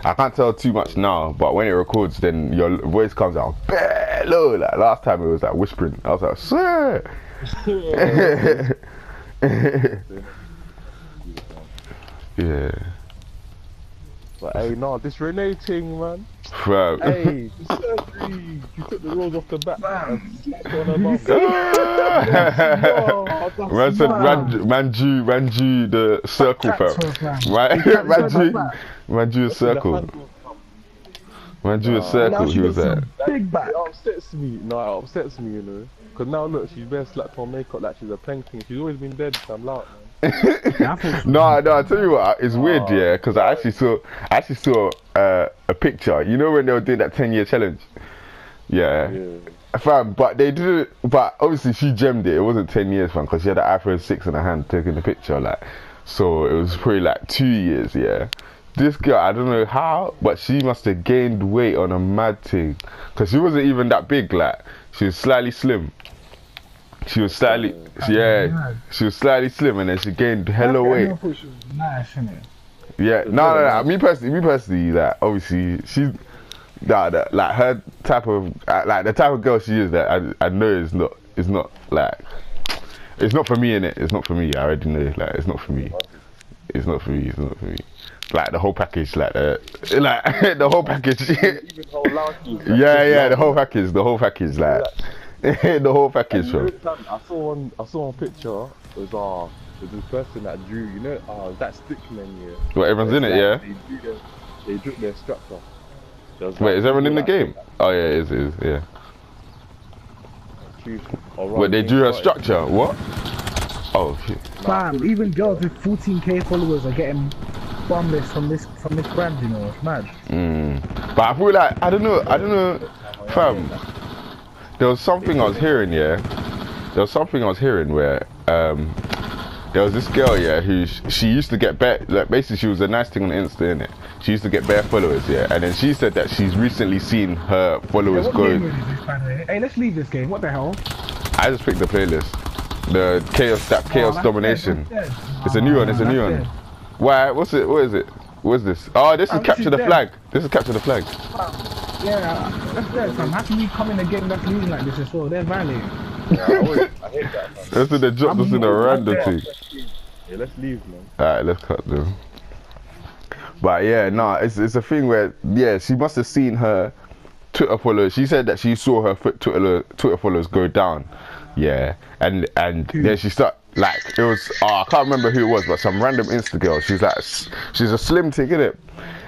I can't tell too much now, but when it records, then your voice comes out bare low. Like last time, it was like whispering. I was like, sir. Yeah. But hey, no, this Renee thing, man. Fam. Hey, the surgery. You took the rose off the back. Man, Man said, man drew the circle, fam. Right? Man drew a circle. Man drew a circle, he was there. Big back. It upsets me. No, it upsets me, you know. Because now look, she's bare slapped on makeup like she's a planking. She's always been dead, so I'm loud, man. No, I tell you what, it's weird, yeah, because I actually saw a picture. You know when they were doing that 10-year challenge? Yeah. Fam, but they did it, but obviously she gemmed it. It wasn't 10 years, fam, because she had an iPhone 6 in her hand taking the picture, like. So it was probably like 2 years, yeah. This girl, I don't know how, but she must have gained weight on a mad thing, because she wasn't even that big, like. She was slightly slim. She was slightly, she was slightly slim, and then she gained hella weight. Yeah, no. Me personally, like obviously she's like her type of like the type of girl she is. That I know is not like it's not for me, innit? It's not for me. I already know. Like it's not for me. It's not for me. It's not for me. Like the whole package, like the whole package. Yeah, the whole package, like. The whole package, bro. I saw one picture. It was the person that drew. You know, that stickman. Yeah. What, everyone's in it, yeah. They drew their structure. Wait, is everyone in the game? Oh yeah, it is, yeah. Wait, they drew her structure. What? Oh shit. Fam, even girls with 14k followers are getting bumless from this brand. You know, it's mad. But I feel like I don't know, fam. There was something I was hearing, yeah. There was something I was hearing where there was this girl, yeah, who she used to get bare, like basically she was a nice thing on Insta, innit? She used to get bare followers, yeah, and then she said that she's recently seen her followers go. Hey, let's leave this game. What the hell? I just picked the playlist, the chaos domination. It's a new one. It's a new one. Why? What's it? What is it? What's this? Oh, this is capture the flag. This is capture the flag. Yeah, that's dead, fam. How can you come in a game that's losing like this as well? They're violating. Yeah, I hate that, man. That's in the drop. That's in the random thing. Yeah, let's leave, man. Alright, let's cut them. But yeah, nah, it's a thing where, yeah, she must have seen her Twitter followers. She said that she saw her Twitter followers go down. Yeah, and then she started, like, it was, I can't remember who it was, but some random Insta girl. She's a slim tick, innit?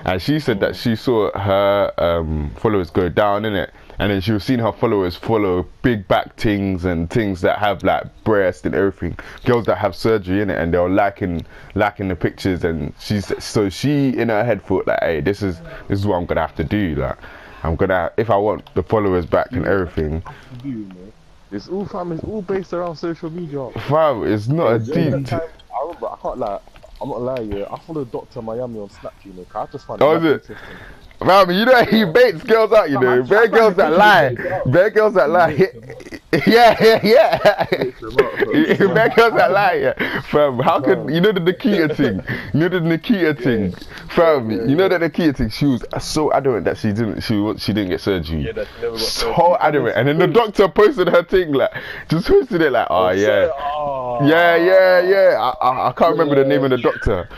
And she said that she saw her followers go down, innit? And then she was seeing her followers follow big back things and things that have like breast and everything. Girls that have surgery in it, and they were liking the pictures. And she in her head thought like, hey, this is what I'm gonna have to do. Like, I'm gonna, if I want the followers back and everything. It's all, fam. It's all based around social media. Fam, it's not a deep. I remember, I can't lie. I'm not lying, yeah. I followed Dr. Miami on Snapchat, you know. I just find it interesting. Fam, you know he baits girls out, you know. Bare girls that lie. Bare girls that lie. Yeah. Bare girls that lie, yeah. Fam, how can, you know the Nikita thing? You know the Nikita thing? Fam, you know that Nikita thing? She was so adamant that she didn't get surgery. Yeah, that she never got surgery. So adamant. And then the doctor posted her thing, like, just posted it like, oh yeah. Yeah. I can't remember the name of the doctor.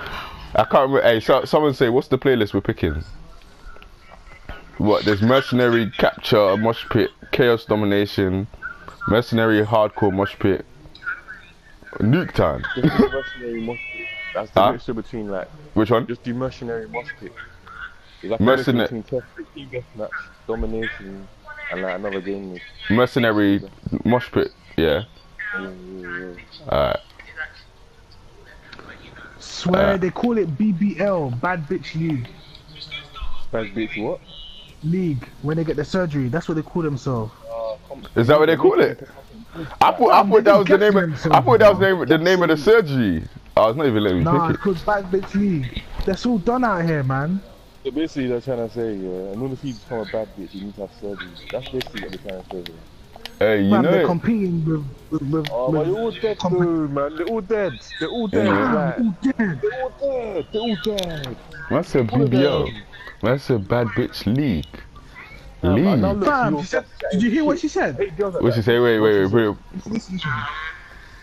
I can't remember. Hey, someone say, what's the playlist we're picking? What? There's mercenary capture, mosh pit, chaos domination, mercenary hardcore mosh pit, nuke time. Just do mercenary mosh pit. That's the mixture between like. Which one? Just do mercenary mosh pit. It's like mercenary between match, domination, and like another game mode. Mercenary mosh pit. Yeah. Alright. Swear they call it BBL, Bad Bitch League. Bad Bitch what? League, when they get the surgery, that's what they call themselves. Is that what they call it? I thought that was the name of. I thought that was the name of the surgery. Oh, it's not even letting me pick it. Nah, it's called Bad Bitch League. That's all done out here, man. So basically, they're trying to say, yeah, in order for you to become a bad bitch, you need to have surgery. That's basically what they're trying to say. Hey, you man, know they're competing with oh, but you're all dead, though, man. They're all dead. They're all dead. Yeah. Like, they're all dead. They're all dead. What's a BBL? That's a bad bitch league. And now League. look, Fam, you're- she said, did you hear what she said? 8 girls at What she say? Wait. Listen to her.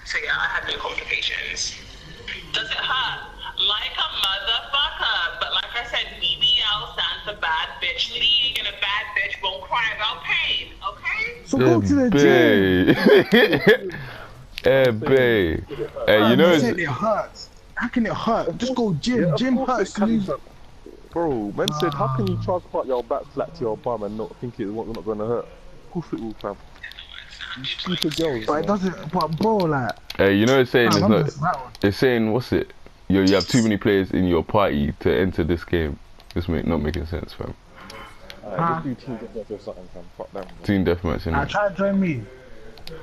So yeah, I had no complications. Does it hurt? Like a motherfucker. But like I said, BBL stands for Bad Bitch League, and a bad bitch won't cry about pain, okay? So go to the gym. Hey, babe. Hey, you know They it's... said it hurts. How can it hurt? Just go gym. Yeah, of Gym course hurts it to can, lose. fam. Bro, man said, how can you transport your back flat to your bum and not think it's not gonna hurt? Of course it will, fam. You stupid girls. But it man. doesn't. But bro, like, Hey, you know it's saying I it's remember not... this battle. It's saying, what's it? You have too many players in your party to enter this game. This not making sense, fam. Alright, just do team deathmatch or something, fam. Fuck them. Bro. Team deathmatch, I innit? try to join me.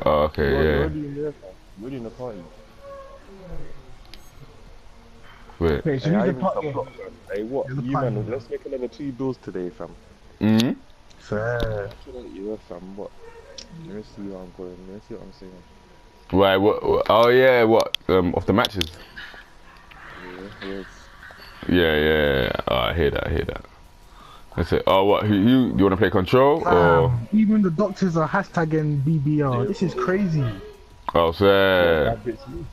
Oh, okay, You're yeah. already in there, fam. You're already in the party. Wait. Wait, so Hey, I who's the even part? some block, fam. Hey, what? You're the You party. man, let's make another 2 bills today, fam. Mm-hmm. Fair. Yeah, fam. What? Let me see where I'm going. Let me see what I'm saying. Right, what? Oh, yeah, what? Of the matches? Yeah, yes. Yeah. Oh, I hear that. That's it. Oh, what? You want to play control or? Even the doctors are hashtagging BBL. This is crazy. Oh, so That bitch me.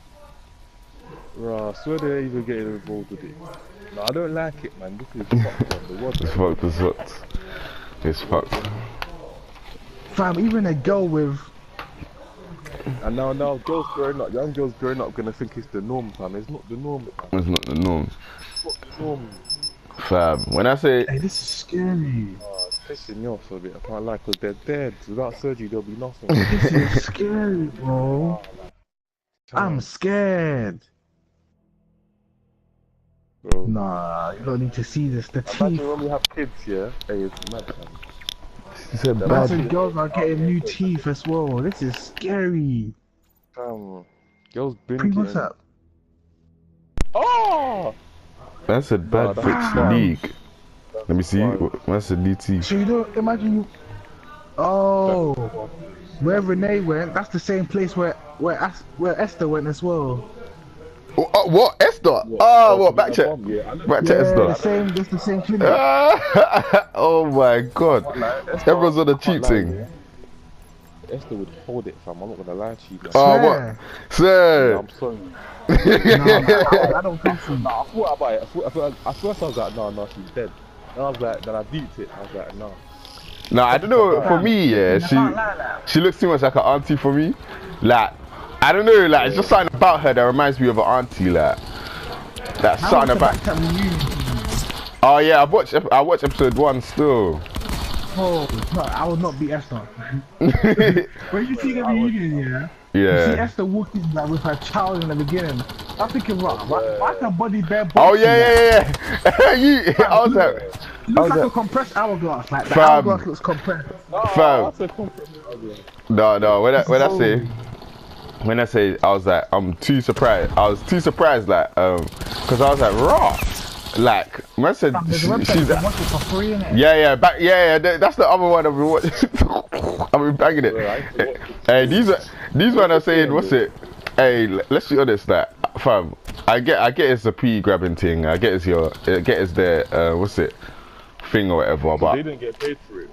Bro, I swear they're even getting involved with it. No, I don't like it, man. This is fucked up. The world it's fucked. It's fucked. It's fucked. Fam, even a girl with. And now girls growing up, young girls growing up gonna think it's the norm, fam. It's not the norm, fam. It's not the norm, It's not the norm. fam. When I say Hey, this is scary. It's pissing me off a bit. I can't lie, because they're dead. Without surgery, there'll be nothing. This is scary, bro. I'm scared. Bro. Nah, you don't need to see this. The teeth. Imagine when we have kids, yeah? Hey, it's mad, fam. it's a Imagine bad. girls are getting new teeth as well. This is scary. Girls been Pre, what's getting... up? Oh! That's a bad that's bitch fine. league. Let me see. fine. That's a DT. So you don't imagine you. Oh, where Renee went, that's the same place where Esther went as well. What? Esther? Oh, what? Back check. Yeah, I know. Back to Yeah, Esther. that's the same clinic. Oh my god. Everyone's on the cheat thing. Esther would hold it, fam. I'm not gonna lie to you, man. Oh, Swear. what? Sir. I'm sorry. Nah, I don't think so. Nah, I thought about it. At first I was like, no, she's dead. Then I was like, then I beat it. I was like, no. No, I don't know. For me, yeah, I can't lie, like. she looks too much like an auntie for me. Like, I don't know. Like, it's just something about her that reminds me of an auntie. Like, that's How something much about. that reunion? Oh yeah, I watched episode 1 still. Oh, no, I would not be Esther. When you see the reunion, yeah, you see Yeah. Esther walking like with her child in the beginning. I'm thinking, why her body bare? Oh yeah. I was like, It looks like a compressed hourglass. Like the Fam. hourglass looks compressed. fam. That's a compliment. No. When I say, I was like, I'm too surprised. I was too surprised, like, cause I was like, raw. Like, man said, There's a website you she's. can watch it for free, innit? Yeah. That's the other one I've been watching. I've been banging it. Hey, these men are saying, what's it? Hey, let's be honest, like, fam. I get it's a P grabbing thing. I get it's their what's it thing or whatever. They But didn't get paid for it.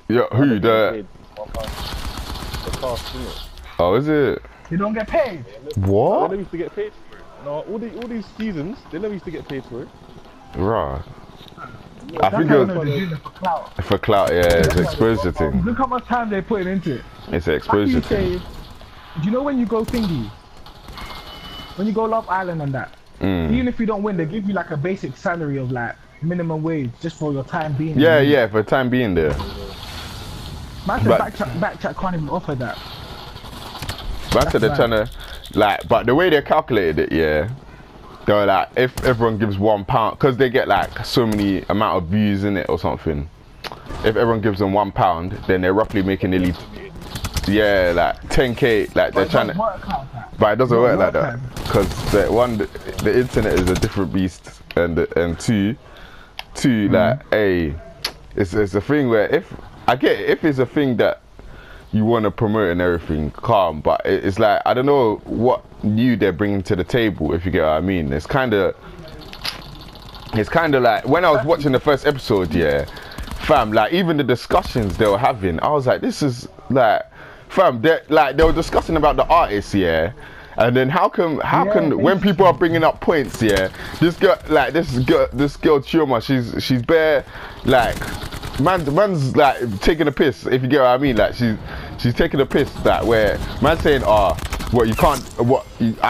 yeah, who the? The past, innit? Oh, is it? You don't get paid. They What? never used to get paid for it. No, all these seasons, they never used to get paid for it. Right. I That's think how it you know was they're doing it for clout. for clout. Yeah, it's exposure thing. Look how much time they put into it. It's an How can exposure you thing. say? Do you know when you go thingy? When you go Love Island and that, even if you don't win, they give you like a basic salary of like minimum wage just for your time being. Yeah, for the time being there. Man said But- Backchat can't even offer that. But I said they're trying to, like, but the way they calculated it, yeah, they were like, if everyone gives £1, because they get like so many amount of views in it or something. If everyone gives them £1, then they're roughly making nearly, yeah, like 10k. Like they're trying to, but it doesn't work like that because the internet is a different beast, and two, like, hey, it's a thing where if it's a thing that you want to promote and everything, calm, but it's like, I don't know what new they're bringing to the table, if you get what I mean. It's kind of, it's kind of like when I was watching the first episode, yeah, fam, like even the discussions they were having, I was like, this is like, fam, they were discussing about the artists, yeah, and then how can when people are bringing up points, yeah, this girl Chioma, she's bare like, man's like taking a piss, if you get what I mean, like she's taking a piss, that where man's saying, I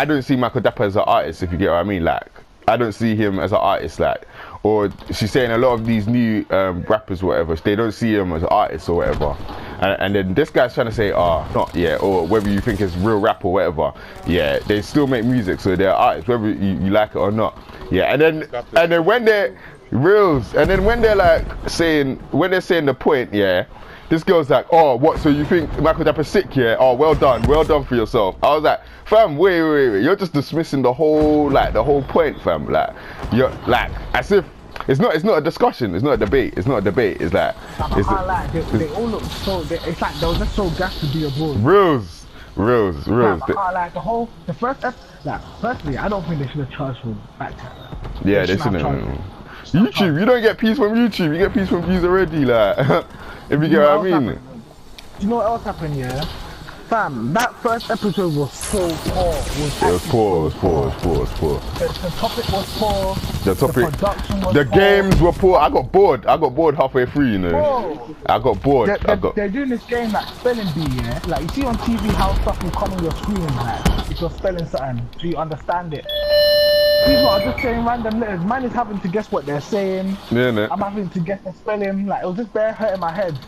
don't see Michael Dapper as an artist, if you get what I mean, like I don't see him as an artist, like, or she's saying a lot of these new rappers, whatever, they don't see him as an artist or whatever, and then this guy's trying to say, not, yeah, or whether you think it's real rap or whatever, yeah, they still make music, so they're artists, whether you like it or not, yeah, and then when they're reals, and then when they're saying the point, yeah, this girl's like, oh, what, so you think Michael Dapper's sick, yeah? Oh, well done for yourself. I was like, fam, wait, you're just dismissing the whole point, fam. Like, you're like, as if it's not a discussion, it's not a debate, it's like, they all look so, it's like they were just so gassed to be abroad. Reals. Like the first episode, like, firstly, I don't think they should have charged for back chat. Yeah, they shouldn't. YouTube, you don't get peace from YouTube, you get peace from views already, like, if you get what I mean. Do you know what else happened, yeah? Fam, that first episode was so poor. It was poor. The topic was poor. The production was poor. Games were poor. I got bored halfway through, you know. Bro, I got bored. They're doing this game like spelling bee, yeah? Like, you see on TV how stuff will come on your screen, like, if you're spelling something, so you understand it. People are just saying random letters. Mine is having to guess what they're saying. Yeah, I'm having to guess the spelling. Like, it was just bare hurting my head.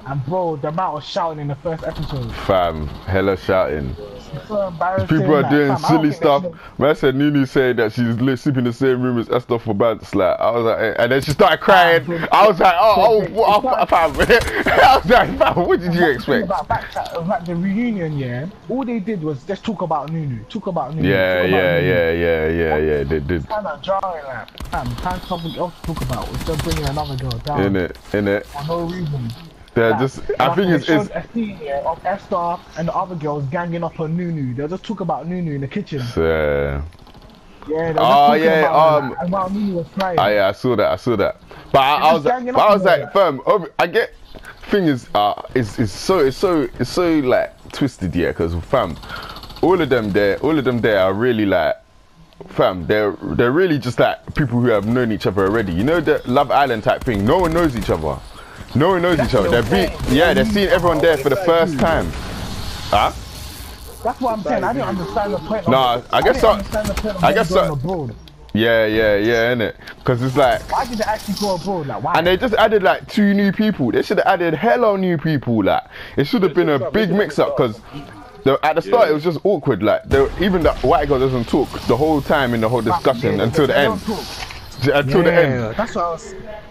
And bro, the amount of shouting in the first episode. Fam, hella shouting. It's so embarrassing. People are doing silly stuff. Man said Nunu saying that she's sleeping in the same room as Esther for Bants. Like, I was like, and then she started crying. I was like, fam. I was like, fam, what did you expect? About Backchat, it was like the reunion, yeah. All they did was just talk about Nunu. Yeah. They did. It's kind of jarring, like, fam, find something else to talk about instead of bringing another girl down. In it. For no reason. They're just, I think it's a scene here of Esther and the other girls ganging up on Nunu. They'll just talk about Nunu in the kitchen. Yeah. And while Nunu was crying. Yeah, I saw that. But I was like, fam, I get. Thing is, it's so like twisted, yeah, because fam, all of them there are really like, fam, they're really just like people who have known each other already. You know the Love Island type thing. No one knows each other. They're seeing everyone there for the first time. Huh? That's what I'm saying. I didn't understand the point. I guess so. Yeah, innit? Because it's like, why did they actually go abroad? Like, why? And they just added like 2 new people. They should have added hella new people. Like, it should have been a big mix-up because at the start it was just awkward. Like, even the white girl doesn't talk the whole time in the whole discussion until the end. Until the end. That's what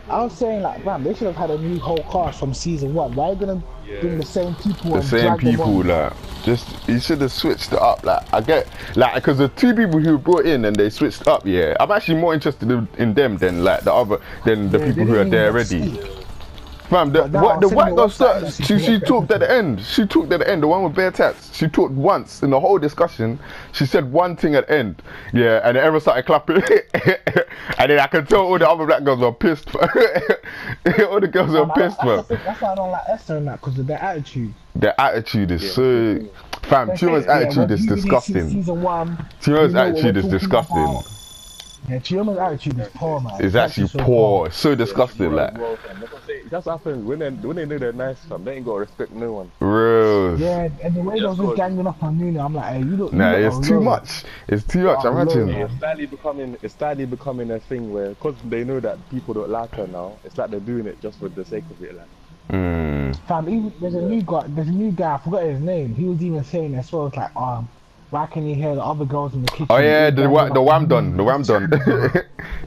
I was saying, like, man, they should have had a new whole cast from season 1. Why are you gonna bring the same people? Like, just you should have switched it up. Like, I get, like, because the 2 people who brought in and they switched up. Yeah, I'm actually more interested in them than like the people who are there already. Fam, the white girl started, she talked at the end. The one with bare tats. She talked once in the whole discussion. She said one thing at the end. Yeah, and then everyone started clapping. And then I could tell all the other black girls were pissed. All the girls were pissed, man. That's why I don't like Esther and that, because of their attitude. Their attitude is so... Fam, Chioma's attitude is disgusting. Season 1. Chioma's attitude is disgusting. Yeah, Chioma's attitude is poor, man. It's actually poor. It's so disgusting, like. That's what happens when they know they're nice, fam. They ain't gotta respect no one. Real. Yeah, and the way they was ganging up on Nunu, I'm like, hey, you look. Nah, it's too much. It's too much. Imagine. It's slightly becoming a thing where, because they know that people don't like her now, it's like they're doing it just for the sake of it, like. Fam, there's a new guy. I forgot his name. He was even saying as well, it's like, why can you hear the other girls in the kitchen? Oh yeah, the Wamdon. The Wamdon.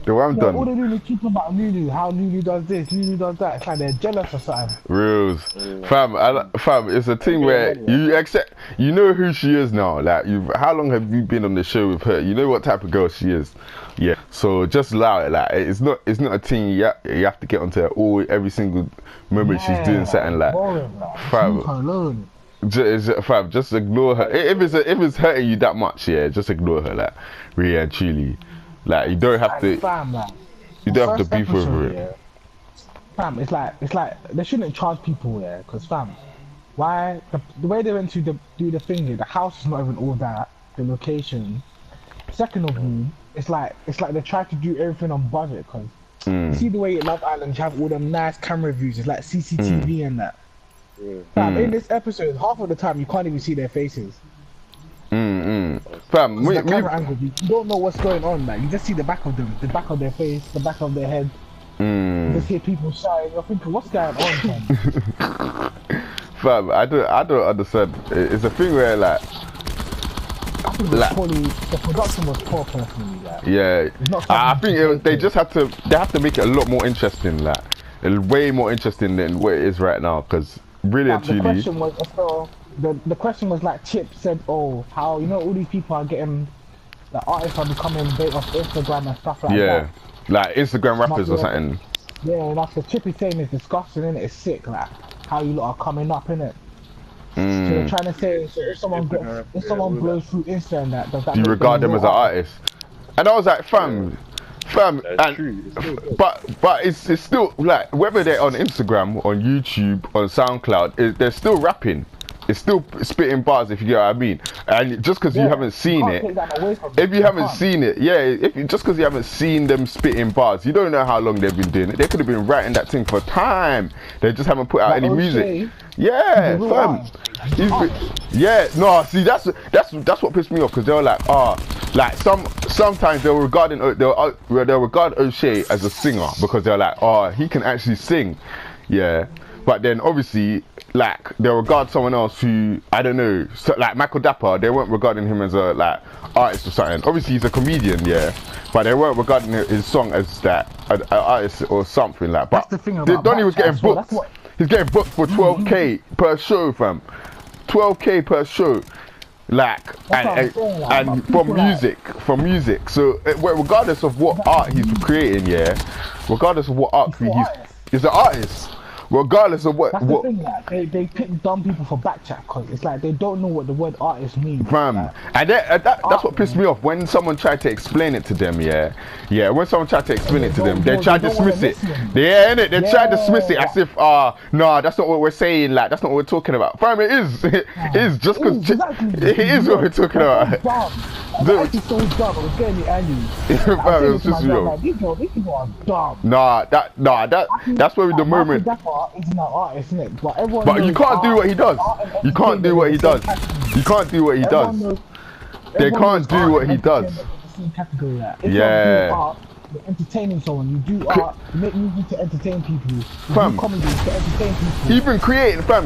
Yeah, all they do is keep about Nunu, how Nunu does this, Nunu does that. It's like they're jealous or something. Reals. Fam, it's a thing where you know who she is now. Like, how long have you been on the show with her? You know what type of girl she is. Yeah. So just allow it. Like, it's not a thing you have to get onto every single moment she's doing something like. Fam. Just ignore her. If it's hurting you that much, yeah, just ignore her, like, really and truly. Like, you don't have to. Fam, You don't have to First beef over episode, it. Fam, it's like they shouldn't charge people there, cause fam, why the way they went to do the thing here, the house is not even all that, the location. Second of all, it's like they try to do everything on budget, cause you see the way Love Island you have all them nice camera views, it's like CCTV and that. Fam, in this episode, half of the time you can't even see their faces. Fam, The camera angle, you don't know what's going on, like you just see the back of them, the back of their face, the back of their head. You just hear people shouting. You're thinking, what's going on, fam? fam, I don't understand. It's a thing where like, I think the production was poor personally. Like. yeah, I think they just have to make it a lot more interesting, like way more interesting than what it is right now. Because really and truly, the question was like Chip said, oh, how all these people are getting, the artists are becoming big off Instagram and stuff like that. Like Instagram rappers or something. Yeah, that's what Chip is saying is disgusting, innit? It's sick, like how you lot are coming up, innit? So they're trying to say, so if someone blows through Insta and that, does that you regard them as an artist? And I was like, fam, but it's still like whether they're on Instagram, on YouTube, on SoundCloud, they're still rapping. It's still spitting bars, if you get what I mean. And just because you haven't seen it, if you haven't seen it, just because you haven't seen them spitting bars, you don't know how long they've been doing it. They could have been writing that thing for time. They just haven't put out any music. Yeah, fam. No, see, that's what pissed me off, because they were like, like sometimes they'll regard O'Shea as a singer because they're like, he can actually sing, But then obviously, like, they'll regard someone else who, I don't know, like Michael Dapper, they weren't regarding him as a, like, artist or something. Obviously he's a comedian, but they weren't regarding his song as that, an artist or something like. But that's the thing about Donny was getting booked. He's getting booked for 12k per show, fam. 12k per show. Like, and from music. So, regardless of what art he's creating, regardless of what art he's an artist. Regardless of what. That's the thing, like, they pick dumb people for backchat because it's like they don't know what the word artist means. Fam, and that's what pissed me off when someone tried to explain it to them. When someone tried to explain it to them, they tried to dismiss it. Innit? They tried to dismiss it as if, no, that's not what we're saying. Like, that's not what we're talking about. Fam, it is. It is just because it is what we're talking about. It's so dumb. It was getting me angry. Fam, it was just real. These people are dumb. That's where the moment. Is an artist, isn't it? But you can't do what he does. You can't do what he does. You can't do what he does. They can't do what he does. You're entertaining someone. You do art. You make music to entertain people. You do comedy to entertain people. Even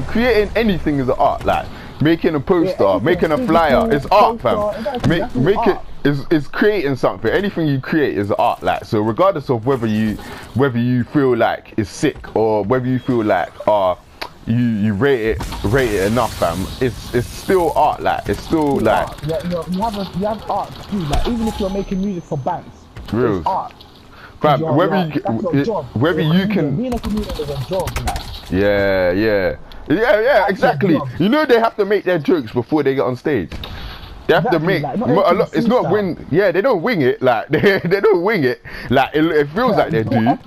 creating anything is an art. Like making a poster, making a flyer, it's art, fam. Make it. Is creating something. Anything you create is art, like, so regardless of whether you feel like it's sick or whether you feel like you rate it enough, fam, it's still art, like it's still like you have art too, like even if you're making music for bands, real it's art, fam. Whether you can being a comedian is a job, like. Yeah, exactly. You know they have to make their jokes before they get on stage. They have to make a lot. It's not win. Yeah, they don't wing it. Like they don't wing it. Like it feels like they do.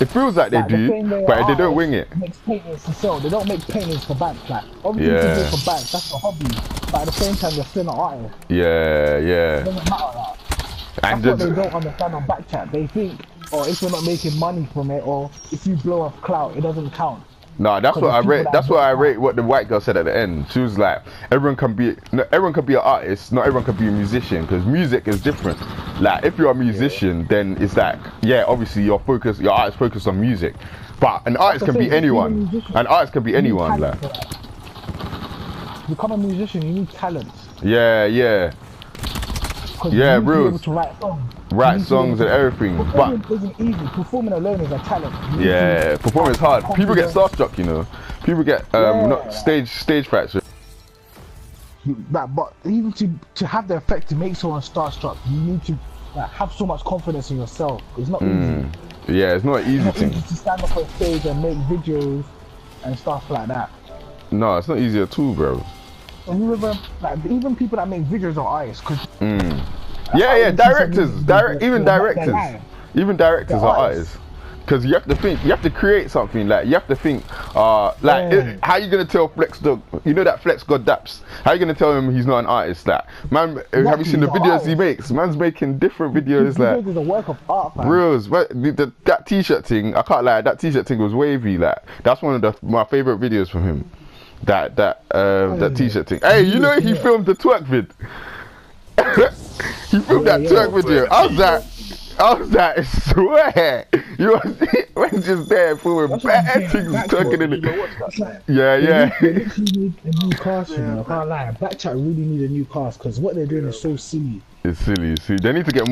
It feels like they do, but they don't wing it. Makes paintings to sell. They don't make paintings for banks. Like obviously you can do for banks. That's a hobby. But at the same time, they're still an artist. It doesn't matter that. That's what they don't understand on Backchat. They think, if you're not making money from it, or if you blow up clout, it doesn't count. No, that's what I rate. That's what I rate. What the white girl said at the end. She was like, everyone can be an artist. Not everyone can be a musician, because music is different. Like if you're a musician, then it's like, obviously your art is focused on music. But an artist can be anyone. An artist can be anyone. Like, to become a musician, you need talent. Yeah, bro. Write songs and everything. Performing isn't easy. Performing alone is a talent. Performing is hard. People get starstruck, you know. People get not stage fright. But even to have the effect to make someone starstruck, you need to have so much confidence in yourself. It's not easy. Yeah, it's not an easy thing. Easy to stand up on stage and make videos and stuff like that. No, it's not easy at all, bro. And even people that make videos are artists, Yeah, yeah, directors, even They're directors, live. even directors They're are artists. artists. Because you have to think, you have to create something. Like you have to think, like Yeah. how you gonna tell Flex Dog? You know that Flex God Daps. How you gonna tell him he's not an artist? Like man, have you seen the he's an videos he artist. makes? Man's making different videos. Like It's a work of art, fam. reals. That T-shirt thing, I can't lie. That T-shirt thing was wavy. Like that's one of my favorite videos from him. That T-shirt thing. Hey, you know he filmed the twerk vid. He filmed that twerk video. I was like, I swear, you was just there filming That's what I'm bad saying, things that's twerking in what- it. It's like, Yeah, yeah. They literally need a new cast, you know. I can't lie. Backchat really need a new cast because what they're doing is so silly. It's silly. See, they need to get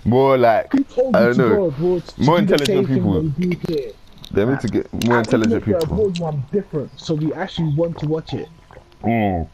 more like Who told I you don't to know, go abroad to more do the intelligent same thing people. that we do here? They need to get more intelligent The people. abroad one different, so we actually want to watch it. Mm.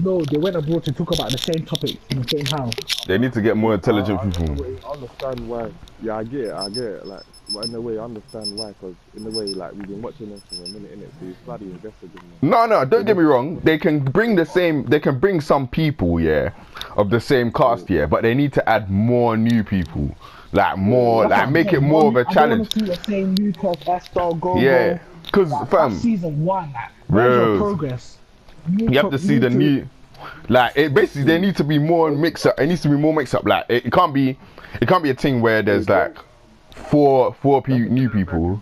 No, they went abroad to talk about the same topics in the same house. They need to get more intelligent people. I understand why. Yeah, I get it. Like, but in a way, I understand why. Because in a way, like, we've been watching them for a minute, innit? So you bloody invested in them. No, don't get me wrong. They can bring some people, yeah, of the same cast, yeah, but they need to add more new people. Like more, like make it more of a I don't challenge. want to see the same new cast, Estelle, Go. Yeah, because fam, Season 1, like, where's Reals. your progress? you have to see the new, like it basically there need to be more mix up. It needs to be more mix up. Like it can't be a thing where there's like four new people.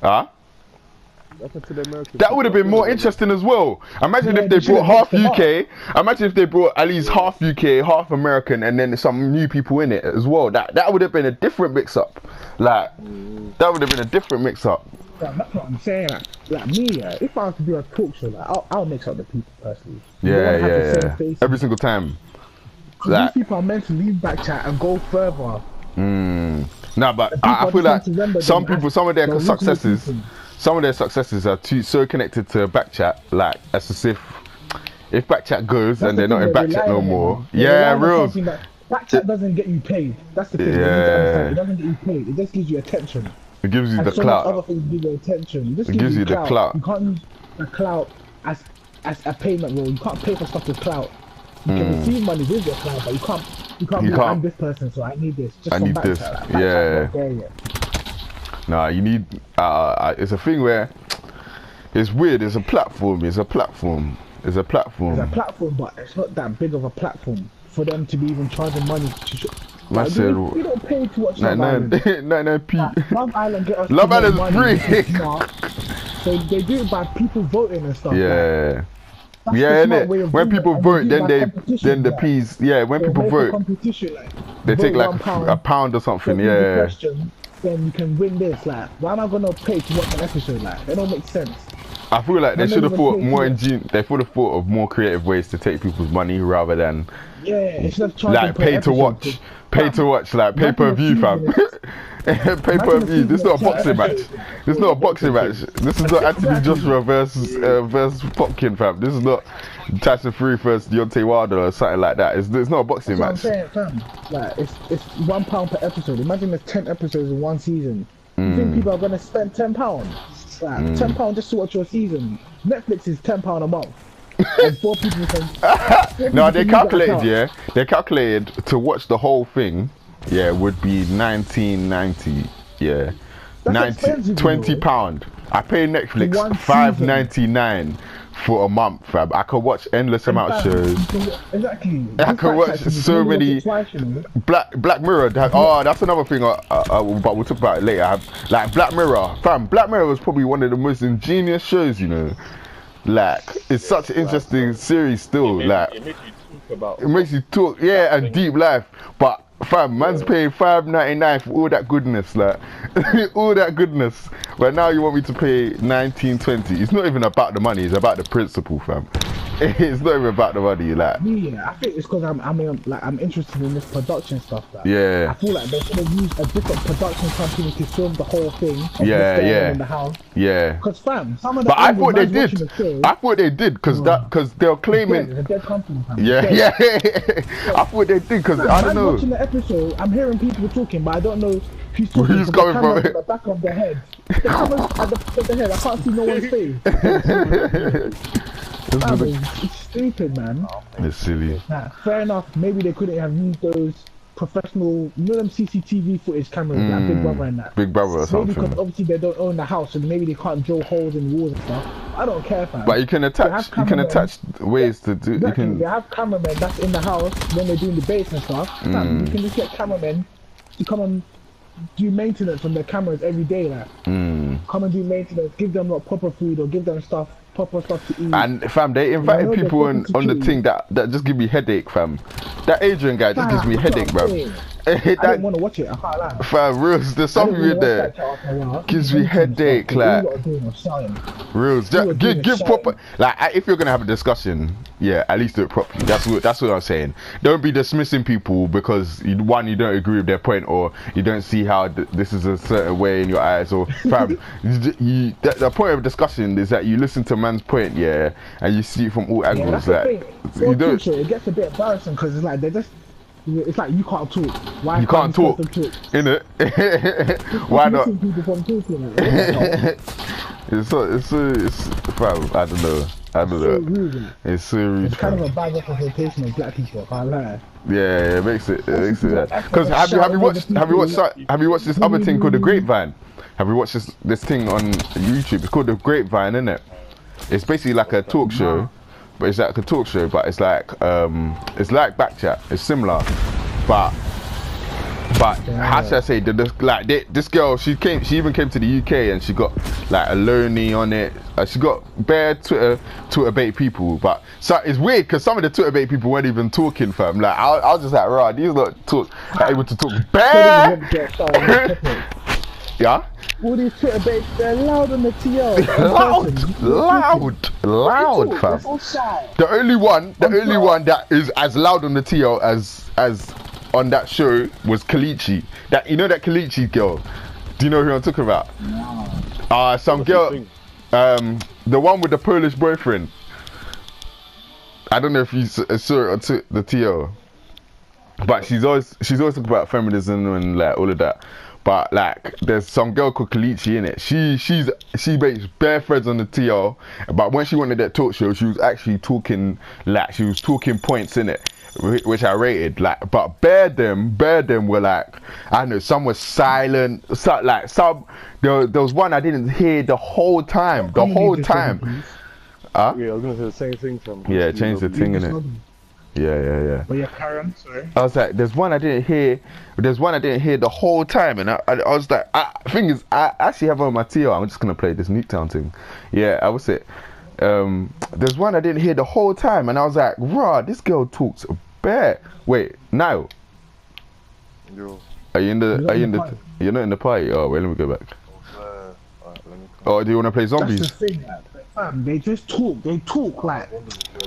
That's up to the Americans. That would have been more interesting as well. Imagine Yeah, if they they should've brought half mixed them UK. Imagine if they brought at least half UK, half American, and then some new people in it as well. That would have been a different mix up. Like that would have been a different mix up. Yeah, that's what I'm saying. Like me, yeah, if I was to do a talk show, like, I'll mix up the people personally. You don't Yeah, wanna have the same yeah. faces. Every single time. 'Cause Like, these people are meant to leave Backchat and go further. nah, but people I are feel like trying to remember some them people, as some of their the original successes, people. some of their successes are so connected to Backchat. Like as if Backchat goes That's and the they're not thing, in they Backchat rely no on it, more. man. They Yeah, rely on real. something that- Backchat doesn't get you paid. That's the thing. You need to Yeah. understand. It doesn't get you paid. It just gives you attention. It gives you And the so much other clout. things give you attention. It just It gives you the clout. You can't use the clout as a payment role. You can't pay for stuff with clout. You can receive money with your clout, but you can't You be like, can't. I'm this person, so I need this. Just I from need Backchat, this. like, Backchat's Yeah. not there yet. Nah, you need. It's a thing where it's weird. It's a platform. It's a platform. It's a platform, but it's not that big of a platform for them to be even charging money to show. Man Like, said, we don't pay to watch Nah, Love Island. Love Island get us Love to make Island's money, free. it's smart. So they do it by people voting and stuff. like, Yeah. that's Yeah, the smart way innit? of When doing it, people and vote, do then it by the competition, like. peas. Yeah, when So people make a vote, competition, like, they take vote like £1, a pound or something. then do the Yeah. question, then you can win this. Like, why am I gonna pay to watch an episode? Like, that don't make sense. I feel like they And should have then thought even more take They should have thought of more creative ways to take people's money rather than Yeah, instead of charging like per pay to episode, watch. Pay to watch, like pay per view, fam. Pay per view. This is not a boxing match. This is not a boxing match. This is not Anthony Joshua versus Popkin, fam. This is not Tyson Fury versus Deontay Wilder or something like that. It's not a boxing That's what I'm match. saying, fam. Like, it's £1 per episode. Imagine there's 10 episodes in one season. You think people are gonna spend £10? Like, £10 just to watch your season. Netflix is £10 a month. And 4 people can. No, they calculated, yeah. They calculated to watch the whole thing, yeah, would be 19.90, yeah. That's 90, expensive, £20. I pay Netflix For one $5.99 for a month, fam. I could watch endless amount of shows. Exactly. I can watch so many- Black Mirror, that's another thing, but we'll talk about it later. Like Black Mirror, fam, Black Mirror was probably one of the most ingenious shows, you know. Like, it's such an interesting series still, like, It makes you talk about. it makes you talk, yeah, and deep life, but fam, man's paying $5.99 for all that goodness, like, all that goodness, but now you want me to pay $19.20. It's not even about the money, it's about the principle, fam. It's not even about the money, like, Yeah, I think it's because I'm interested in this production stuff. Like, yeah. I feel like they should have used a different production company to film the whole thing. of what's Yeah, going on yeah. in the house. Yeah, Because fam, some of the but I angles thought they man's did. watching the show, I thought they did because they were dead. claiming. It's a dead company, fam. Yeah, Dead. yeah. I thought they did because I don't I'm know. watching the episode, I'm hearing people talking, but I don't know who's talking. Who's because coming the from camera's it? at the back of the head. The camera's at the back of the head. I can't see no one's face. Fam, it's stupid, man. It's silly. Nah, fair enough. Maybe they couldn't have used those professional, you know, them CCTV footage cameras, like Big Brother and that. Big Brother or Maybe something. because obviously they don't own the house, so maybe they can't drill holes in walls and stuff. I don't care, fam. But you can attach. You can attach ways to do. You Exactly. can. They have cameramen that's in the house when they're doing the base and stuff. Fam, you can just get cameramen to come and do maintenance on their cameras every day, like. Come and do maintenance, give them like proper food or give them proper stuff to eat. And fam, they invited know people they're on the fucking thing that just give me headache, fam. That Adrian guy just gives me headache, bro. I don't want to watch it. I can't lie. Fam, reals, there's something in there. Gives me headache, like. Reals, give proper. Like, if you're gonna have a discussion, yeah, at least do it properly. That's what I'm saying. Don't be dismissing people because you don't agree with their point, or you don't see how this is a certain way in your eyes, or fam. The point of discussion is that you listen to man's point, yeah, and you see it from all angles. Like, you don't. It gets a bit embarrassing because it's like it's like you can't talk. Why You can't talk, innit? Why not? People from talking, like, It's fam, I don't know. It's so rude. it's kind of a bad representation of black people. I can't lie. Yeah, it makes it because have you watched this other thing called The Grapevine? Have you watched this thing on YouTube? It's called The Grapevine, isn't it? It's basically like a talk show, but it's like a talk show, but it's like Backchat. It's similar, but how should I say? This girl, she even came to the UK and she got like a Loney on it. She got bare Twitter bait people, but so it's weird because some of the Twitter bait people weren't even talking, fam. Like I was just like, right, these lot are able to talk bare. Yeah. All these Twitter baits, they're loud on the TL. loud, fam. The only one that is as loud on the TL as on that show was Kalichi. That, you know, that Kalichi girl. Do you know who I'm talking about? No. Some girl, the one with the Polish boyfriend. I don't know if you saw it on the TL, but she's always talking about feminism and like all of that. But like, there's some girl called Kalichi in it. She makes bare threads on the TL. But when she wanted that talk show, she was actually talking points in it, which I rated. Like, but bare them were like, I don't know, some were silent. There was one I didn't hear the whole time. Yeah, I was gonna say the same thing from. Yeah, change the thing in it. Yeah. But yeah, Karen, sorry. I was like, there's one I didn't hear the whole time, and I was like, thing is, I actually have on my TL. I'm just gonna play this Nuketown thing. Yeah, I was it. There's one I didn't hear the whole time, and I was like, raw, this girl talks bare. Wait, now. Yo. You're not in the party? Oh wait, let me go back. Oh, do you wanna play zombies? That's the thing, fam, they just talk. They talk like.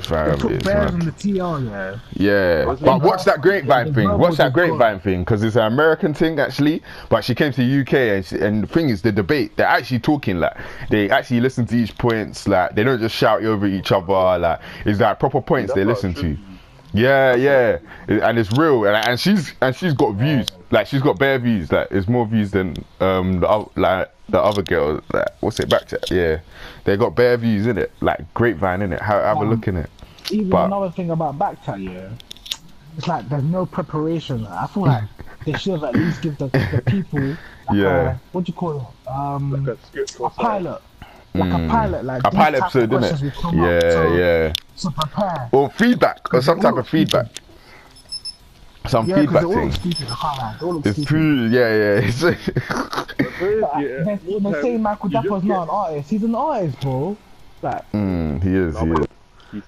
Fam, they put bears on the TL, yeah. Yeah, but watch that Grapevine thing. Watch that Grapevine thing, because it's an American thing actually. But she came to the UK, and the thing is, the debate. They're actually talking, like they actually listen to each points. Like they don't just shout over each other. Like it's like proper points they listen to. Yeah, and it's real, and she's got views. Like she's got bare views. Like it's more views than the other girl. Like what's it, Backchat? Yeah, they got bare views in it. Like Grapevine in it. Have a look in it. Even another thing about Backchat, yeah, it's like there's no preparation. I feel like they should have at least give the people what do you call it? Like a script or a pilot. Like a pilot, like a pilot episode, didn't it? Yeah. So prepare. Or feedback, or some type of feedback. Some feedback thing. It's true, yeah. They're saying Michael Dapper's not an artist. He's an artist, bro. Like. He is. You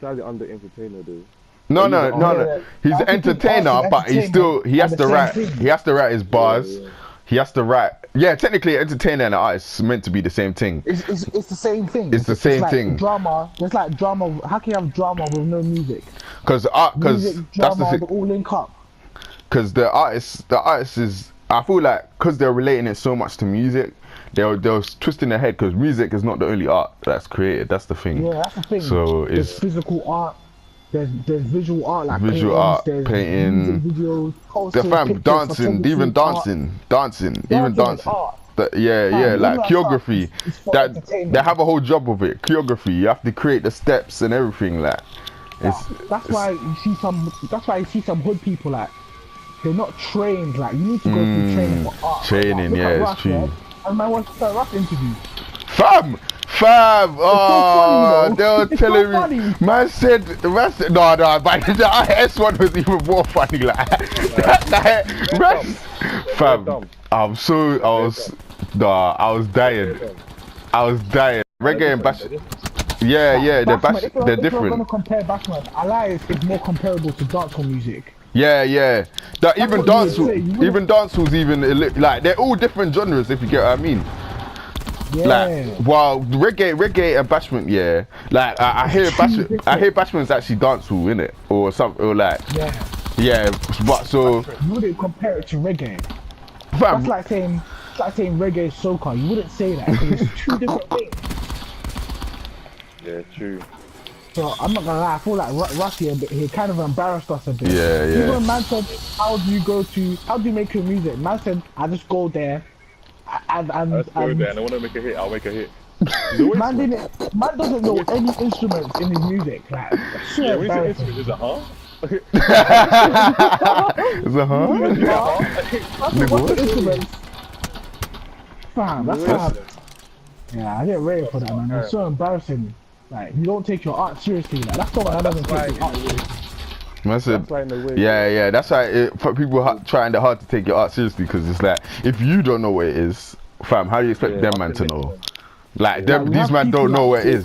slightly under entertainer, though. No. He's an entertainer, but he has to write. He has to write his bars. He has to write. Yeah, technically, entertainer and artist is meant to be the same thing. It's the same thing. It's the same thing. Drama. There's like drama. How can you have drama with no music? Because that's the thing. All link up. Because the artist is. I feel like because they're relating it so much to music, they're twisting their head because music is not the only art that's created. That's the thing. Yeah, that's the thing. So there's physical art. There's visual art, like visual art, painting, videos, posters, the fam, pictures, dancing, even dancing. Art. Yeah, Fam, like all that choreography. stuff is for That entertainment. they have a whole job of it. Choreography. You have to create the steps and everything. Like, That's why you see some. That's why you see some hood people like they're not trained. Like you need to go through training for art. Training, Look yeah, at it's Russ, true. yeah? And man watched the Russ interview. Fam. though. They were It's telling so me. funny. Man said, no, but the S1 was even more funny. Like, fam, I was dying. Reggae and bash. Yeah, they're Bashment, if you're different. gonna compare Bashment, Alias is more comparable to dancehall music. Yeah. That even what you would dancehall, say, you wouldn't- even dancehall's even like they're all different genres. If you get what I mean. Yeah. Like, while reggae and bashment, yeah. Like I hear bashment's actually dancehall, innit, or something, or like, yeah. But so, You wouldn't compare it to reggae. fam, That's like saying reggae is soca. You wouldn't say that because it's two different things. Yeah, true. So I'm not gonna lie, I feel like Rusty a bit, he kind of embarrassed us a bit. Yeah. Even man said, how do you make your music? Man said, I just go there and Let's go there and I want to make a hit, I'll make a hit. man doesn't know any instruments in his music. Like, it's so Yeah, when you say embarrassing. instrument, is it huh? is it huh? What's the instruments? Fam, that's how. Yeah, I get ready for that, man. It's so embarrassing. Like, you don't take your art seriously. Like, that's someone that doesn't take your art seriously. Man said, That's like the way. yeah. That's why for people trying their hard to take your art seriously, because it's like if you don't know what it is, fam, how do you expect them man to know? Like Like, we these have man people don't know like what it is.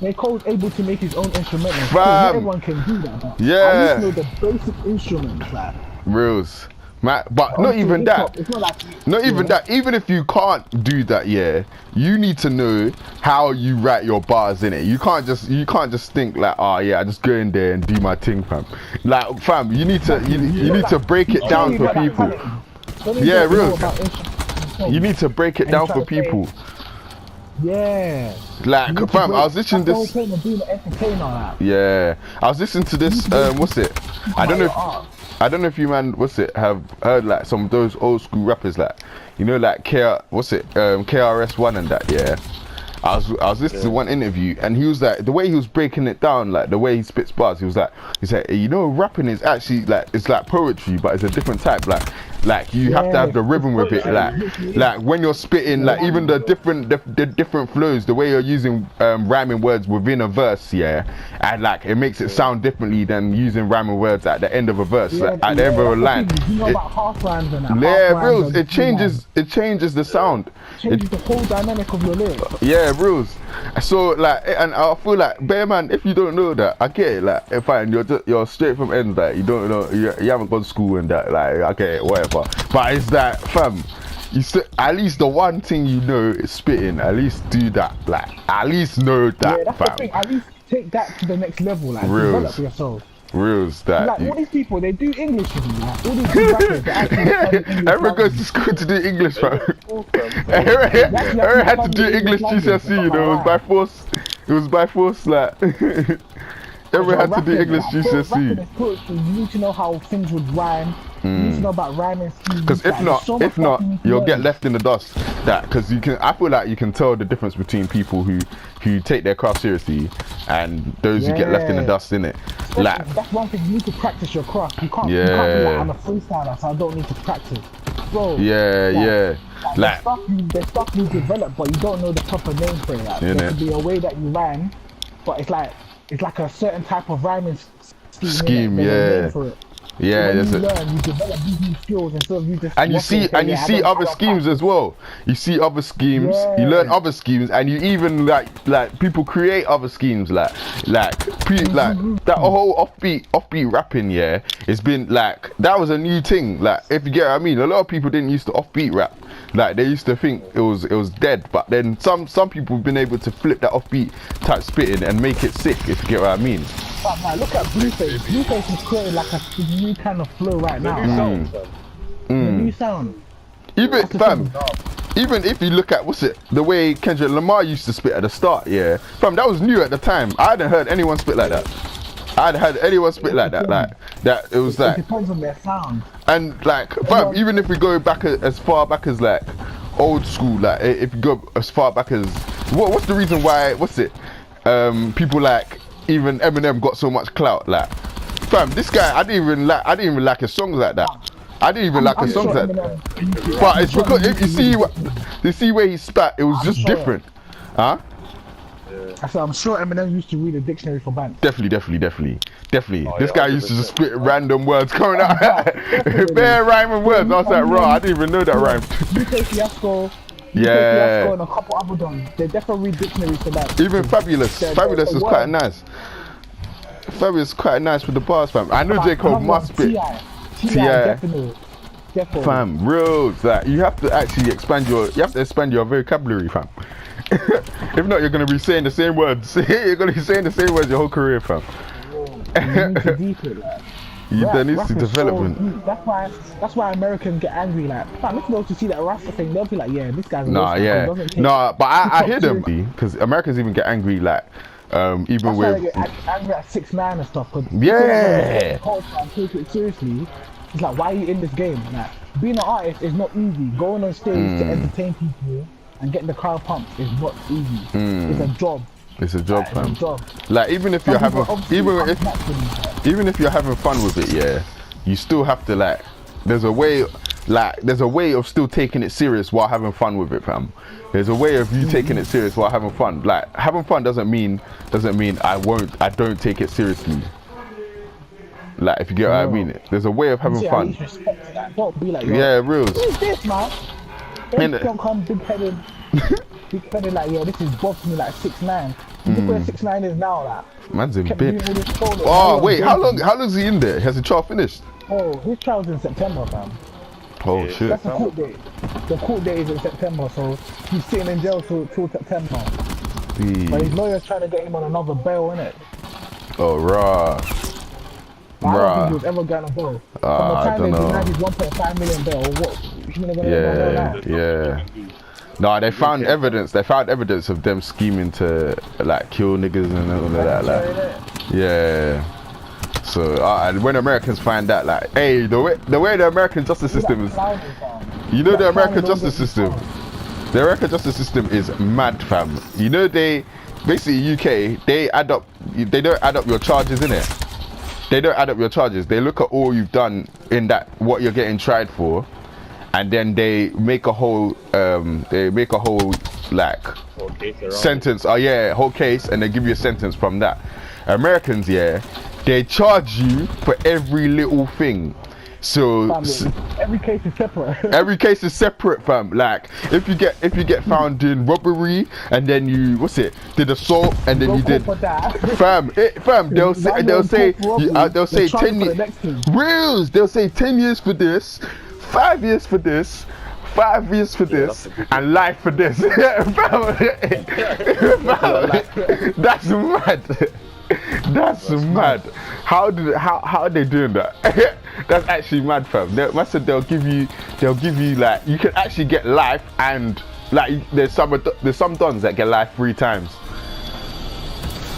J. Cole's able to make his own instrumental. Fam. Not everyone can do that. But Yeah. at least know the basic instruments. Like, Reals. Man, but not obviously even that. It's not like Not even that. Even if you can't do that, yeah, you need to know how you write your bars in it. You can't just think like, oh yeah, I just go in there and do my thing, fam. Like, fam, you need to break it down for people. Yeah, real. You need to break it down for people. Yeah. Like, fam, I was listening to this. Being an entertainer, like. Yeah, I was listening to this. What's it? I don't know if you man, have heard like some of those old school rappers, like, you know, like KRS-One and that. Yeah, I was listening to one interview and he was like, the way he was breaking it down, like the way he spits bars, he said, you know, rapping is actually like, it's like poetry, but it's a different type. Like you have to have the rhythm with it. Like when you're spitting, like even the different flows, the way you're using rhyming words within a verse, yeah, and like it makes it sound differently than using rhyming words at the end of a verse, like, at the end of a line. You know about half rhymes and that. Yeah, bros, it changes the sound. Changes the whole dynamic of your lyrics. Yeah, bros. So like, and I feel like, bear man, if you don't know that, I get it. Like, fine, you're straight from ends, like you don't know, you haven't gone to school and that, like, okay, whatever. But it's that, fam, at least the one thing you know is spitting. At least do that, like, at least know that, Yeah, that's fam. the thing. At least take that to the next level, like Reals. develop yourself. Reals that. Like all these people, they do English with you. Like all these good rappers, they actually study English Everyone goes to school to do English, fam. Everyone had to do English GCSE, you know, it was by force. It was by force, like. Everyone had to do English GCSE. You need to know how things would rhyme. You need to know about rhyming schemes. Because if not, you'll get left in the dust. Because I feel like you can tell the difference between people who take their craft seriously and those who get left in the dust, innit? Like, that's one thing, you need to practice your craft. You can't be like, I'm a freestyler, so I don't need to practice. Bro, like, there's stuff you develop, but you don't know the proper name for it. Like, there could be a way that you rhyme, but it's like a certain type of rhyming scheme. For it. Yeah, so you develop these new skills instead of you just. And you see other schemes as well. You see other schemes. You learn other schemes, and you even like people create other schemes. Like that whole offbeat rapping. Yeah, it's been like that was a new thing. Like if you get what I mean, a lot of people didn't used to offbeat rap. Like they used to think it was dead, but then some people have been able to flip that offbeat type spitting and make it sick. If you get what I mean. But man, look at Blueface. Blueface is creating like a new kind of flow right now. The new sound. Even if you look at the way Kendrick Lamar used to spit at the start, yeah, fam, that was new at the time. I hadn't heard anyone spit like that. I hadn't had anyone spit like that. Like that, it was like. It depends on their sound. And like, fam, even if we go back as far back as like old school. Like if you go as far back as what's the reason why? What's it? People like even Eminem got so much clout. Like, fam, this guy I didn't even like his songs like that. I didn't even like his songs like that. But it's because if you see where he spat, it was just different, huh? I said, I'm sure Eminem used to read a dictionary for bands. Definitely. Oh, This yeah, guy used to just 100%. spit random words coming out. Bare rhyming words. I was like, bro, I didn't even know that rhyme. UK Fiasco. Yeah. Fiasco and a couple other dons. They definitely read dictionaries for that. Even Fabulous. Fabulous is quite nice. Fabulous is quite nice with the bars, fam. I know J. Cole must spit. T.I. definitely. Fam, real. Like, you have to actually expand your vocabulary, fam. If not, you're gonna be saying the same words. You're gonna be saying the same words your whole career, fam. You need to deep it, like. There needs Rap to is development. so deep. That's why Americans get angry. Like, fam, if they were to see that Rasta thing, they'll be like, yeah, this guy's. Nah, yeah. Nah, but I hear them because Americans even get angry, like, even That's why with. they get angry at 6ix9ine and stuff. Cause Yeah. the whole time, take it seriously. It's like, why are you in this game? Like, being an artist is not easy. Going on stage to entertain people and getting the crowd pumped is not easy. It's a job. It's a job, fam. It's a job. Like even if you're having, even if you're having fun with it, yeah, you still have to like. There's a way of still taking it serious while having fun with it, fam. There's a way of you taking it serious while having fun. Like having fun doesn't mean I don't take it seriously. Like if you get what I mean, there's a way of having fun. Don't be like, yeah, real. Who's this, man? Don't come big-headed. Big-headed like, yeah, this is boss me like 6ix9ine. Look where 6ix9ine is now, like. Man's in bed. Oh Oh wait, how long is he in there? Has the trial finished? Oh, his trial's in September, fam. Oh shit. That's the court date. The court date is in September, so he's sitting in jail till September. But his lawyer's trying to get him on another bail, innit? Oh rah. I don't think he was ever gonna go. From the I time don't they know. denied his 1.5 million bail, what? You mean they're gonna go now? Yeah. No, they found evidence. They found evidence of them scheming to like kill niggas and all of that. Like, yeah. So when Americans find that, like, hey, the way the American justice system is, you know, the American justice system. The American justice system is mad, fam. You know, they basically UK they don't add up your charges, innit? They don't add up your charges. They look at all you've done in that what you're getting tried for, and then they make a whole like sentence. Oh yeah, whole case, and they give you a sentence from that. Americans, yeah, they charge you for every little thing. So every case is separate. Every case is separate, fam. Like if you get found in robbery and then you did assault and then you did fam. They'll say 10 years. They'll say 10 years for this, 5 years for this, 5 years for this, and life for this. That's mad. That's mad. How are they doing that? That's actually mad, fam. They'll give you like you can actually get life and like there's some dons that get life 3 times.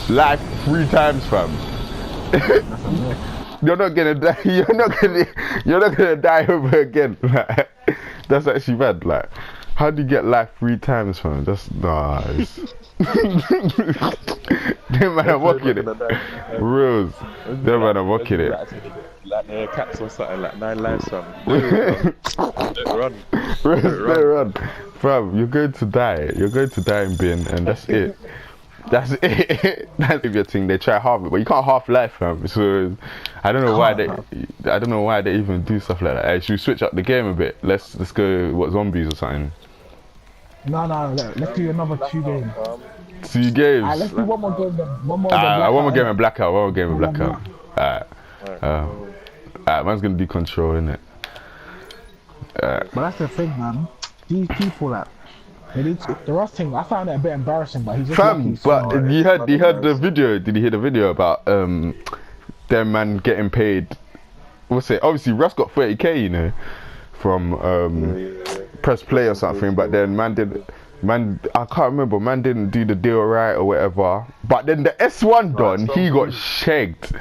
Life 3 times, fam. You're not gonna die. You're not gonna die over again. That's actually mad. Like, how do you get life 3 times, fam? That's nice. Them man are walking it. Reals. Them man are walking it. Like cats or something, like 9 lives, fam. Run. Run. Fam, you're going to die. You're going to die in bin, and that's it. That's it. That's your thing. They try half it, but you can't half life, fam. So I don't know why they even do stuff like that. Hey, should we switch up the game a bit? Let's go zombies or something. No, let's do another 2 games. 2 games. Let's do one more game. One more game of Blackout. Alright, man's gonna do Control, innit? But that's the thing, man. These people that the Ross thing, I found it a bit embarrassing, but he's just fam. But you heard the video? Did you hear the video about them man getting paid? Obviously, Russ got 30k, you know, from press play or something. But then I can't remember. Man didn't do the deal right or whatever. But then the S1 don, he got shagged.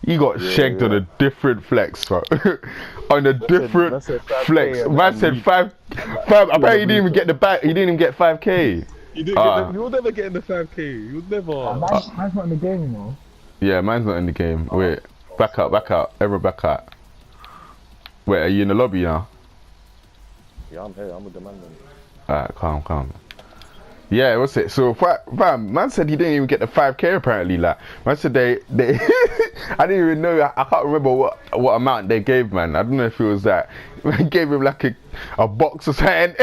He got shanked on a different flex, bro. On a different man said 5K flex. and Man said we- 5. Apparently he didn't even get the back. He didn't even get 5K. You didn't get you'll never get in the 5K. You'll never. Man's not in the game, you know. Yeah, mine's not in the game. Wait, back out. Everyone back out. Wait, are you in the lobby now? Yeah, I'm here. I'm with the man. Alright, calm. Yeah, what's it? So, fam, man said he didn't even get the 5K apparently. Like, man said they I didn't even know. I can't remember what amount they gave, man. I don't know if it was that. Man gave him like a box or something,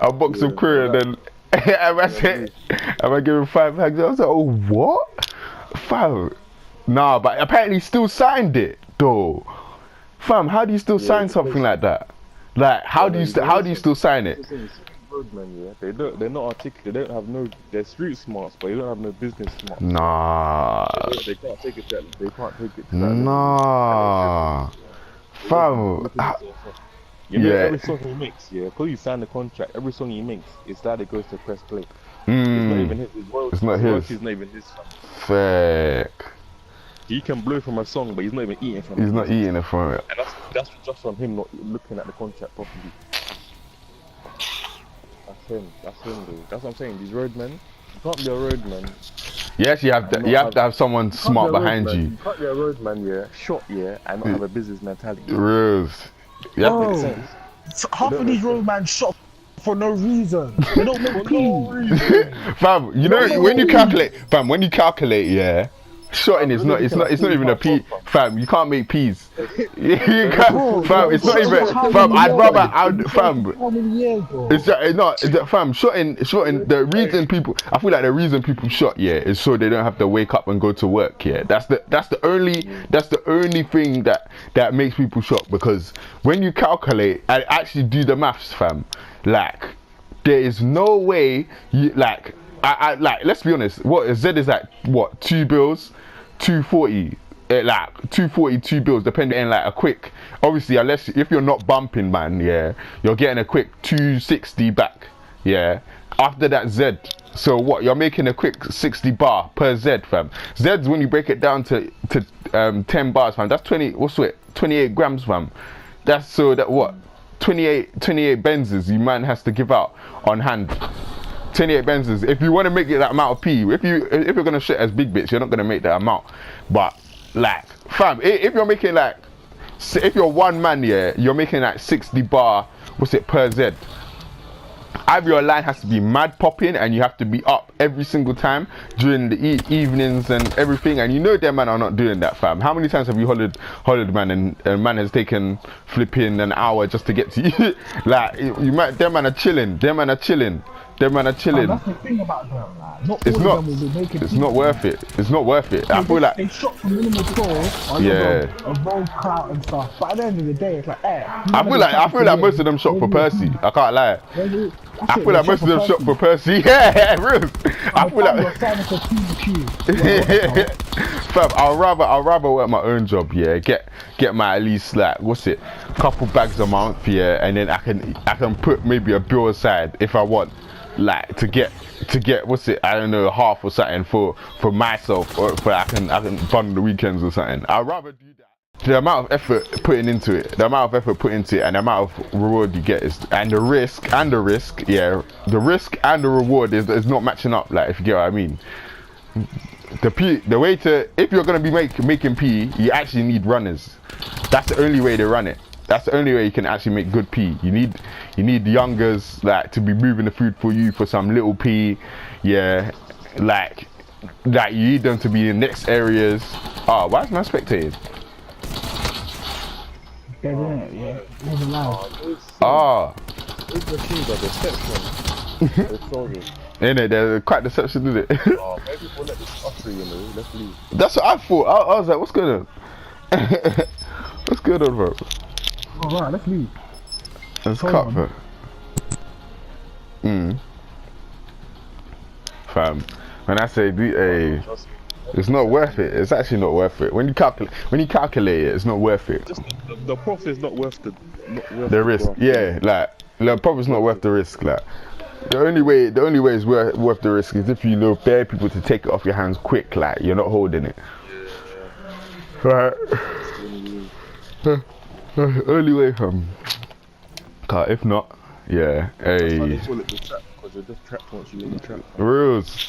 a box of Korean, and man said, and I gave him 5 bags. I was like, oh, what? Fam, nah, but apparently he still signed it, though. Fam, how do you still sign something like that? Like, how do you still sign it? Roadman, yeah. They're not articulate. They don't have no. They're street smarts, but they don't have no business smarts. Nah. They can't take it to that. They can't take it to that. Nah. Fam. You know, Yeah. every song he makes, yeah, because you sign the contract, every song he makes, it's that it goes to press play. It's not even his. It's not his. It's not even his. Fake. He can blow from a song, but he's not even eating from it. He's not eating it from it. And that's just from him not looking at the contract properly. That's him, dude. That's what I'm saying. These roadmen, you can't be a roadman. You actually have to have someone smart behind you. You can't be a roadman, yeah, shot, yeah, and not have a business mentality. Reals. Yeah. Oh. Makes sense. So half of these roadmen shot for no reason. They don't make peas. Fam, you know when you calculate, yeah. Shotting is not. It's not even a pea. Fam, you can't make peas. You can't, fam, it's not even. Fam, fam. How many years, bro? It's fam. Shotting. The reason people, I feel like the reason people shot, yeah, is so they don't have to wake up and go to work. Yeah, that's the only thing that makes people shot, because when you calculate and actually do the maths, fam, like there is no way you like. I like, let's be honest, what Z is like, what, 2 bills, 240, like 240, 2 bills, depending on like a quick, obviously, if you're not bumping, man, yeah, you're getting a quick 260 back, yeah, after that Z, so what, you're making a quick 60 bar per Z, fam. Z's, when you break it down to 10 bars, fam, that's 28 grams, fam. That's, so that what, 28 Benzes you man has to give out on hand. 28 Benzes. If you want to make it that amount of P, if you're gonna shit as big bits, you're not gonna make that amount. But like, fam, if you're making like, if you're one man, yeah, you're making like 60 bar, what's it, per Z. Either your line has to be mad popping and you have to be up every single time during the evenings and everything, and you know them man are not doing that, fam. How many times have you hollered man and man has taken flipping an hour just to get to you? Like, them man are chilling. Them man are chilling. That's the thing about them. Like, not It's all not. of them will be making It's peas, not worth it. It's not worth it. I feel like. they shot for minimal score or Yeah. a roll clout and stuff. But at the end of the day, it's like, I feel like most of them shot for Percy. I can't lie. I feel like most of them shot for Percy. Yeah, real. I feel like. Fam, I'll rather work my own job, yeah. Get my at least like, what's it, couple bags a month, yeah, and then I can put maybe a bill aside if I want, like to get what's it, I don't know, half or something for myself, or for I can fund the weekends or something. I'd rather do that. The amount of effort put into it, and the amount of reward you get and the risk, yeah, the risk and the reward is not matching up, like, if you get what I mean. The way to, if you're gonna be making P, you actually need runners. That's the only way to run it. That's the only way you can actually make good P. You need the youngers, like, to be moving the food for you for some little P, yeah. Like you need them to be in next areas. Oh, why is my spectated? Ah. Those machines are deception. Ain't it? They're quite deception, isn't it? Oh, maybe we'll let this offer, you know. Let's leave. That's what I thought. I was like, what's going on? What's going on, bro? Alright, let's leave. Let's cut, bro. Fam, when I say it's not worth it. It's actually not worth it. When you calculate it, it's not worth it. Just the profit is not worth the risk. profit. Yeah, like the profit's not worth the risk. Like the only way is worth the risk is if you know bare people to take it off your hands quick. Like you're not holding it. Right. That's Only way from. If not, yeah. why they Hey. call it the trap, because you're just trapped once you're in the trap. Rules.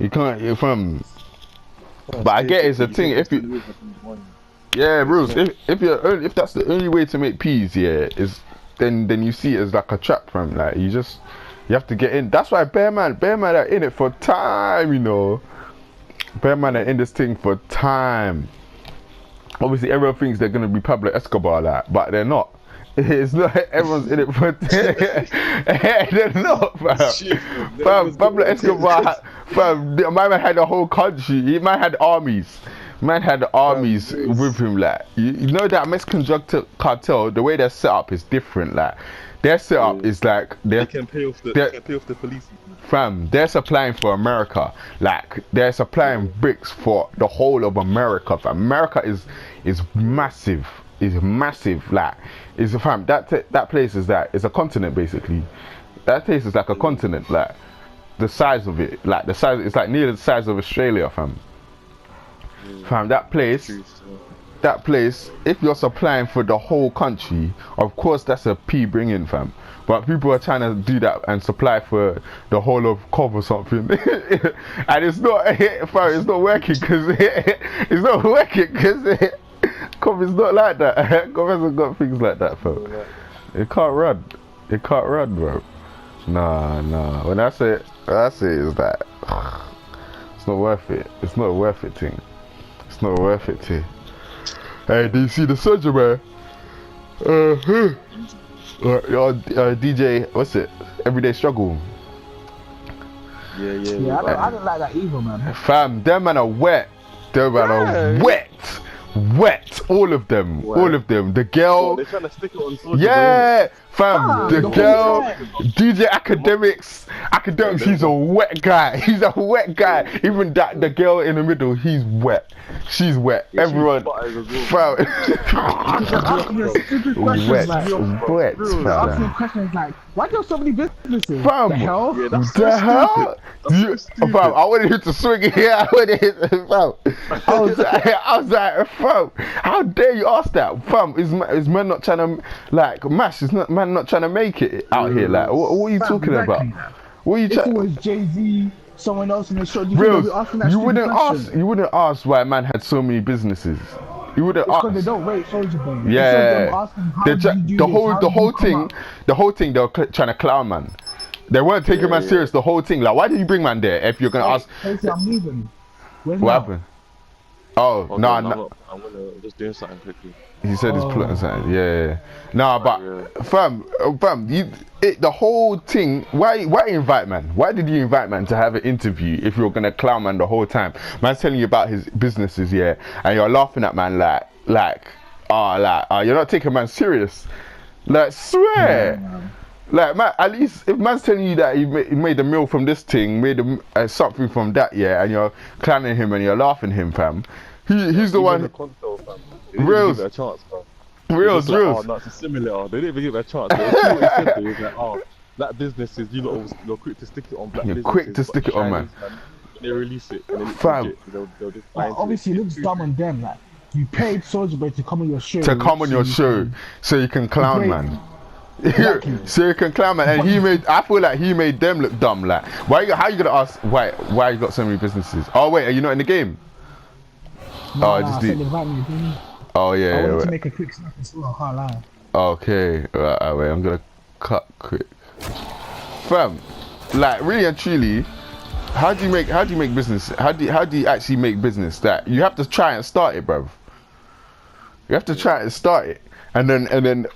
You can't. If But I get it's a thing. If you. Yeah, rules. If that's the only way to make peas, yeah, is then you see it as like a trap, fam. Like you have to get in. That's why Bear Man are in it for time, you know. Bear Man are in this thing for time. Obviously, everyone thinks they're gonna be Pablo Escobar, like, but they're not. It's not. Everyone's in it for. They're not, fam. Pablo Escobar, fam. The man had a whole country. He man had armies. Man had armies with him, like you know that Mexican drug cartel. The way they're set up is different. Like their setup is like They can pay off the police. Fam, they're supplying for America. Like they're supplying bricks for the whole of America. Fam. America is massive. Is massive. Like is fam. That place is it's a continent basically. That place is like a continent. Like the size of it. Like the size. It's like near the size of Australia, fam. Fam, that place, if you're supplying for the whole country, of course that's a P bringing, fam. But people are trying to do that and supply for the whole of Cov or something. And it's not, fam, it's not working because Cov is not like that. Cov hasn't got things like that, fam. It can't run. It can't run, bro. Nah. When I say it is that it's not worth it. It's not worth it, thing. It's not worth it, too. Hey, do you see the soldier, man? DJ, what's it? Everyday Struggle. Yeah. I don't like that either, man. Fam, them man are wet. Them man are wet. All of them. The girl. They're trying to stick it on Soulja Yeah, fam. The the girl. whole time. DJ Academics. He's a wet guy. Even the girl in the middle, he's wet. She's wet. Everyone. Fam. Asking you stupid questions Wet. like, Fam. asking questions like, why do you have so many businesses? Fam, The hell? Yeah, that's the so hell? Fam, I wanted him to swing it here. I was like, fam, how dare you ask that? Fam, is man not trying to, like, mash? Is man not trying to make it out here? Like, what are you talking exactly. about? What are you If it trying? was Jay-Z, someone else in the show, you Real, be asking that you stupid wouldn't question. ask. You wouldn't ask why man had so many businesses. You wouldn't Because they ask. don't rate Soulja Boy. Yeah, the whole thing they were trying to clown man. They weren't taking man serious. The whole thing, like, why did you bring man there if you're gonna ask? Casey, I'm leaving. Where's What Mel? happened? Oh, no. I'm gonna just doing something quickly. He said he's plotting something. Yeah. Nah, but fam, the whole thing. Why invite man? Why did you invite man to have an interview if you're gonna clown man the whole time? Man's telling you about his businesses, yeah, and you're laughing at man like you're not taking man serious. Like swear. Like man, at least if man's telling you that he made a meal from this thing, made something from that, yeah, and you're clowning him and you're laughing him, fam. He's the one. Reals. Give it a chance, bro. Reals. Oh, no, it's a simulator. They didn't even give it a chance. They see what he said, they was like, oh, black businesses, you're quick to stick it on black You're businesses. quick to but stick it on, Chinese, man. They release it. And Fam. they'll just Like, obviously, it looks dumb on them. Like, you paid Soulja Boy to come on your show. So you can clown Great. man. Exactly. So you can clown man, and I feel like he made them look dumb. Like, how you gonna ask why you got so many businesses? Oh wait, are you not in the game? I said invite me, didn't you? Oh yeah. I wanted Wait. to make a quick snap as well, I can't lie. Okay, right, wait, I'm gonna cut quick. Fam, like really and truly, how do you make business? How do you actually make business? That you have to try and start it, bruv. You have to try and start it, and then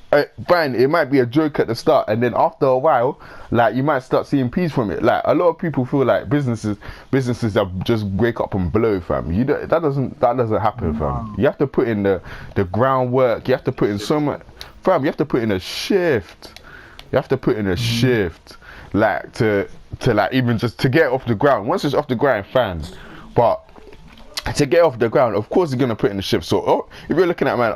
fine, it might be a joke at the start, and then after a while, like you might start seeing peas from it. Like a lot of people feel like businesses that just wake up and blow, fam. That doesn't happen, fam. You have to put in the groundwork. You have to put in so much, fam. You have to put in a shift. Like to like even just to get off the ground. Once it's off the ground, fine. But to get off the ground, of course you're gonna put in the shift. So if you're looking at man,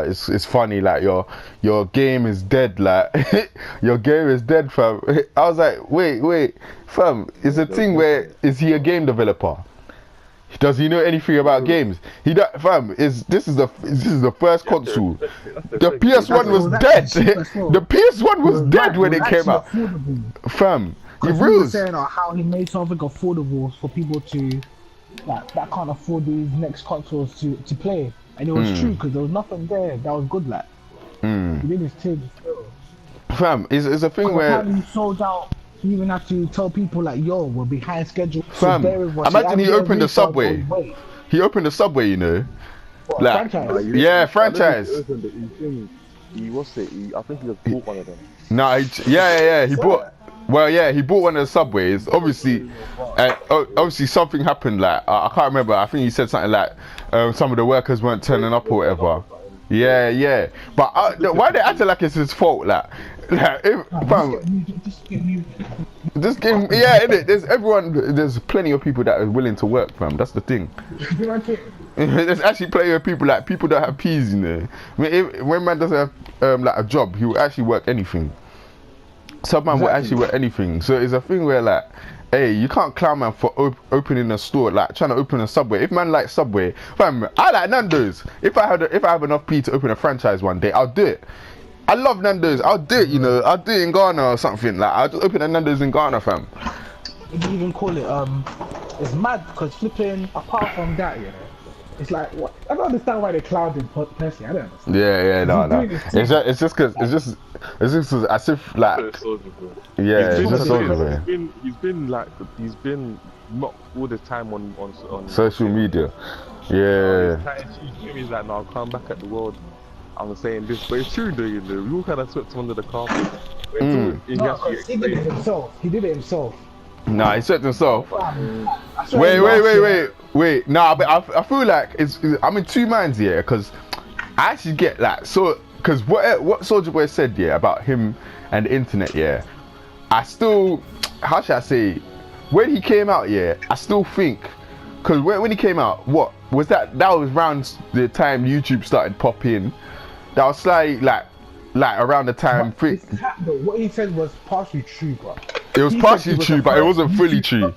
it's funny, like your game is dead, like your game is dead, fam. I was like, wait, fam, it's a thing where is he a game developer? Does he know anything about games? He don't, fam. This is the first console. The PS1 was dead. The PS1 was dead when it came out. Fam, he He was rules. saying how he made something affordable for people to that can't afford these next consoles to play, and it was true because there was nothing there that was good. Like he did his thing. Fam, it's a thing where. Apparently he sold out. He even had to tell people like, "Yo, we're behind schedule." Fam, imagine he opened the Subway. He opened the Subway, you know. Like, franchise. yeah, franchise. I think he just bought one of them. No, yeah. He bought. Well, yeah, he bought one of the Subways. Obviously, obviously something happened. Like I can't remember. I think he said something like some of the workers weren't turning up or whatever. Yeah. But why they acting like it's his fault? Like fam, this game, yeah, innit? There's plenty of people that are willing to work, fam. That's the thing. There's actually plenty of people like people that have peas, you know. I mean, when man doesn't have like a job, he will actually work anything. Some man will actually work anything. So it's a thing where like, hey, you can't clown man for opening a store, like trying to open a Subway. If man likes Subway, fam, I like Nando's. If I have enough P to open a franchise one day, I'll do it. I love Nando's. I'll do it, you know. I'll do it in Ghana or something. Like I'll just open a Nando's in Ghana, fam. You can even call it it's mad because flipping apart from that, you know, it's like what I don't understand why they clouded Percy. I don't understand. Yeah, no. It's just cause as if like it's just over. He's been not all the time on social media. Yeah. He's like, no, I'll come back at the world. I'm saying this, but it's true though, you know. We all kind of swept under the carpet. No, he did it himself. He did it himself. Nah, he swept himself. Wait. Nah, but I feel like I'm in two minds here because I actually get like because what Soulja Boy said about him and the internet I still, how should I say, when he came out I still think because when he came out, what was that was around the time YouTube started popping. That was slightly like around the time. What he said was partially true, bro. It was partially true, but it wasn't fully true.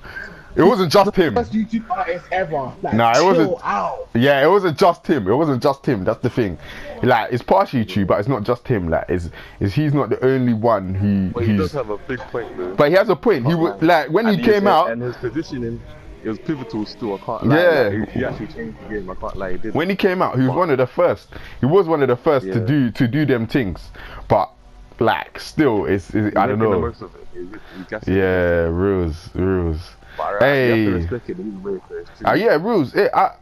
It wasn't just him. First YouTube artist ever. Like, nah, it wasn't. Out. Yeah, it wasn't just him. It wasn't just him. That's the thing. Like, it's partially true, but it's not just him. Like, he's not the only one who. But he does have a big point, though. But he has a point. He would like when he came out. And his positioning, it was pivotal still. I can't lie. Yeah. Like, he actually changed the game. I can't lie. He did. When he came out, he was one of the first. He was one of the first to do them things. But like, still, it's I don't know. The most of it. Yeah, rules. But hey, you have to respect it. He's very close. Yeah, rules.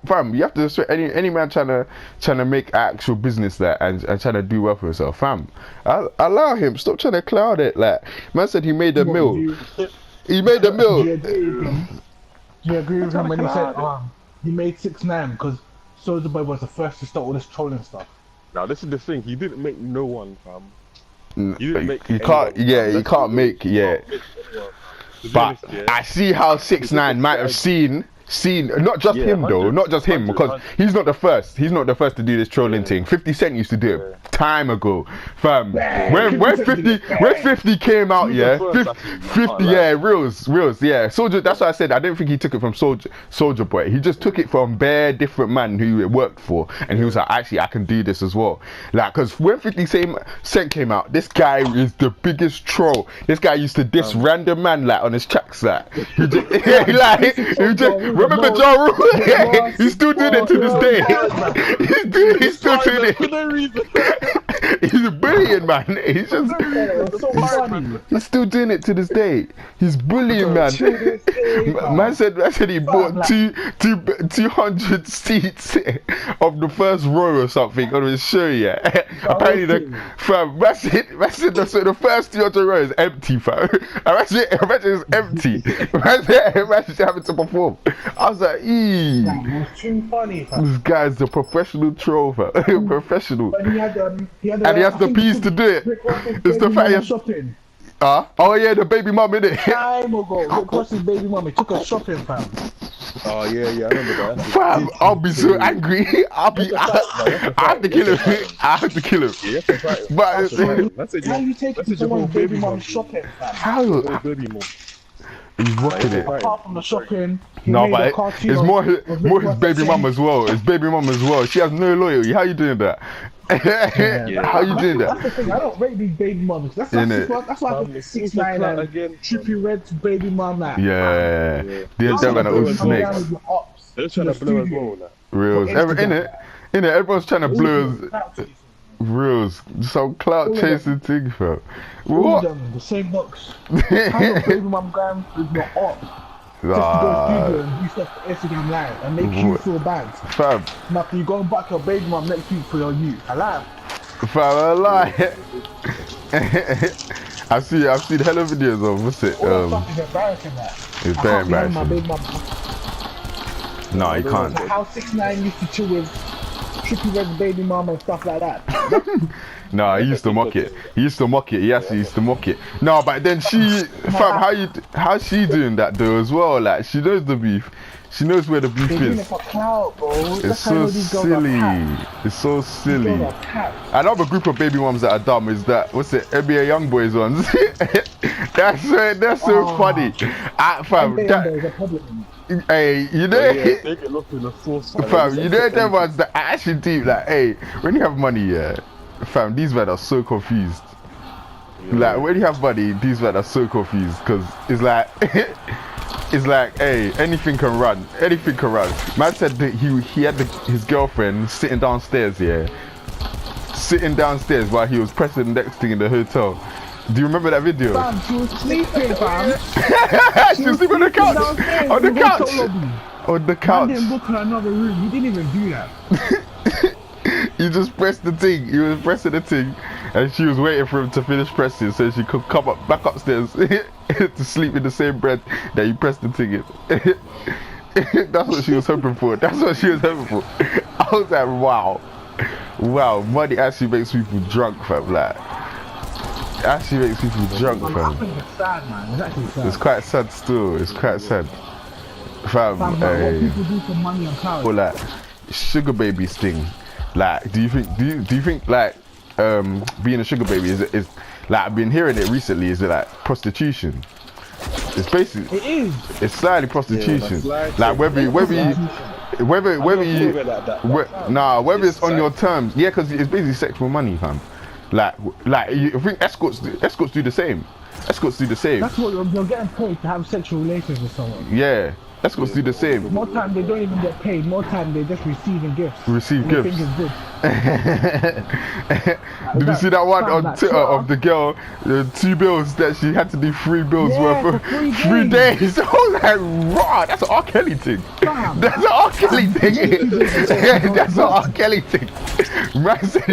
Fam, you have to respect any man trying to make actual business there and trying to do well for himself. Fam, allow him. Stop trying to cloud it. Like man said, he made the mill. He made the mill. Do you agree with him when he said he made 6ix9ine because Soulja Boy was the first to start all this trolling stuff? Now this is the thing. He didn't make no one, fam. You can't make. But I see how 6ix9ine might have seen not just him though, not just him, because he's not the first to do this trolling thing. 50 Cent used to do it time ago, fam. When 50 came out, 50 reals, Soulja. That's why I said I don't think he took it from Soulja Boy. He just took it from bare different man who it worked for, and he was like, actually, I can do this as well. Like, because when 50 Cent came out, this guy is the biggest troll. This guy used to diss random man like on his tracks, like he just remember Ja Rule? He's still doing it to this day. He's still doing it. He's a bullying man. He's still doing it to this day. He's bullying man. Man said he bought 200 seats of the first row or something on his show. Apparently man said the first 200 rows is empty, fam. Imagine it's empty. Imagine having to perform. I was like, That was too funny, fam. This guy's a professional troll, fam. Professional. But he has the peas to do it. It's the fact he has shopping. Oh yeah, the baby mum, innit? Time ago, Rick Ross's baby mum, he took her shopping, fam. Oh yeah, I remember that. Fam, I'll be so angry. I have to kill him. I have to kill him. Yeah, that's right. But how you taking someone's baby mum shopping, fam? How? Baby mum. He's rocking it. Apart from the shopping, he No, made but a cartoon it's of- more of his Nicolas baby Cage. mum as well. It's baby mum as well. She has no loyalty. How you doing that? How you doing That's the that? thing. I don't rate these baby mums. That's Innit? why I think 6ix9ine and again. Trippie Red's baby mum. Like, Yeah, Yeah. them and all They're snakes. They're trying to blow as well. Like. Reels. In it, everyone's trying to blow reels. Some clout chasing thing, fam. All What? of them, the same box. How your baby mum gram with your op just to go Ah, studio and do stuff for Instagram Live and make you feel bad. fam, Now you go back your baby mum next week for your youth. I lie. fam, I lie. I've seen hella videos of what's it? All that stuff is embarrassing. That. It's I very can't be having my embarrassing. baby mum. No, you can't. Like how 6ix9ine used to chill with Trippie Red's baby mum and stuff like that. No, he used to mock it. He used to mock it. He actually used to mock it. No, but then she, fam, how's she doing that though as well? Like she knows the beef. She knows where the beef They're doing it is. for clout, bro. It's That's how I know so these girls are silly. tapped. It's so These silly. girls are tapped. Another group of baby moms that are dumb is that what's it? NBA YoungBoys ones. That's so Oh. funny. Fam, There that, is a problem. hey, you know. Yeah, they get lost in the source. Fam, you know them ones that are actually deep. Like, hey, when you have money, yeah, fam, these men are so confused. Like, when you have money, these men are so confused because it's like, it's like, hey, anything can run, anything can run. Man said that he had his girlfriend sitting downstairs, yeah, sitting downstairs while he was pressing the next thing in the hotel. Do you remember that video? Fam, she was sleeping, fam. She was sleeping on the couch, downstairs on the in the couch, hotel lobby. on the Man couch. didn't book her another room. You didn't even do that. You just pressed the thing. He was pressing the thing, and she was waiting for him to finish pressing so she could come back upstairs to sleep in the same bed that you pressed the thing in. That's what she was hoping for. That's what she was hoping for. I was like, wow, money actually makes people drunk, fam. Like, it actually makes people drunk, I fam. think it's sad, man. It's actually sad. It's quite sad still. It's quite sad, fam. Fam, like, what people do for money and clout. Or like sugar babies thing. Like, do you think like being a sugar baby is like, I've been hearing it recently, is it like prostitution? It's basically, It is. it's slightly prostitution. that's Like whether you whether it's on your terms, yeah, because it's basically sex for money, fam. Like I think escorts do the same. Escorts do the same. That's what you're getting paid to have sexual relations with someone. Yeah, escorts do the same. More time they don't even get paid. More time they just receiving gifts. Receive And they gifts. think it's good. Did you see that one Fam, on that Twitter Twitter. of the girl, the 2 bills that she had to do 3 bills Yeah, worth for of 3 days? I was like, raw, that's an R. Kelly thing. Fam. That's an R. Kelly thing. That's an R. Kelly thing. Man said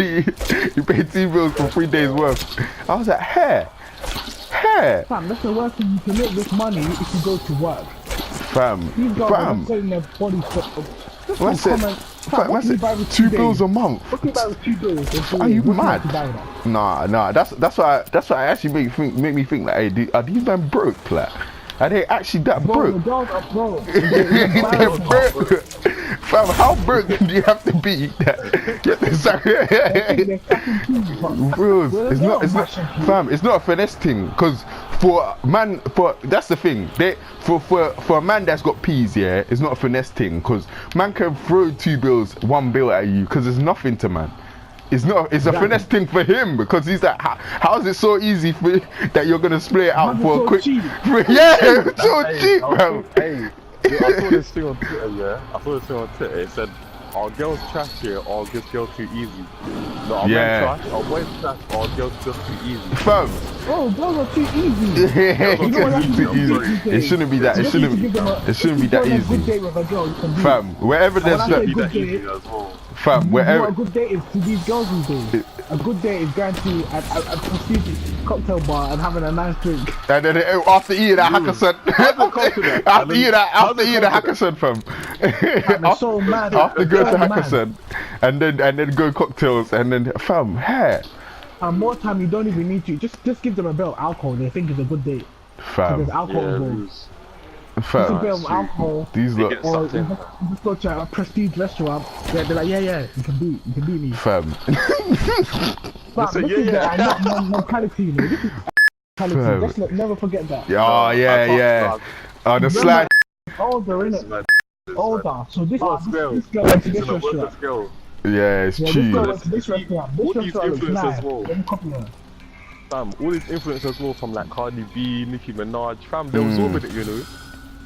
he paid 2 bills for 3 days worth. I was like, hair. Fam, that's the worst thing. You can make this money if you go to work. Fam, These guys are fam. selling their bodies for. Just Man one said, comment. fam, what man can you said buy with 2 days? bills a month. What can you buy with 2 bills? Are you What can mad? you buy with that? Nah. That's why actually make me think like, hey, are these men broke? Like, are they actually that Bro, the broke? girls are broke. They're broke. Fam, how broke do you have to be? That you have to They're fucking cheap, fam. Bros, Well, it's they're not, mashing cheap. fam, it's not a finesse thing, cause that's the thing. For a man that's got peas, yeah, it's not a finesse thing, cause man can throw 2 bills, 1 bill at you, cause it's nothing to man. It's not. It's a finesse thing for him because he's like, how is it so easy for that you're gonna split it out Man, for it's a so quick? cheap. Yeah, it's so Hey, cheap, I bro. saw this thing on Twitter, yeah. I saw this thing on Twitter. It said, "Are girls trash here, or are girls too easy?" No, are Yeah. men trash, or boys trash, or are girls just too easy? Fam, Bro, girls are too easy. it's know what too easy. happened? It shouldn't be that. It You don't need to shouldn't. give them It shouldn't be if you that go on a good easy. date with a girl, you can do it. Fam, wherever there's when I say that, good Easy date, as well. fam, you know wherever. what a good date is to these girls these days. A good date is going to a prestigious cocktail bar and having a nice drink. And then after eating that Hackerson, after eating that Hackerson, fam. it's so mad. After go It's to so mad. Hackerson, and then go cocktails, and then fam, hair, And more time you don't even need to. Just give them a bit of alcohol. They think it's a good date. So fam, there's alcohol Yeah, involved. Bruce. Just a bit fam. of alcohol. These They look, get Or sucked in. you just go to a prestige restaurant. They're like, yeah, you can beat me. fam. But say, this yeah, is yeah. the mentality, you know. This is mentality. Fam. Let's never forget that. Oh yeah. Oh, the slide. Older, innit? Older. So this girl Girl, went to she's this in a worthless restaurant. girl. Yeah, it's Yeah, this girl true. went to this restaurant. This All these restaurant looks influencers nice. as well. Let me copy her. Fam, all these influencers as well, from like Cardi B, Nicki Minaj, fam, they're absorbing it, you know.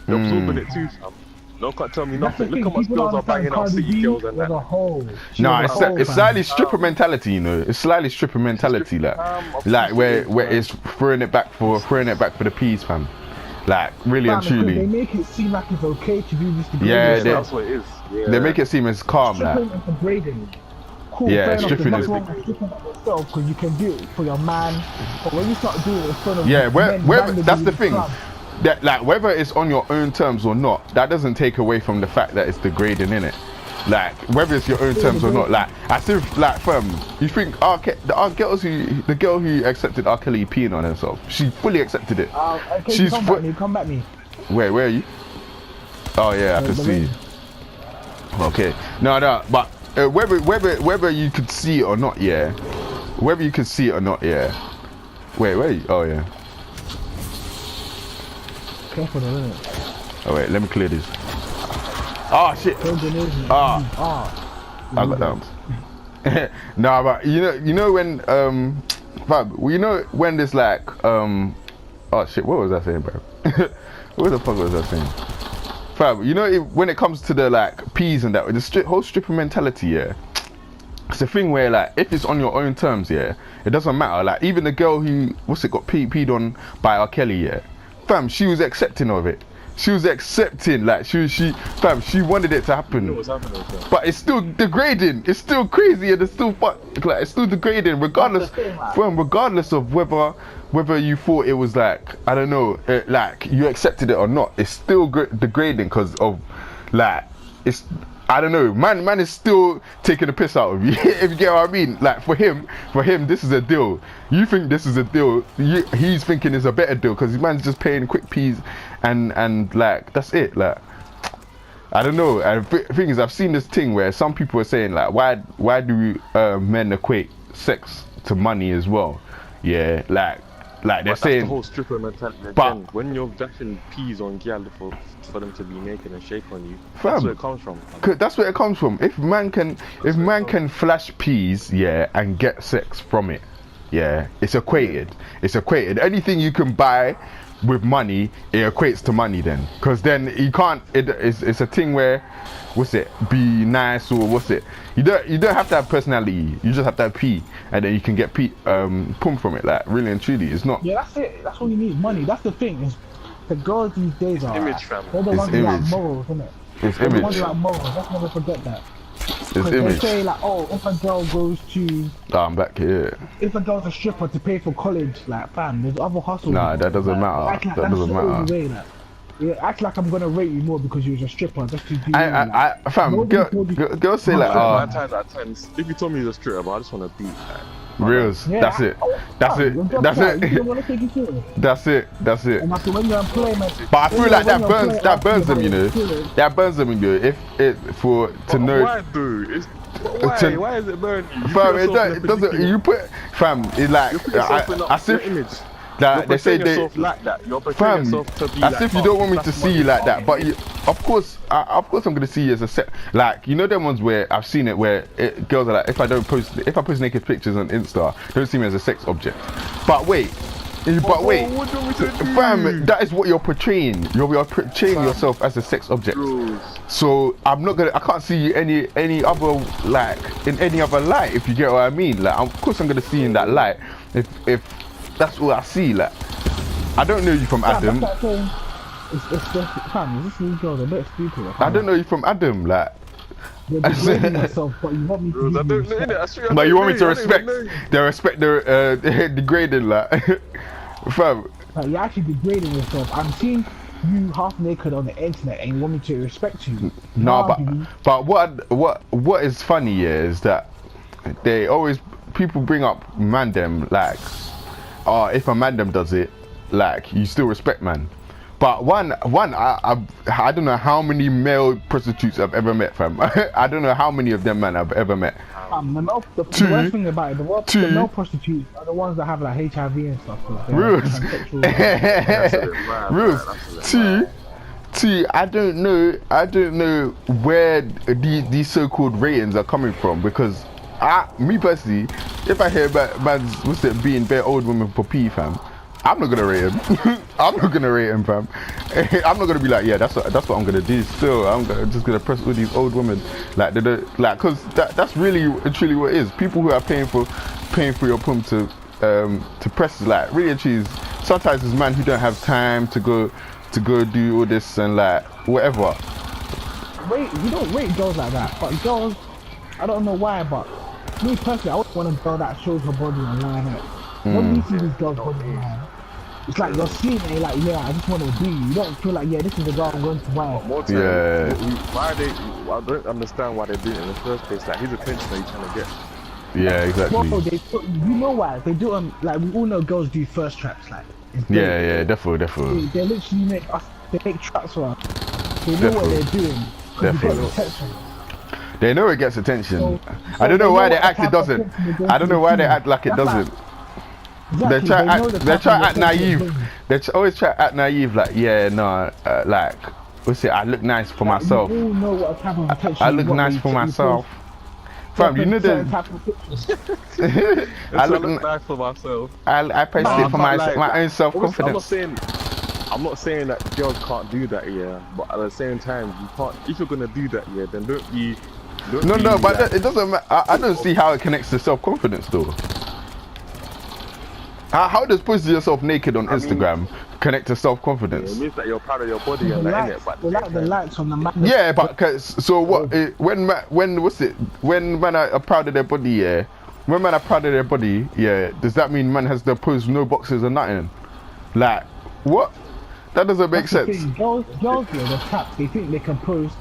They're absorbing it too, fam. No can't tell me That's the nothing. thing. Look how much People girls don't are banging out understand city Cardi girls B and was that. a whole. She Nah, was it's, a whole, it's fam. slightly stripper mentality, you know. It's slightly stripper mentality, like where it's throwing it back for the peas, fam. Like really Fam, and because they truly, make it seem like it's okay to do this. To Yeah, do this. That's what it is. Yeah. they make it seem as calm, like. Stripping and degrading. Cool, Yeah, fair enough, stripping there's is- nothing wrong with stripping at yourself because you can do it for your man. But when you start doing it in front of Yeah, men where randomly that's the in thing. club, That like whether it's on your own terms or not, that doesn't take away from the fact that it's degrading, innit? Like whether it's your own terms or not, like as if like you think the girl who accepted R. Kelly peeing on herself, she fully accepted it. okay, She's come back me. Where are you? Oh yeah, I can the see. ring. Okay, no, but whether you could see it or not, yeah. Whether you could see it or not, yeah. Wait, where are you? Oh yeah. Careful though, innit? Oh wait, let me clear this. Oh shit. I got that. Nah, but you know when Fab, you know when there's like oh shit, what was I saying, bro? What the fuck was I saying? Fab, you know when it comes to the like peas and that, the whole stripper mentality, yeah. It's a thing where like if it's on your own terms, yeah, it doesn't matter. Like even the girl who got peed on by R. Kelly, yeah. Fam, she was accepting of it. She was accepting, like she wanted it to happen. You know what's happening, fam. But it's still degrading. It's still crazy, and it's still it's still degrading, regardless, regardless of whether you thought it was like I don't know, like you accepted it or not. It's still degrading because of like it's. I don't know, man is still taking the piss out of you, if you get what I mean. Like for him, this is a deal. You think this is a deal, he's thinking it's a better deal because his man's just paying quick peas and like, that's it, like. I don't know, and the thing is, I've seen this thing where some people are saying like, why do men equate sex to money as well? Yeah, like they're That's saying. the whole stripper mentality. But- Again, when you're dashing peas on gal for them to be naked and shake on you, Fam. that's where it comes from. That's where it comes from. If man can flash peas, yeah, and get sex from it, yeah, it's equated. It's equated. Anything you can buy with money, it equates to money then. Because then you can't. It's a thing where, be nice or You don't have to have personality. You just have to have pee, and then you can get pum from it. Like really and truly, it's not. Yeah, that's it. That's all you need. Money. That's the thing. Is the girls these days are. Image, fam. They're the It's ones who like image. morals, isn't it? It's They're the ones image. who like morals. Let's never forget that. It's Because they image. say like, oh, if a girl goes to, Oh, I'm back here. if a girl's a stripper to pay for college, like, fam, there's other hustles. Nah, that doesn't matter. Act like That that's doesn't the only matter. way, like. Yeah, act like I'm gonna rate you more because you was a stripper just to do. Fam, girls say like, Nine times out of 10, if you told me you're a stripper, I just want to beat. reals. Yeah, That's it. That's it. That's You it. don't want to take it serious. That's it. That's it. And after when you're employment. But I feel like that when burns them, you know. you're That burns them, you know. If it to know. Why, dude? Why? Why is it burning you? Fam, it doesn't. You put, fam. It's like You put yourself in as your if image. that they say they. yourself like that. You're portraying Fam, yourself to be as like, if you oh, don't want me to that's see you like that, but of course I'm gonna see you as a set. Like you know them ones where I've seen it where girls are like, if I post naked pictures on Insta, don't see me as a sex object. But wait, what do you want me to do? fam, that is what you're portraying. You're portraying yourself as a sex object. Rules. So I can't see you any other like in any other light, if you get what I mean. Like of course I'm gonna see you in that light if that's what I see. Like I don't know you from Adam. That's like saying, it's just, fam, these girls are a bit stupid. I don't know you from Adam. Like You're degrading yourself, but you want me to Rules. I give don't you know. respect. innit? I swear I but you don't want me know to you. I don't respect even know you. the respect the degrading like fam. Like, you're actually degrading yourself. I'm seeing you half naked on the internet and you want me to respect you. No, Nah, dude. but what is funny here is that people bring up mandem like, oh, if a mandem does it, like you still respect man. But I don't know how many male prostitutes I've ever met, fam. I don't know how many of them, man, I've ever met. The worst thing about it, the male prostitutes are the ones that have like HIV and stuff. Rules. Two, I don't know where these so-called ratings are coming from, because me personally, if I hear about man's being bare old women for pee, fam, I'm not gonna rate him. I'm not gonna rate him, fam. I'm not gonna be like, yeah, that's what I'm gonna do. Still, just gonna press all these old women, cause that's really truly what it is. People who are paying for your pum to press, like, really and truly, sometimes it's man who don't have time to go do all this and like whatever. You don't rate girls like that, but girls, I don't know why, but me personally, I would want a girl that shows her body online. When you see these girls body online, it's like you're seeing it, like, yeah, I just want to be. You don't feel like, yeah, this is the girl I'm going to buy. I don't understand why they do it in the first place. Like, his attention that he's trying to get. Yeah, exactly. Well, you know why? They do like, we all know girls do first traps, like. Yeah, definitely. They literally make traps for us. They know what they're doing. Definitely. They know it gets attention. So I don't know why they act it doesn't. I don't know why they act like it doesn't. Exactly. They try to act naive. They always try to act naive, like, yeah, no, like, what's it? I look nice for myself. You all know what type of attention I look nice for myself. Fam, you know that. I look nice for myself. I post it for my own self-confidence. I'm not saying that girls can't do that, yeah, but at the same time, you can't. If you're gonna do that, yeah, then don't be. No, but it doesn't matter. I don't see how it connects to self-confidence, though. How does posting yourself naked on Instagram connect to self-confidence? It means that you're proud of your body and that, innit? But the likes on the map. Yeah, but so what? When men are proud of their body, yeah. When men are proud of their body, yeah. Does that mean man has to post no boxes or nothing? Like, what? That doesn't make sense. Girls, the traps, they think they can post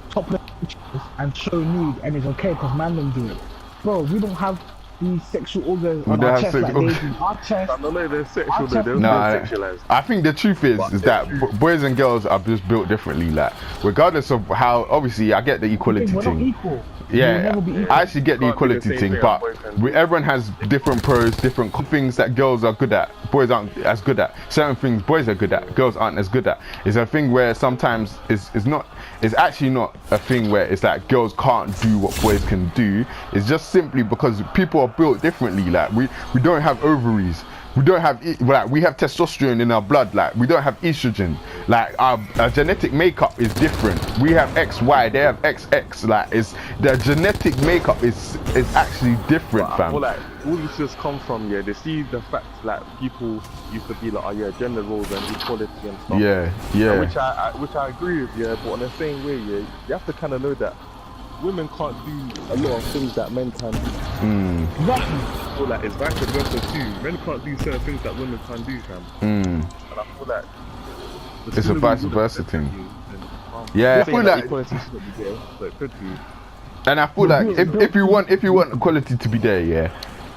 topless pictures and show nude, and it's okay because man don't do it. Bro, we don't have these sexual organs on our chest like they do. Our chest. I don't know they're sexual, they're sexualized. I think the truth is that boys and girls are just built differently. Like, regardless of how, obviously, I get the equality thing. Equal. Yeah, I actually get the equality thing, but everyone has different pros, different things that girls are good at, boys aren't as good at. Certain things boys are good at, girls aren't as good at. It's a thing where sometimes it's actually not a thing where it's like girls can't do what boys can do. It's just simply because people are built differently. Like, we don't have ovaries. We don't have, like, we have testosterone in our blood. Like, we don't have estrogen. Like, our genetic makeup is different. We have XY, they have XX. Like, the genetic makeup is actually different, fam. I feel like all this just come from, yeah, they see the fact, like, people used to be like, oh yeah, gender roles and equality and stuff. Yeah. Which I agree with, yeah, but in the same way, yeah, you have to kind of know that women can't do a lot of things that men can do. Exactly. So like, it's vice versa too. Men can't do certain things that women can do, fam. And I feel like it's a vice versa thing. Yeah, I feel like equality shouldn't be there, but it could be. And I feel like if you want equality to be there, yeah,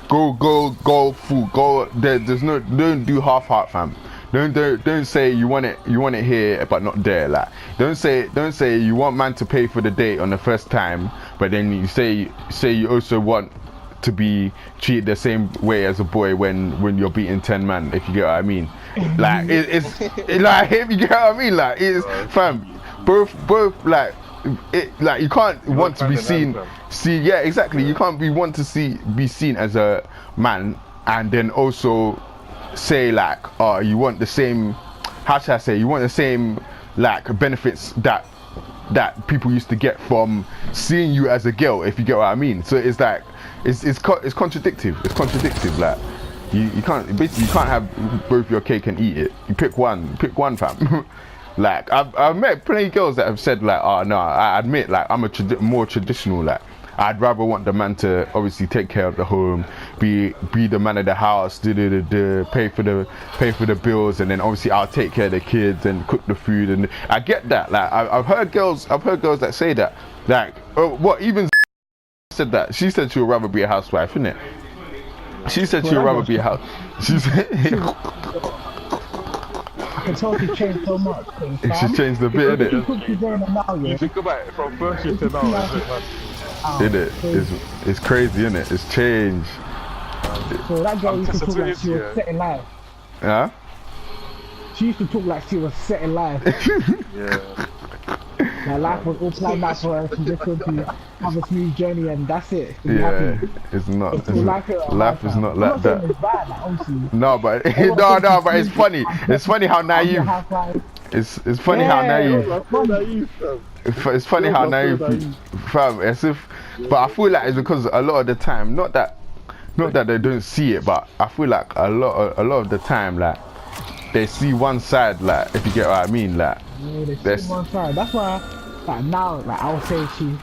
go full, go there. Don't do half-heart, fam. Don't say you want it here but not there. Like, don't say you want man to pay for the date on the first time, but then you say you also want to be treated the same way as a boy when you're beating 10 man, if you get what I mean. Like, it's like, if you get what I mean, like, it's fam, both like, like, you can't want to be seen. Yeah, exactly. You can't want to be seen as a man and then also say like, oh, you want the same, how should I say, you want the same like benefits that people used to get from seeing you as a girl, if you get what I mean. So it's like, it's contradictive. It's contradictive. Like, you can't have both your cake and eat it. You pick one, fam. Like, I've met plenty of girls that have said like, oh no, I admit, like, I'm more traditional. Like, I'd rather want the man to obviously take care of the home, be the man of the house, pay for the bills, and then obviously I'll take care of the kids and cook the food. And I get that. Like, I've heard girls that say that. Like, what even said that? She said she would rather be a housewife, innit? She said she would rather be a house. She said. can tell she changed so much. She changed a bit, If you innit? took Susanna now, You yeah. think about it from first year to now, is it, man? Innit? It's crazy, innit? It's changed. So that girl used to talk like she was Yeah. set in life. Huh? She used to talk like she was set in life. Yeah. Her life was all planned out for her. She just wanted to have a smooth journey and that's it. Be Yeah, happy. it's not. It's all like it or Life hard is time. not I'm like not saying that. it's bad, like, obviously. No, but no, but it's funny. It's funny how naive. It's funny how naive. It's funny how naive, fam. As if, but I feel like it's because a lot of the time, not that they don't see it, but I feel like a lot of the time, like they see one side, like if you get what I mean, like Yeah, they That's- see one side. That's why, like now, like I would say she's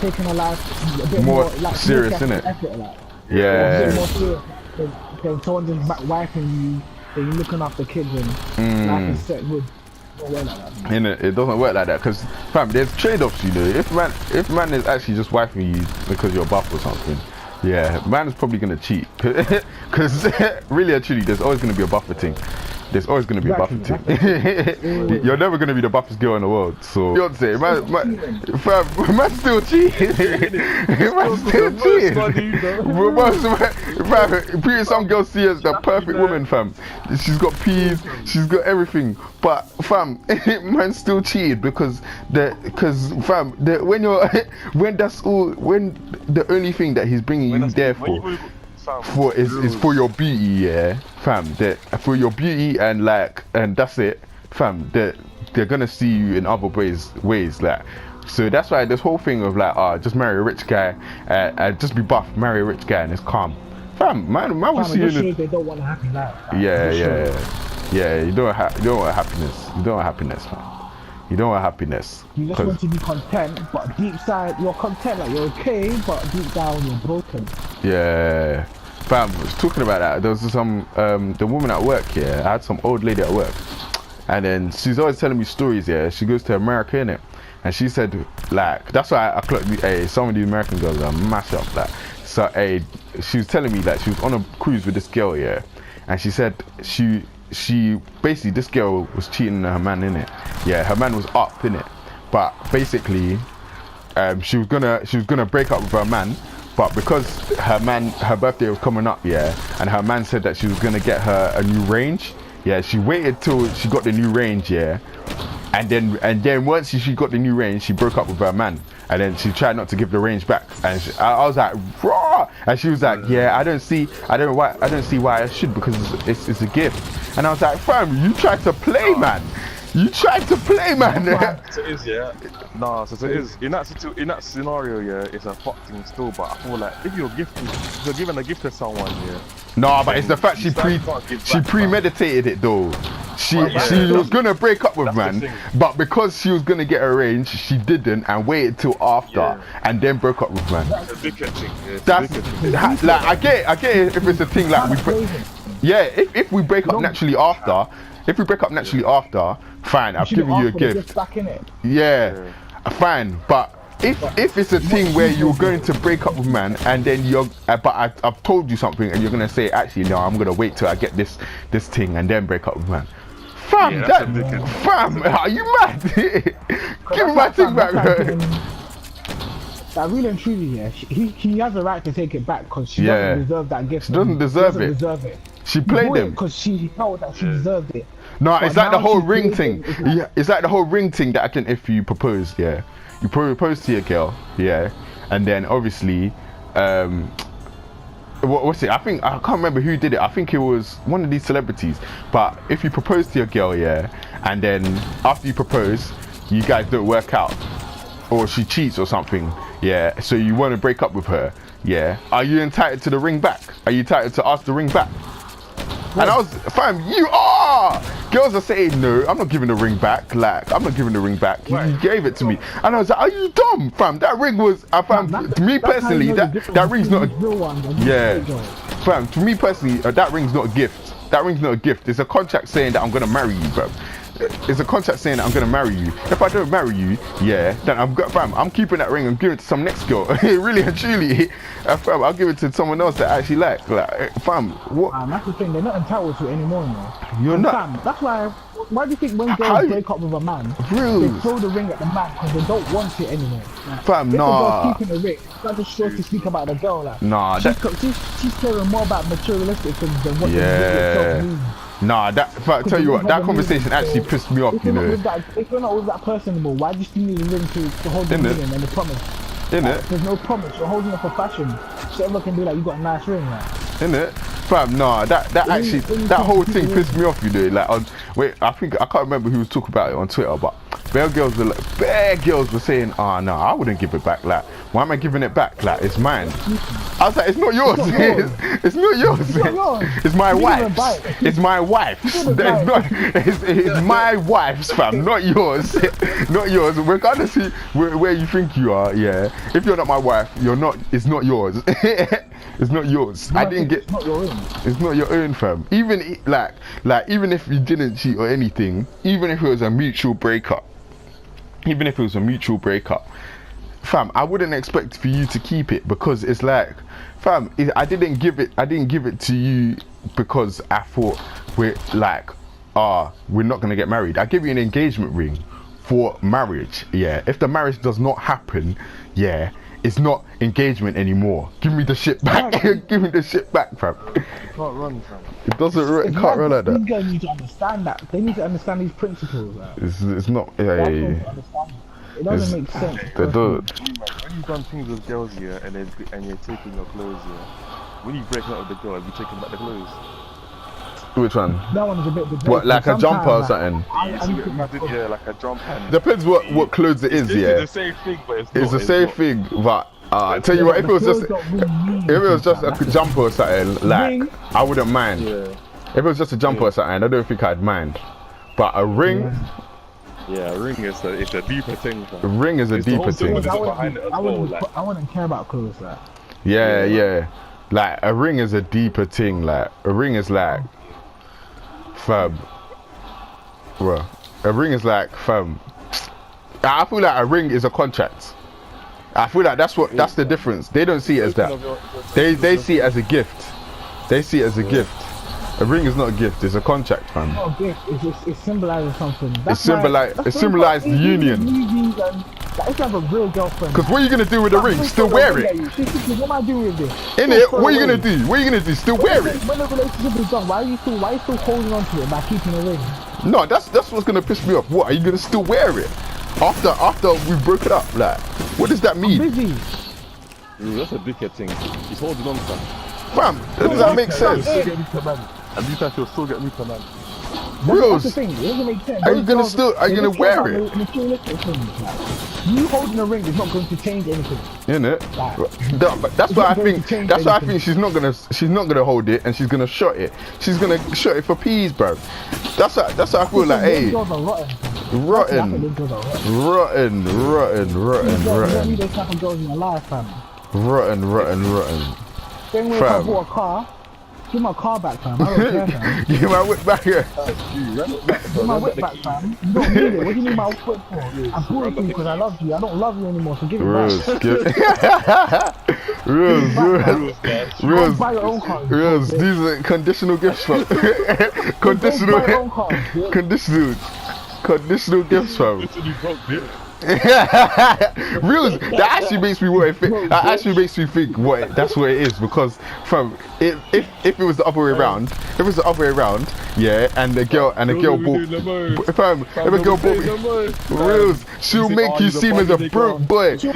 taking her life a bit More more like serious, more innit? effort, like, a bit yeah, more serious than someone just wiping you, then you looking after kids and life is set good. Don't work like that, man. it doesn't work like that because fam, there's trade-offs, you know. If man is actually just wifing you because you're buff or something, yeah, man is probably gonna cheat because really and truly, there's always gonna be a buffer thing. There's always gonna be a buffer thing. You're never gonna be the buffest girl in the world. So Beyonce, man still cheating. Man still cheating. Fam, some girls see her as the perfect woman, fam. She's got peas, she's got everything. But fam, man still cheated because fam, when the only thing that he's bringing you there for is for your beauty, yeah, fam. For your beauty and that's it, fam. They're gonna see you in other ways, like. So that's why this whole thing of like, just marry a rich guy, just be buff, marry a rich guy, and it's calm, fam. Man will see you. They don't want a happy life. Yeah. You don't want happiness. You don't want happiness, man. You don't want happiness. You just want to be content, but deep side you're content, like you're okay, but deep down you're broken. Yeah, fam. I was talking about that. There was some the woman at work. Yeah, I had some old lady at work, and then she's always telling me stories. Yeah, she goes to America, innit? And she said like that's why I clocked. Hey, some of these American girls are mash up. Like, so hey, she was telling me that she was on a cruise with this girl. Yeah, and she said she basically this girl was cheating on her man, innit? Yeah, her man was up, innit? But basically, she was gonna break up with her man, but because her birthday was coming up, yeah, and her man said that she was gonna get her a new range, yeah, she waited till she got the new range, yeah, and then once she got the new range, she broke up with her man, and then she tried not to give the range back, and I was like, raw, and she was like, yeah, I don't see why I should, because it's a gift. And I was like, fam, you tried to play, man. You tried to play, man. So it is, yeah. Nah, so it is. In that scenario, yeah, it's a fuck thing still. But I feel like if you're giving a gift to someone, yeah. No, but it's the fact she premeditated it though. She was gonna break up with man, but because she was gonna get arranged, she didn't and waited till after and then broke up with man. That's a big thing. Yeah, That's like I get it if it's a thing like if we break up naturally after, fine, I've given you a gift. Yeah, fine, but if it's a thing where you're going to break up with man and then I've told you something and you're gonna say actually no, I'm gonna wait till I get this thing and then break up with man. Fam, fam, are you mad? Give me my thing back, bro. That really and truly, yeah, he has a right to take it back because she doesn't deserve that gift. She doesn't deserve it. She played him because she felt that she deserved it. No, it's like the whole ring thing. Yeah, it's like the whole ring thing that if you propose, yeah, you propose to your girl, yeah, and then obviously, what's it? I can't remember who did it. I think it was one of these celebrities. But if you propose to your girl, yeah, and then after you propose, you guys don't work out, or she cheats or something, yeah, so you want to break up with her, yeah, are you entitled to the ring back? Are you entitled to ask the ring back? And I was, fam, you are! Girls are saying, no, I'm not giving the ring back. Like, I'm not giving the ring back. You gave it to me. And I was like, are you dumb, fam? That ring was, to me personally, that ring's not a... Yeah. Fam, to me personally, that ring's not a gift. That ring's not a gift. It's a contract saying that I'm going to marry you, bro. It's a contract saying that I'm going to marry you. If I don't marry you, yeah, then I'm keeping that ring and giving it to some next girl. Really and truly, fam, I'll give it to someone else that I actually like fam, what? That's the thing, they're not entitled to it anymore, you know. You're not. Fam, that's why why do you think when How girls you- break up with a man, Rude. they throw the ring at the man because they don't want it anymore? Like, Fam, if nah. the girl's keeping the ring, that just shows to speak about the girl. Like, Nah, she's caring more about materialistic things than what the ring Yeah. itself means. Nah, I tell you what, that conversation actually pissed me off, If you you're, not know. with that, if you're not with that person anymore, why do you still need a ring to hold the Innit? ring and the promise? Innit? There's no promise. You're holding it for fashion, so everyone can be like, you got a nice ring. Like. Innit? Fam, nah, that actually, that whole thing pissed me off, you know. Like, I can't remember who was talking about it on Twitter, but bare girls were saying, oh, no, I wouldn't give it back. Like, why am I giving it back? Like, it's mine. I was like, it's not yours. It's not yours. It's my wife's. It's my wife's. It's my wife's, fam, not yours. Not yours. Regardless of where you think you are, yeah. If you're not my wife, it's not yours. It's not yours. I didn't get. It's not your own. It's not your own, fam. Even like even if you didn't cheat or anything, even if it was a mutual breakup, fam, I wouldn't expect for you to keep it because it's like, fam, I didn't give it to you because I thought we're not gonna get married. I give you an engagement ring for marriage. Yeah. If the marriage does not happen, yeah. It's not engagement anymore. Give me the shit back. Give me the shit back, fam. You can't run, fam. It doesn't. It can't run like These that. guys need to understand that. They need to understand these principles. Like. It's not. They Yeah. have to understand it. It doesn't make sense. They do. When you've done things with girls here and you're taking your clothes here, when you break up with the girl, have you taken back the clothes? Which one? That one is a bit debatable. What, like a jumper or Sometimes, something? Yeah, like a jump hand. Depends what clothes it is. It's Yeah. the same thing, but it's not. It's the same thing, but tell you what, if it was just a jumper or something, like Ring. I wouldn't mind. Yeah. If it was just a jumper or something, I don't think I'd mind. But a ring, Yeah, a ring is a deeper thing, a fam. ring is a It's the deeper whole thing. thing. Behind it as well, like- I wouldn't care about clothes. Like. Yeah. Like a ring is a deeper thing. Like a ring is like, fam. Well, a ring is like, fam. I feel like a ring is a contract. I feel like that's the difference. They don't see it as that. They see it as a gift. They see it as a gift. A ring is not a gift, it's a contract, fam. Not a gift. It symbolizes something. It symbolizes the union. Like, if you have a real girlfriend. Because what are you gonna do with the ring? Still wear it. What am I doing with this? Innit? What are you gonna do? What are you gonna do? Still wear it? When the relationship is done, why are you still holding on to it by keeping a ring? No, that's what's gonna piss me off. What, are you gonna still wear it? After we broke it up, like, what does that mean? Busy. Ooh, that's a dickhead thing. He's holding on, fam. Fam, does that make sense? At least I feel still get me to man. That's the Reals, thing. It doesn't make sense. Are you gonna wear it? Materialistic things, like, you holding a ring is not going to change anything. Innit? Like, That's why I not going think. to change That's why I anything. think she's not gonna hold it, and she's gonna shot it. She's gonna shot it for peas, bro. That's how I feel like. Hey, Girls are rotten. rotten, Girls are rotten. rotten. You don't need those type of girls in your life, fam. Rotten. Same way if I Fam. bought a car, give my car back, fam. I don't care, fam. Give my whip back here. Give my whip back, fam. You don't need it. What do you need my whip for? I bought it for you because I love you. I don't love you anymore, so give it Rules, back. rules. Buy your own car. Reals, these are conditional gifts from Buy your own car. conditional gifts from Listen, you broke, bitch. Reals, that actually makes me think that's what it is, because from if it was the other way around, yeah, and a girl bought, fam, if a girl bought Reals, she'll make you seem as a broke boy. She'll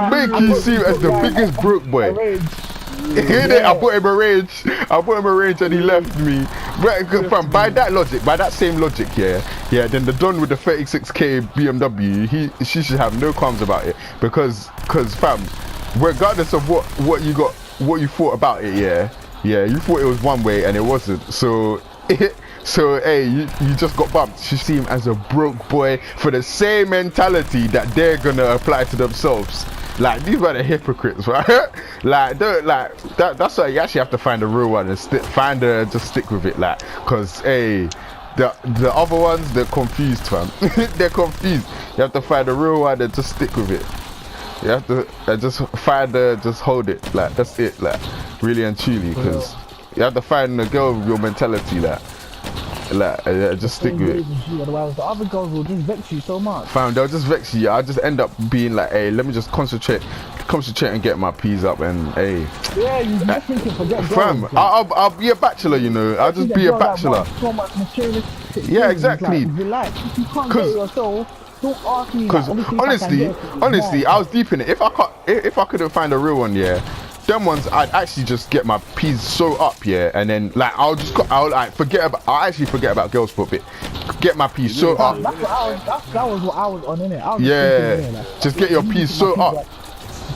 make you seem as the biggest broke boy. I put him a range and he left me. Fam, by that same logic, yeah, then the Don with the 36k BMW, she should have no qualms about it, because fam, regardless of what you thought about it, yeah, you thought it was one way and it wasn't, so hey, you just got bumped. She see him as a broke boy for the same mentality that they're gonna apply to themselves. Like, these are the hypocrites, right? That's why you actually have to find a real one and just stick with it, like, cause hey, the other ones, they're confused, fam. They're confused. You have to find a real one and just stick with it. You have to just hold it, like, that's it, like, really and truly, cause you have to find a girl with your mentality, like. just stick with it. Otherwise, the other girls will just vex you so much. Fam, they'll just vex you. I'll just end up being like, hey, let me just concentrate and get my P's up, and hey. Yeah, you just thinking forget Fam, girls. I'll be a bachelor, you know. I'll just be a bachelor. So much materialistic Yeah, things, exactly. Like, relax. If you can't get it yourself, don't ask me. Because Like, obviously, if I can get it, honestly, I was deep in it. If I couldn't find a real one, yeah, them ones I'd actually just get my P's so up, yeah, and then like I'll actually forget about girls for a bit. Get my P's so up. That was what I was on, innit? I was Yeah, thinking, like, just get your P's so up. like,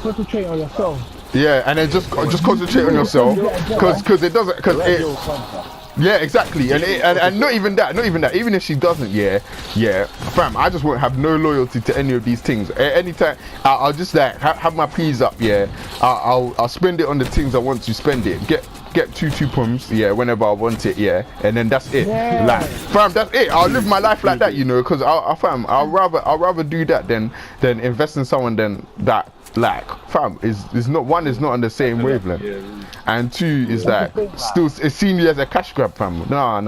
concentrate on yourself. Yeah, and then just concentrate on yourself, because it doesn't, because it. Yeah, exactly, and not even that. Even if she doesn't, yeah, fam, I just won't have no loyalty to any of these things. Anytime, I'll just like have my P's up, yeah. I'll spend it on the things I want to spend it. Get two pumps, yeah, whenever I want it, yeah, and then that's it. Yeah. Like, fam, that's it. I'll live my life like that, you know, because I'll rather do that than invest in someone that. Like, fam, is not on the same wavelength, and two is like still it's seen you as a cash grab, fam. Nah.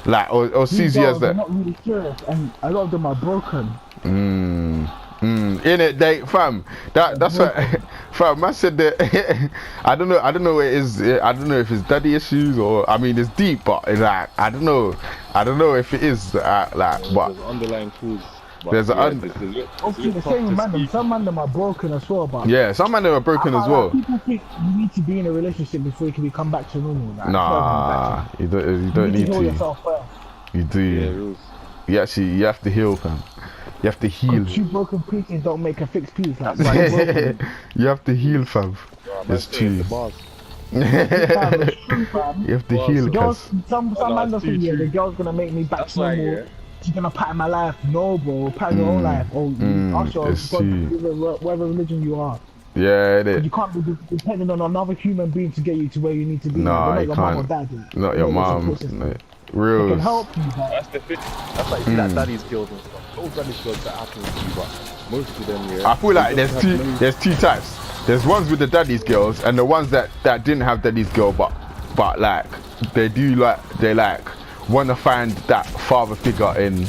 Like, or sees you as that. Not really serious, and a lot of them are broken. In it, they fam. That's what, fam. I said that. I don't know what it is. I don't know if it's daddy issues or I mean it's deep, but it's like I don't know if it is like, but there's underlying cause. There's Obviously, the same man. Some man them are broken as well, but yeah, some men are broken as well. People think you need to be in a relationship before you can come back to normal. Like, Nah, you don't need to. Heal to. yourself first. You do. You have to heal, fam. You have to heal. Two broken pieces don't make a fixed piece. Like, you have to heal, fam. It's true. You have to heal, cuz. Some man does think, yeah, the girl's gonna make me back to normal. She's gonna pattern my life. No, bro, pattern your own life. Whatever religion you are. Yeah, it is. You can't be dependent on another human being to get you to where you need to be. Nah, you can't. Mom or dad, not your mom. Real. They can help you. That's the thing. That's like that daddy's girls and stuff. All daddy's girls that happen to you, but most of them, yeah. I feel like there's two types. There's ones with the daddy's girls and the ones that didn't have daddy's girl, but like they want to find that father figure in,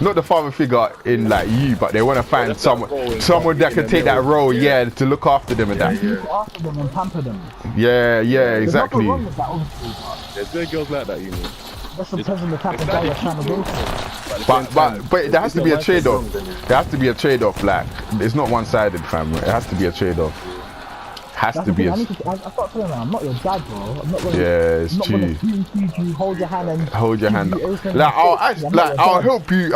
not the father figure in like you, but they want to find someone that can take that role, yeah, to look after them and that. Look after them and pamper them. Yeah, exactly. There's nothing wrong with that, obviously. There's good girls like that, you know. That's depends on the type of guy you're trying to go for. But there has to be a trade-off. There has to be a trade-off. Like, it's not one-sided, fam. It has to be a trade-off. I start telling her, I'm not your dad, bro. I'm not gonna. Yeah, it's true. Feed you, hold your hand and. Hold your hand. Like, I'll help you.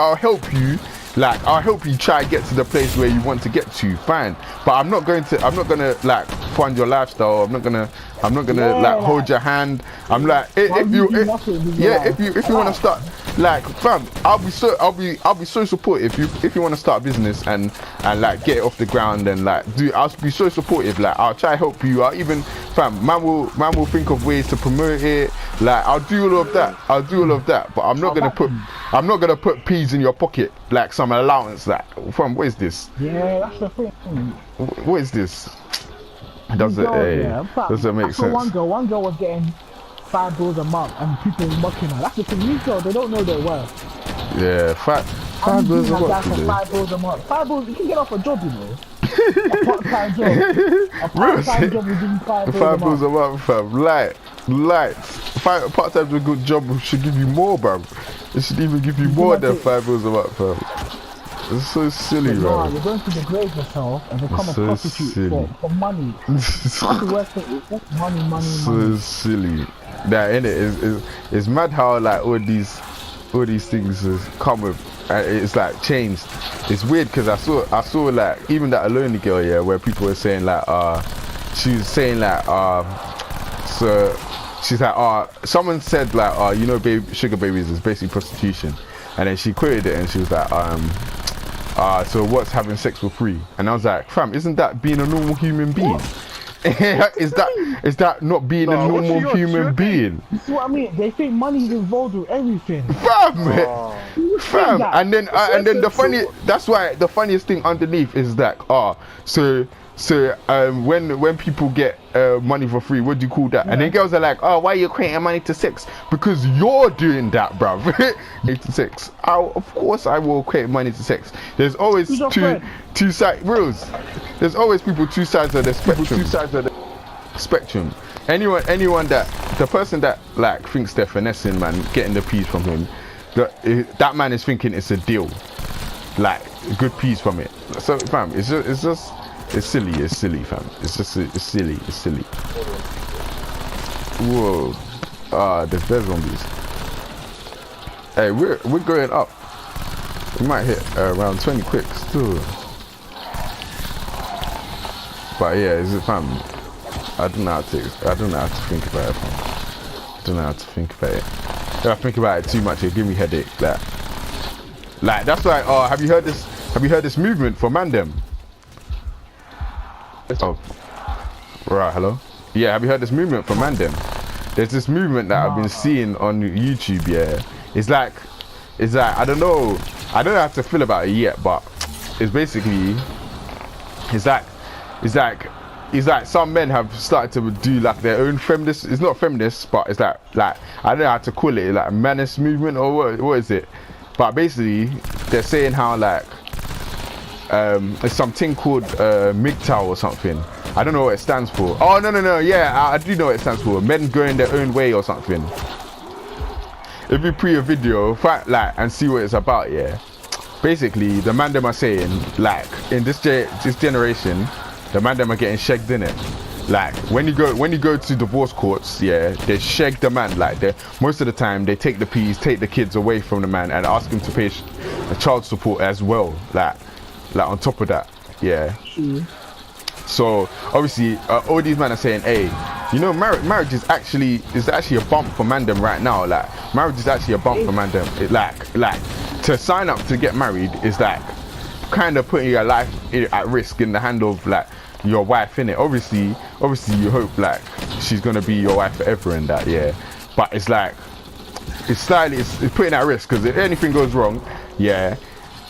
Like, I'll help you try and get to the place where you want to get to. Fine, but I'm not gonna like fund your lifestyle. I'm not gonna like hold your hand. I'm like, if you want to start, like, fam, I'll be so supportive. If you want to start a business and like get it off the ground and like I'll be so supportive. Like, I'll try to help you. I'll even, fam, man will think of ways to promote it. Like, I'll do all of that. But I'm not gonna put peas in your pocket like some allowance. Like, fam, what is this? Yeah, that's the thing. What is this? Doesn't make sense. One girl was getting $5 a month and people mocking her. That's the thing. These girls, they don't know their worth. Yeah, $5 a month. $5 a month. $5, you can get off a job, you know. A part-time job. A part-time job will give you $5 a month, fam. Light. Part-time is a good job. Should give you more, bro. It should even give you more than $5 a month, fam. It's so silly, bro. You're going to degrade yourself and become a prostitute for money. That's the worst thing. It's money. So silly. That in it is mad how like all these things has come with. It's like changed. It's weird because I saw like even that Aloni girl, yeah, where people were saying like she was saying like so she's like someone said like you know, sugar babies is basically prostitution, and then she quoted it and she was like so what's having sex for free? And I was like, fam, isn't that being a normal human being? Is that not being a normal human being? You see what I mean? They think money is involved with everything. Fam, and then the funny, that's why the funniest thing underneath is that so So when people get money for free, what do you call that? And then girls are like, oh, why are you equating money to sex? Because you're doing that, bruv. 86. Of course I will equate money to sex. There's always two sides. Rules. There's always two sides of the spectrum. Anyone that the person that like thinks they're finessing, man, getting the peas from him, that man is thinking it's a deal, like good peas from it. So fam, it's silly, fam. It's silly. Whoa, there's bear zombies. Hey, we're going up. We might hit around 20 quick still. But yeah, is it fam? I don't know how to think about it, fam. I don't know how to think about it. If I think about it too much, it'll give me headache. Like that's why. Oh, have you heard this movement for Mandem? Oh, right. Hello. Yeah, have you heard this movement for Mandem? There's this movement that I've been seeing on YouTube. Yeah, it's like I don't know how to feel about it yet, but it's basically it's like some men have started to do like their own feminist. It's not feminist, but it's like I don't know how to call it, like a manist movement or what is it? But basically, they're saying how like it's something called MGTOW or something. I don't know what it stands for. Oh no, yeah, I do know what it stands for. Men going their own way or something. If you pre a video, and see what it's about, yeah. Basically, the man them are saying like in this generation. The man them are getting shagged in it. Like when you go to divorce courts, yeah, they shag the man. Like most of the time they take the peas, take the kids away from the man, and ask him to pay child support as well. Like on top of that, yeah. So obviously, all these men are saying, hey, you know, marriage is actually a bump for Mandem right now. Like marriage is actually a bump for Mandem. It like to sign up to get married is like kind of putting your life at risk in the hand of like your wife, innit? Obviously you hope like she's gonna be your wife forever and that, yeah. But it's like it's putting at risk because if anything goes wrong, yeah,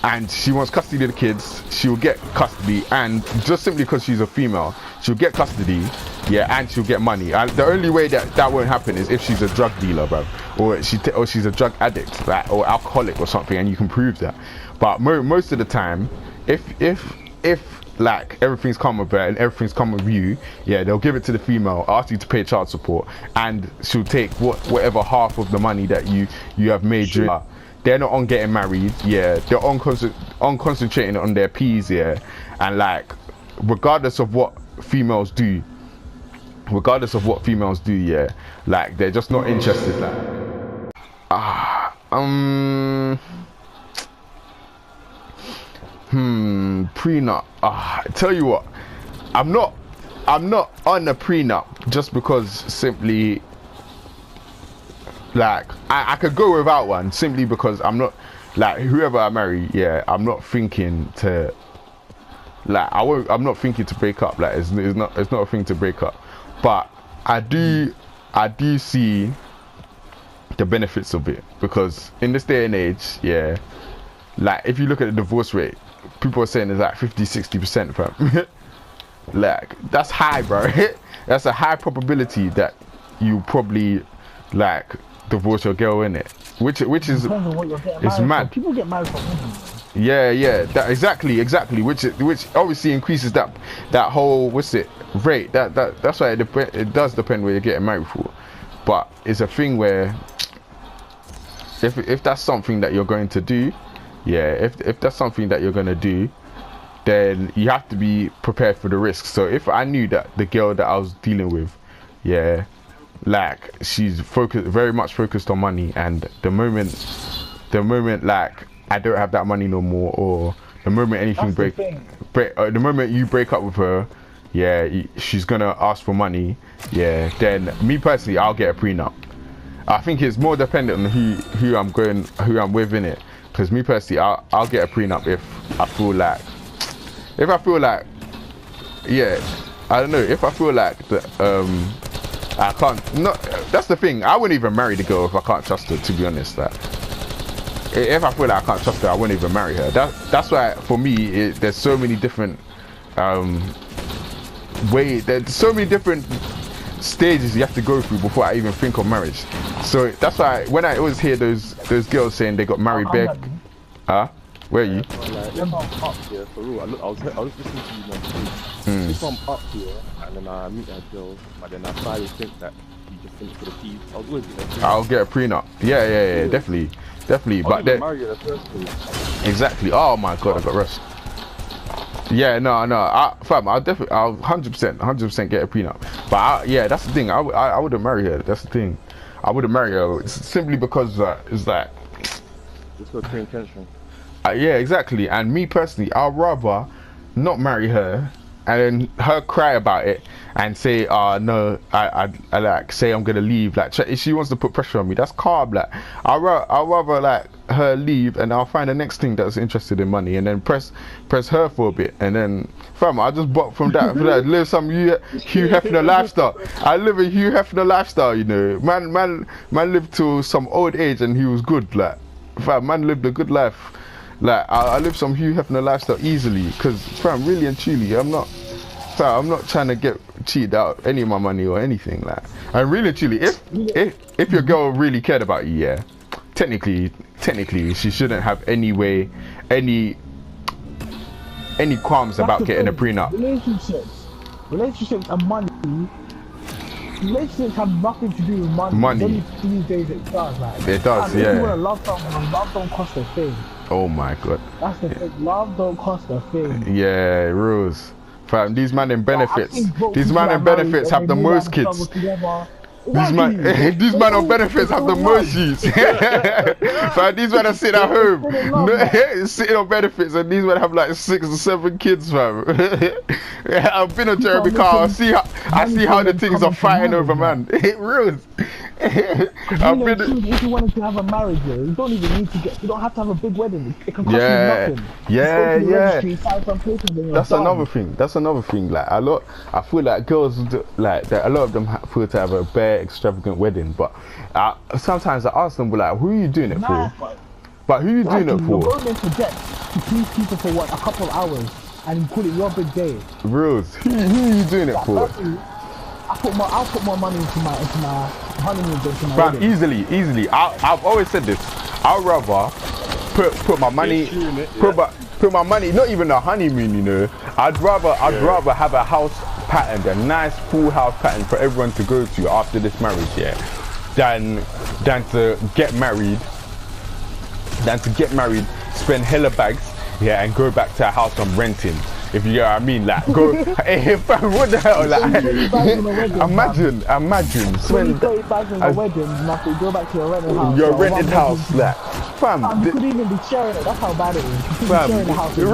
and she wants custody of the kids, she'll get custody, and just simply because she's a female, she'll get custody, yeah, and she'll get money. And the only way that won't happen is if she's a drug dealer, bro, or she's a drug addict, like, or alcoholic or something, and you can prove that. But most of the time, if like everything's come with her and everything's come with you, yeah, they'll give it to the female, ask you to pay child support, and she'll take whatever half of the money that you have made. They're not on getting married, yeah. They're on concentrating on their peas, yeah. And like, regardless of what females do, yeah, like they're just not interested. Like, prenup. Tell you what, I'm not on a prenup just because simply. Like I could go without one simply because I'm not like whoever I marry, yeah, I'm not thinking to like I'm not thinking to break up. Like it's not a thing to break up. But I do see the benefits of it because in this day and age, yeah, like if you look at the divorce rate, people are saying it's like 50-60%, fam. Like that's high, bro. That's a high probability that you probably like divorce your girl, in it, which is it's mad. People get married for money. Yeah, that exactly, which obviously increases that whole rate. That's why it does depend where you're getting married for, but it's a thing where if that's something that you're going to do, yeah, if that's something that you're going to do, then you have to be prepared for the risks. So if I knew that the girl that I was dealing with, yeah, like she's very much focused on money, and the moment like I don't have that money no more, or the moment anything the moment you break up with her, yeah, she's gonna ask for money, yeah, then me personally, I'll get a prenup. I think it's more dependent on who I'm with, in it, because me personally, I'll get a prenup if I feel like yeah, I don't know, if I feel like I can't. No, that's the thing. I wouldn't even marry the girl if I can't trust her. To be honest, like, if I feel like I can't trust her, I wouldn't even marry her. That's why for me, there's so many different way. There's so many different stages you have to go through before I even think of marriage. So that's why when I always hear those girls saying they got married back. Huh? Where are you? Like, if I'm up here, for real, I was listening to you on stage. If I'm up here and then I meet a girl, but then I try to think that you just think for the keys, I'll always get a prenup. I'll get a prenup. Yeah, definitely. But then marry her the first place. exactly. Oh my god, I got rust. Yeah, no. Fam, I'll 100% get a prenup. But yeah, that's the thing. I wouldn't marry her. That's the thing. I wouldn't marry her. It's simply because it's like. It's got clear intention. Yeah, exactly. And me personally, I'd rather not marry her and then her cry about it and say, no, I like say I'm gonna leave. Like, if she wants to put pressure on me, that's calm. Like, I'd rather like her leave and I'll find the next thing that's interested in money and then press her for a bit and then fam, I just bought from that live some Hugh Hefner lifestyle. I live a Hugh Hefner lifestyle, you know. Man lived to some old age and he was good. Like, fam, man lived a good life. Like, I live some Hugh Hefner lifestyle easily, because fam, really and truly, I'm not trying to get cheated out any of my money or anything. Like, and really and truly, if your girl really cared about you, yeah, technically she shouldn't have any qualms about getting a prenup. Relationships and money. Relationships have nothing to do with money. Only these days it does. Like, it does, yeah. If you want to love someone, love don't cost a thing. Oh my god. That's the thing. Love don't cost a thing. Yeah, rules. Fam, these man in benefits. These man in benefits have the most kids. These man on benefits have the most sheets. Fam, these men are sitting at home, sitting on benefits, and these men have like 6 or 7 kids, fam. I've been on Jeremy Carr. I see how the things are fighting over, man. It rules. If you wanted to have a marriage, you don't even need to you don't have to have a big wedding. It can cost you nothing. Yeah. That's another thing. Like, I feel like girls like that. A lot of them feel to have a bare extravagant wedding, but sometimes I ask them, like, who are you doing it for? But who are you doing it for? You're going into debt to please people for what, a couple of hours, and you call it your big day. Rules. Who are you doing it for? I'll put more money into my honeymoon than to my Fam, wedding. easily. I've always said this. I'd rather put my money, put my money, not even a honeymoon, you know. I'd rather have a house pattern, a nice full house pattern for everyone to go to after this marriage, yeah, than to get married, spend hella bags, yeah, and go back to a house I'm renting. If you get what I mean, like, go, hey, fam, what the hell, like, imagine, spend 30,000 on a wedding, and after you go back to your rented house. Your rented house, like, fam. You could even be sharing it, that's how bad it is. You could be sharing the house with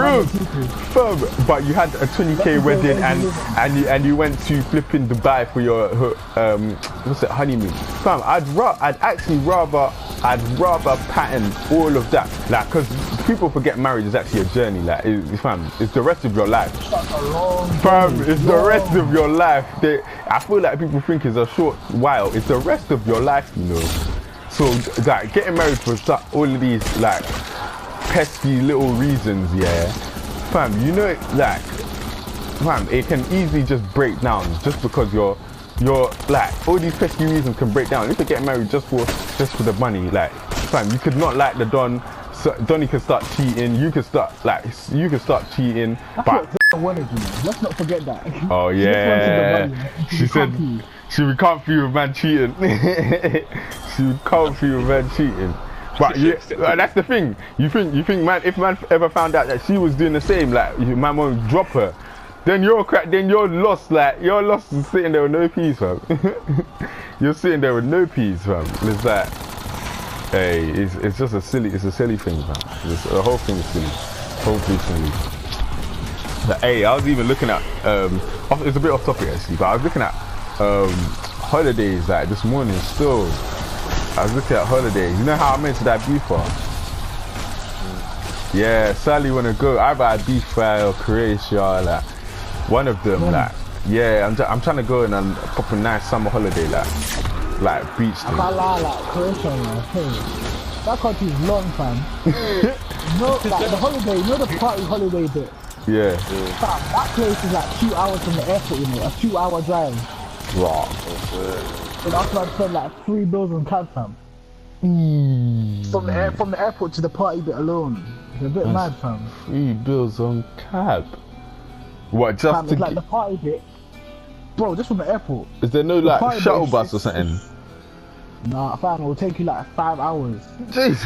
fam, but you had a 20k wedding and you went to flipping Dubai for your, what's it, honeymoon. Fam, I'd actually rather pattern all of that, like, because people forget marriage is actually a journey, like, it's the rest of your life. Fam, it's the rest of your life. I feel like people think it's a short while. It's the rest of your life, you know. So, like, getting married for all of these, like, pesky little reasons, yeah. Fam, you know, like, fam, it can easily just break down just because you're like, all these pesky reasons can break down. If you're getting married just for the money, like, fam, you could not like the Don. So Donnie can start cheating. You can start cheating. But let's not forget that. Oh yeah. She said she would come for you with man cheating. She would come for you with man cheating. But yeah, that's the thing. You think man, if man ever found out that she was doing the same, like, man won't drop her, then you're lost. Like, you're lost sitting there with no peace, fam. You're sitting there with no peace, fam. It's like, hey, it's just a silly thing, man. The whole thing is silly. Hopefully silly. But, hey, I was even looking at it's a bit off topic actually, but I was looking at holidays, like, this morning still. I was looking at holidays. You know how I mentioned Ibiza? Yeah, sadly wanna go either Ibiza or Croatia, like, one of them, like, yeah, I'm trying to go on a proper nice summer holiday, like beach thing. I can't lie, like, Croatia, that country's long, fam. No, like, the holiday, the party holiday bit. Yeah. Fam, that place is like 2 hours from the airport, you know, a 2-hour drive. Right. And after I spent like $3 on cab, fam. From the airport to the party bit alone. It's a bit mad, fam. $3 on cab. What, just Fam, to it's like the party bit. Bro, just from the airport. Is there no The like party bit shuttle is- bus or something? Nah, fam, it will take you like 5 hours. Jeez.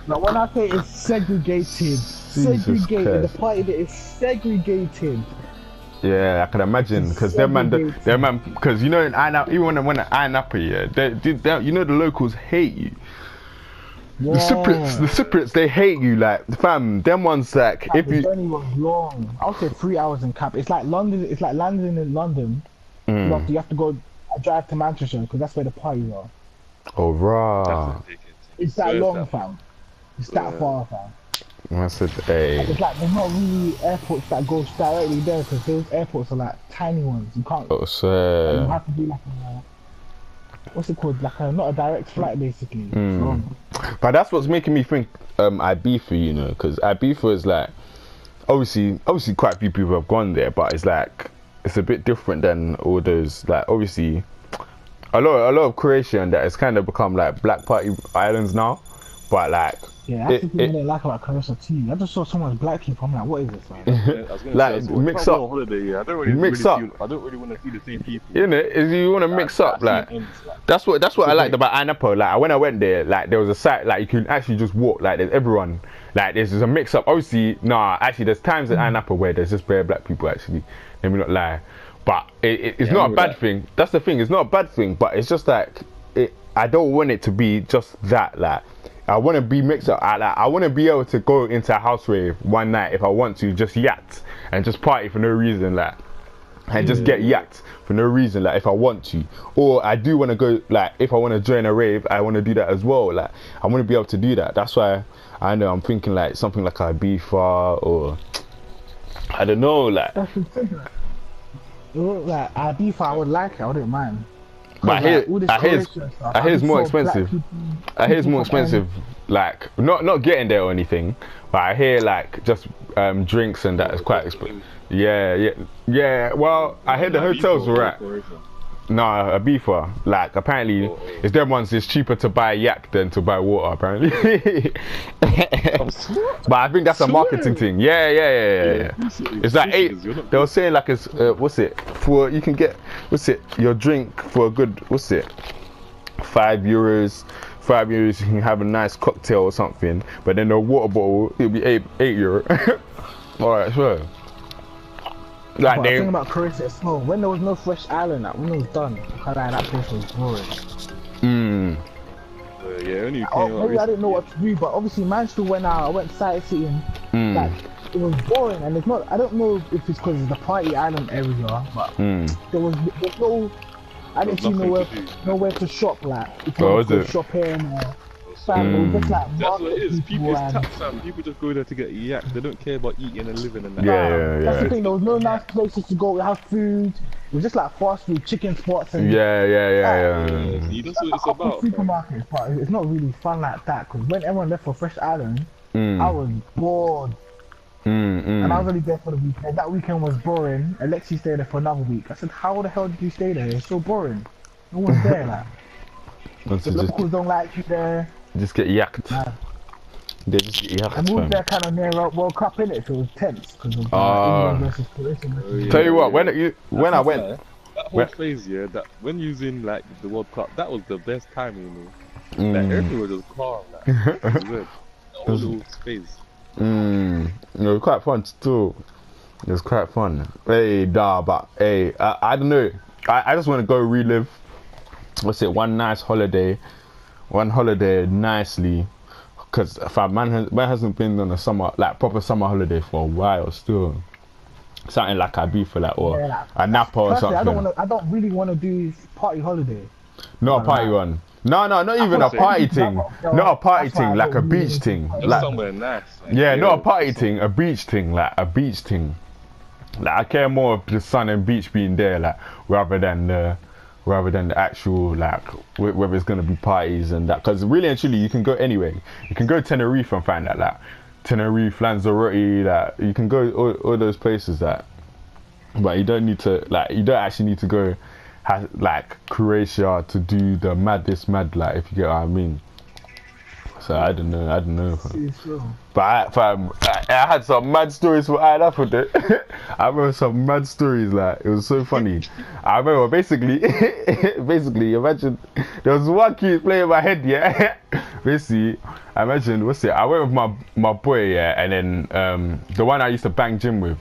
Like when I say it's segregated, segregated, the Christ. party bit is segregated. Yeah, I can imagine because them man, because you know in Ainapa, even when I went to Ainapa, yeah, they, you know the locals hate you. Yeah. The Cypriots, they hate you. Like, fam, them ones like if The you. journey was long. I'll say 3 hours in cab. It's like London. It's like landing in London. Mm. You have to go drive to Manchester because that's where the parties are. Oh, rah. It's that long, fam. It's that far, fam. I said, hey. It's like there's not really airports that go directly there because those airports are like tiny ones. You can't. Oh, You sir. have to do like a, what's it called? Like a not a direct flight, basically. It's long. But that's what's making me think Ibiza, you know, because Ibiza is like obviously quite a few people have gone there, but it's like it's a bit different than all those, like obviously a lot of Croatia and that it's kind of become like black party islands now, but like Yeah, that's the thing I don't like about Croatia too. I just saw so much black people. I'm like, what is this, man? like mix up, Holiday, yeah. I don't really Mix really up. I don't really want to see the same people. you know, is you want to mix up like. That's what I liked about Ainapa. Like when I went there, like there was a site like you can actually just walk. Like there's everyone. Like there's a mix up. Obviously, actually there's times at Ainapa where there's just bare black people. Actually, let me not lie. But it's not a bad thing. That's the thing. It's not a bad thing. But it's just like I don't want it to be just that. Like I want to be mixed up. I want to be able to go into a house rave one night if I want to, just yacht and just party for no reason. Like. And just get yacked for no reason, like if I want to, or I do want to go, like if I want to join a rave, I want to do that as well. Like I want to be able to do that. That's why I know I'm thinking like something like Ibiza or I don't know, like. That's the thing. Like Ibiza, I would like it. I wouldn't mind. But I hear it's more just saw black expensive. people- I hear it's more people from expensive. Like not getting there or anything, but I hear like just drinks and that is quite expensive. Yeah. Well, I heard the hotels were right. No, Ibiza. Like apparently, it's them ones. It's cheaper to buy yak than to buy water. Apparently, but I think that's a marketing thing. Yeah. It's like they were saying like it's what's it for? You can get your drink for a good €5. €5 you can have a nice cocktail or something. But then the water bottle it'll be €8. All right, sure. Like But the thing about Croatia is slow. When there was no fresh island, like when it was done, I can't lie, that place was boring. Yeah, only you Oh, came maybe I didn't know what to do, but obviously Manchester when I went sightseeing, like it was boring, and it's not. I don't know if it's because it's the party island area, but there's no. I didn't see nowhere to shop. Like if you want to go shopping or it was just like That's what it is. People people is and- tax fam. People just go there to get yak. They don't care about eating and living and that. That's the thing. There was no nice places to go have food. It was just like fast food, chicken spots, and Yeah. See, that's what it's about. supermarkets. But it's not really fun like that because when everyone left for Fresh Island, I was bored, and I was only there for the weekend. That weekend was boring. Alexi stayed there for another week. I said, "How the hell did you stay there? It's so boring. No one's there. Like the locals don't like you there." Just get yacked. Nah. They just get yacked. And we fam. was there kind of near World Cup in it, so it was tense because of England versus Croatia. versus- Tell you what, when I went, That whole phase, yeah, that when you was in like the World Cup, that was the best time, you know. Like everything was just calm. Like, it was good. The whole phase. it was quite fun too. It was quite fun. Hey, but hey, I don't know. I just want to go relive. One nice holiday, nicely. Because man hasn't been on a proper summer holiday for a while still. Something like Ibiza, like or a Napa or Personally, something. I don't really want to do party holiday. Not a party one. No, not even a party thing. Not a party thing, like a beach thing. Like Somewhere nice. Like, yeah, not a party thing, a beach thing, like a beach thing. Like I care more of the sun and beach being there, like rather than the actual like whether it's gonna be parties and that. Because really and truly, you can go anyway. You can go to Tenerife and find that. Like Tenerife, Lanzarote, that you can go all those places that, but you don't need to you don't actually need to go like Croatia to do the maddest mad, like, if you get what I mean. So I don't know. But I had some mad stories for I for it. I remember some mad stories, like, it was so funny. I remember basically, imagine there was one kid playing in my head, yeah. Basically, I imagine I went with my boy, yeah, and then the one I used to bang gym with,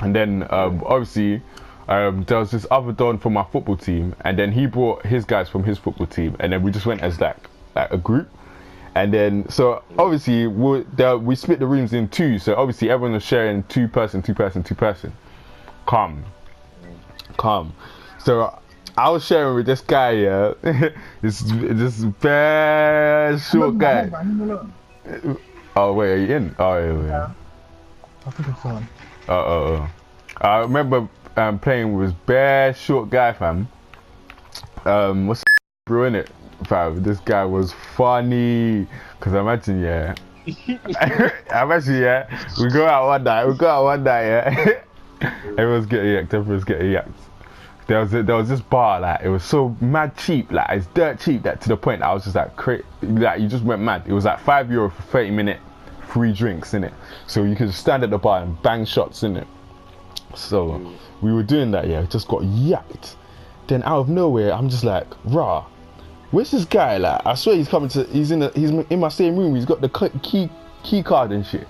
and then obviously there was this other don from my football team, and then he brought his guys from his football team, and then we just went as like a group. And then, so obviously we split the rooms in two, so obviously everyone was sharing two person. Calm. So I was sharing with this guy, yeah, this very short guy. Oh wait, are you in? Oh yeah. I think it's on. I remember playing with bare short guy, fam. What's bro in it? Fam, this guy was funny, cause imagine, yeah, we go out one night, yeah, everyone's getting yacked, There was this bar, like, it was so mad cheap, like, it's dirt cheap, that to the point I was just like, like, you just went mad. It was like €5 for 30-minute free drinks, innit? So you could just stand at the bar and bang shots, innit? So we were doing that, yeah, just got yacked. Then out of nowhere, I'm just like, rah. Where's this guy? Like, I swear he's in my same room. He's got the key card and shit.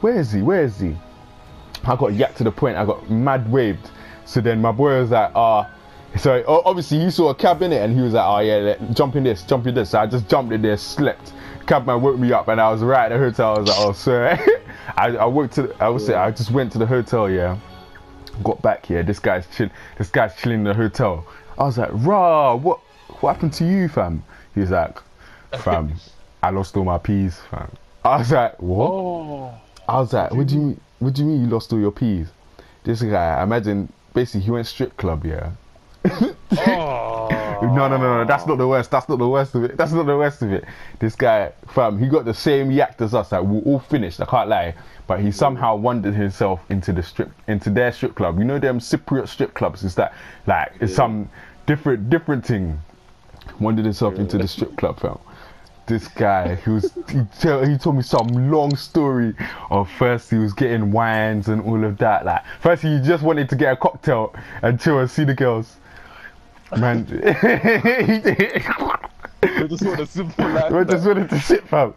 Where is he? I got yacked to the point I got mad waved. So then my boy was like, so obviously he saw a cab in it, and he was like, oh yeah, jump in this. So I just jumped in there, slept. Cabman woke me up, and I was right at the hotel. I was like, oh sir, I just went to the hotel, yeah. Got back here. This guy's chilling in the hotel. I was like, rah, what happened to you, fam? He was like, fam, I lost all my peas, fam. I was like, what? Oh. I was like, what do you mean you lost all your peas? This guy, I imagine, basically he went strip club, yeah. No, that's not the worst of it. This guy, fam, he got the same yacht as us, like, we're all finished, I can't lie. But he somehow wandered himself into their strip club. You know them Cypriot strip clubs? It's that, like, it's some different thing. Wandered himself into the strip club, fam. This guy, he told me some long story of first he was getting wines and all of that. Like, first he just wanted to get a cocktail and chill and see the girls. Man, We just want a simple life. We just wanted to sit, fam.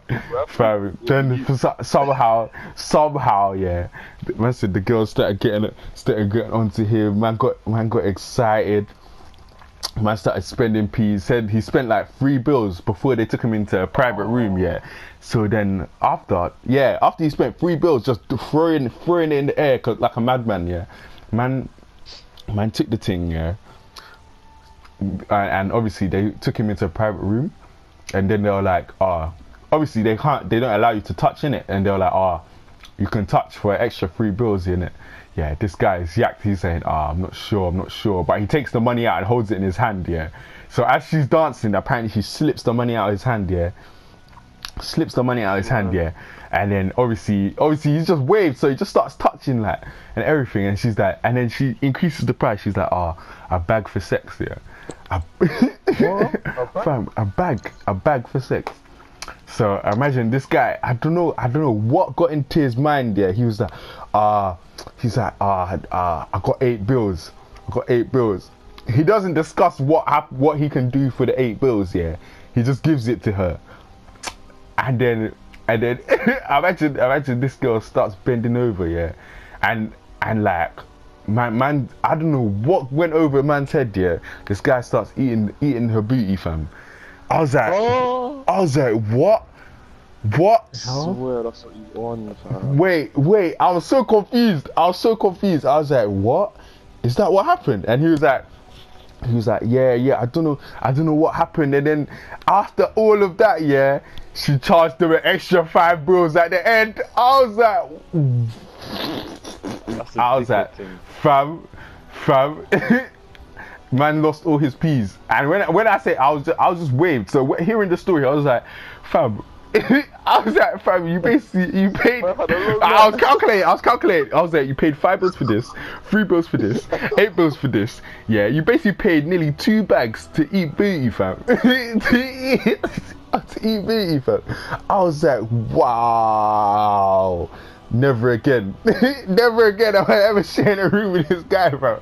Then somehow, yeah. Man said the girls started getting onto him. Man got excited. Man started spending peas. Said he spent like $3 before they took him into a private room, yeah. So then after he spent $3, just throwing it in the air like a madman, yeah. Man took the thing, yeah. And obviously they took him into a private room, and then they were like, obviously they don't allow you to touch in it, and they were like, you can touch for an extra $3 in it. Yeah, this guy is yacked. He's saying, I'm not sure, but he takes the money out and holds it in his hand, yeah. So as she's dancing, apparently she slips the money out of his hand, yeah. And then obviously he's just waved, so he just starts touching, like, and everything, and she's like, and then she increases the price. She's like, a bag for sex, yeah. A bag for sex. So imagine this guy, I don't know what got into his mind there. He was like, I got $8. He doesn't discuss what he can do for the $8, yeah. He just gives it to her. And then imagine this girl starts bending over, yeah. And like, man, I don't know what went over man's head, yeah. This guy starts eating her booty, fam. I was like, what? What? I swear that's what you want, fam. Wait, I was so confused. I was like, what? Is that what happened? And he was like, yeah, I don't know what happened. And then after all of that, yeah, she charged him an extra $5 at the end. I was like, fam, man lost all his peas. And when I say I was just waved. So hearing the story, I was like, fam, I was like, fam, you basically paid. Man, I was calculating. I was like, you paid 5 bills for this, 3 bills for this, 8 bills for this. Yeah, you basically paid nearly 2 bags to eat booty, fam. to eat booty, fam. I was like, wow. Never again. Never again am I ever sharing a room with this guy, bro.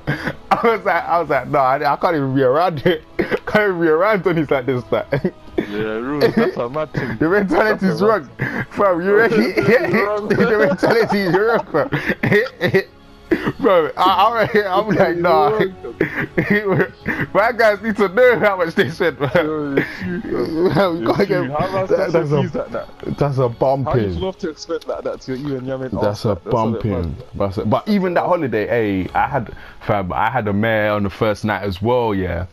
I was like, no, I can't even be around it. Can't even be around Tony's like this, like. Yeah, rude. That's a mad thing. The mentality is wrong, fam. You ready? The mentality is wrong, fam. Bro, I'm like, nah. My guys need to know how much they spent, man. That's a bumping. How you love to expect like that to you and Yamin? That's a bumping. But even that holiday, hey, I had a mare on the first night as well, yeah.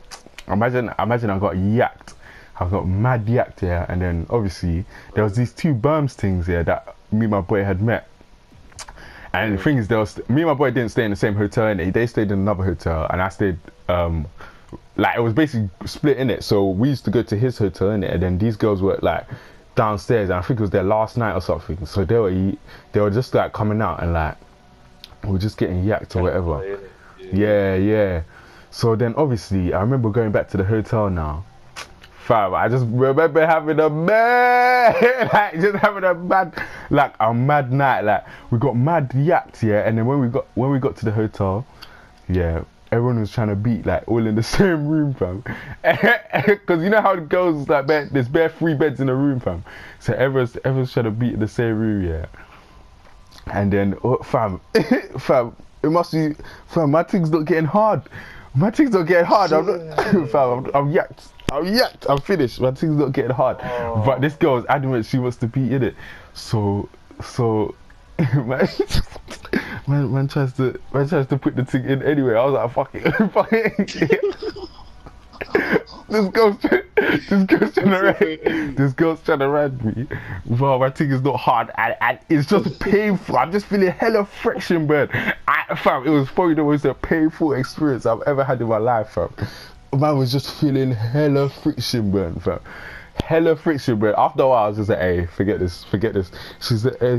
Imagine I got yacked. I got mad yacked, yeah. And then obviously there was these 2 Berms things, yeah, that me and my boy had met. And the thing is, me and my boy didn't stay in the same hotel, and they stayed in another hotel, and I stayed, like, it was basically split in it. So we used to go to his hotel in it, and then these girls were like downstairs, and I think it was their last night or something. So they were just like coming out, and like we were just getting yacked or whatever. Yeah. So then obviously I remember going back to the hotel now. Fam, I just remember having a mad, like just having a mad night. Like we got mad yacked, yeah. And then when we got to the hotel, yeah, everyone was trying to beat, like all in the same room, fam. Because you know how it goes, like there's bare 3 beds in a room, fam. So everyone's trying to beat in the same room, yeah. And then fam, it must be, fam. My thing's not getting hard. My thing's not getting hard. I'm not, fam. I'm yacked. I'm finished. My thing's not getting hard. Oh. But this girl is adamant she wants to be in it. So man tries to put the thing in anyway. I was like, fuck it. This girl's trying to ride me. Well, my thing is not hard and it's just painful. I'm just feeling hella friction, man. Fam, it was probably the most painful experience I've ever had in my life, fam. Man was just feeling hella friction, man, fam. Hella friction, bro. After a while, I was just like, hey, forget this. She's like, I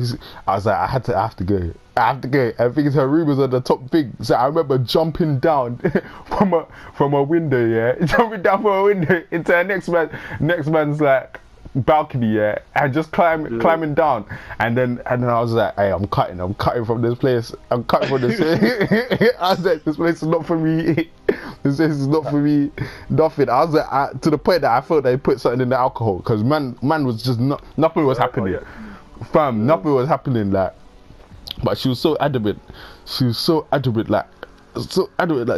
was like, I have to go. I think her room was on the top thing. So I remember jumping down from a window, yeah. Jumping down from a window into the next man's like balcony, yeah, and just climbing down. And then I was like, hey, I'm cutting from this place. I was like, this place is not for me. This is not for me, nothing. I was like, to the point that I felt they put something in the alcohol, because man was just nothing was happening, fam. Nothing was happening, like. But she was so adamant. Like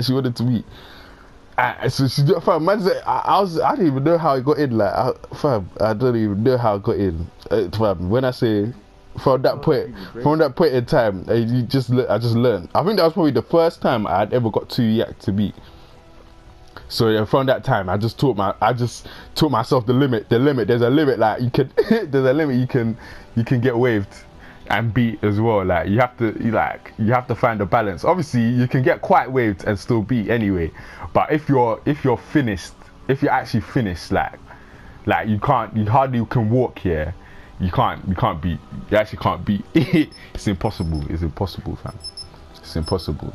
she wanted to meet. So she, fam, man said, I didn't even know how I got in. Like, I don't even know how I got in. Fam, when I say. From that point in time, I just learned. I think that was probably the first time I had ever got too yacked to beat. So yeah, from that time, I just taught myself the limit. There's a limit. Like there's a limit you can get waved and beat as well. Like you have to find a balance. Obviously, you can get quite waved and still beat anyway. But if you're actually finished, like you hardly can walk here. You actually can't beat. It's impossible, fam. It's impossible.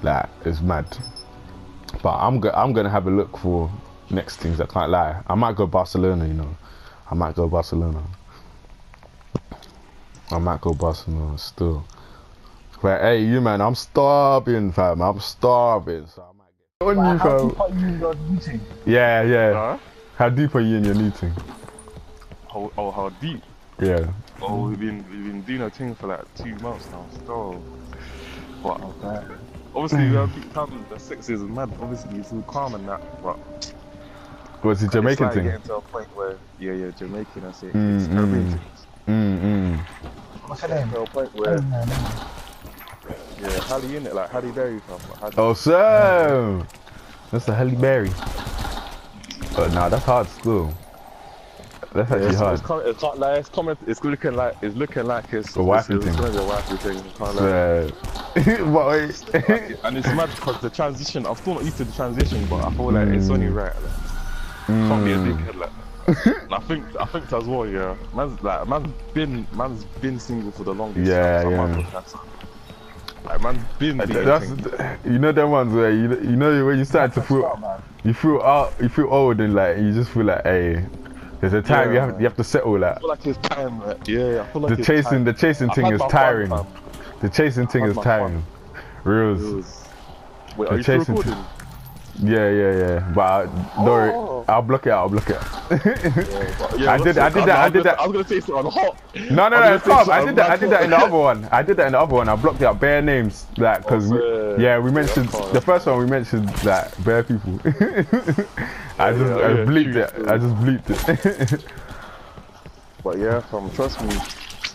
Like, it's mad. But I'm gonna have a look for next things, I can't lie. I might go Barcelona, you know. I might go Barcelona still. But hey, you man, I'm starving, fam. So I might get on you, fam. How deep are you in your meeting? Yeah. Huh? How deep are you in your meeting? How deep? Yeah. Oh, we've been doing a thing for like 2 months now. Still, what? Obviously, the 6 is mad. Obviously, it's all calm and that. But what's the Jamaican thing? Getting to a point where, yeah, Jamaican. I say it's What's her name? to a point where, yeah, Halle in it, like Halle Berry from. Oh, so that's the Halle Berry. But nah, that's hard still. That's actually hard. It's looking like it's a wifey thing. And it's mad because the transition. I'm still not used to the transition, but I feel like it's only right. Like, can't be a big head like. And I think as well, yeah. Man's been single for the longest. Yeah, so yeah. Like man's been. That's, you know them ones where you know when you start to feel you feel old and like you just feel like, hey, there's a time you have to settle that. I feel like it's time. Yeah, I feel like The chasing thing is tiring. The chasing thing is tiring. Reals. Wait, The are you still chasing recording? Yeah. But don't worry, I'll block it out. Yeah, I did that. I was gonna say something on hot. No, it's calm. I did that in the other one. I blocked out bare names, like, cause we mentioned the first one. We mentioned like bare people. I bleeped it. I just bleeped it. But yeah, trust me.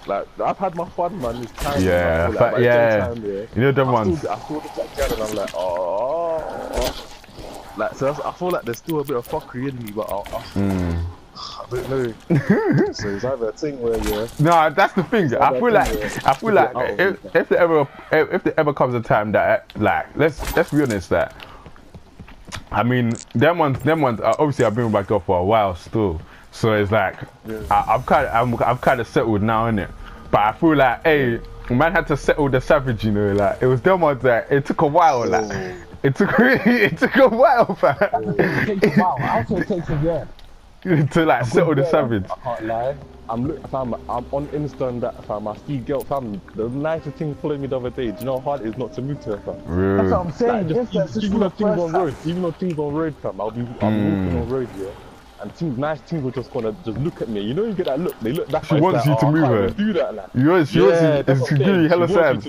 Like I've had my fun, man. This time. Yeah, like, but yeah, you know them ones. I saw the black girl and I'm like, oh. Like so, I feel like there's still a bit of fuckery in me, but I don't know. So it's either a thing where No, that's the thing. I feel like if there ever comes a time that like let's be honest that. I mean, them ones. Obviously, I've been with my girl for a while still, so it's like I've kind of settled now, innit? But I feel like, hey, man had to settle the savage, you know, like it was them ones that it took a while, like it took a while, fam. It takes a while. I would say it takes a year. To like settle the savage. I can't lie. I'm on Insta and that, fam. I see girl, fam. The nicest thing following me the other day. Do you know how hard it is not to move to her, fam? That's what I'm saying. Like, even though things on road, fam, I'm walking on road, yeah. And nice teams will just gonna just look at me. You know, you get that look. They look that. She wants you to move her. Do that, like. She wants you to give you hella Sam.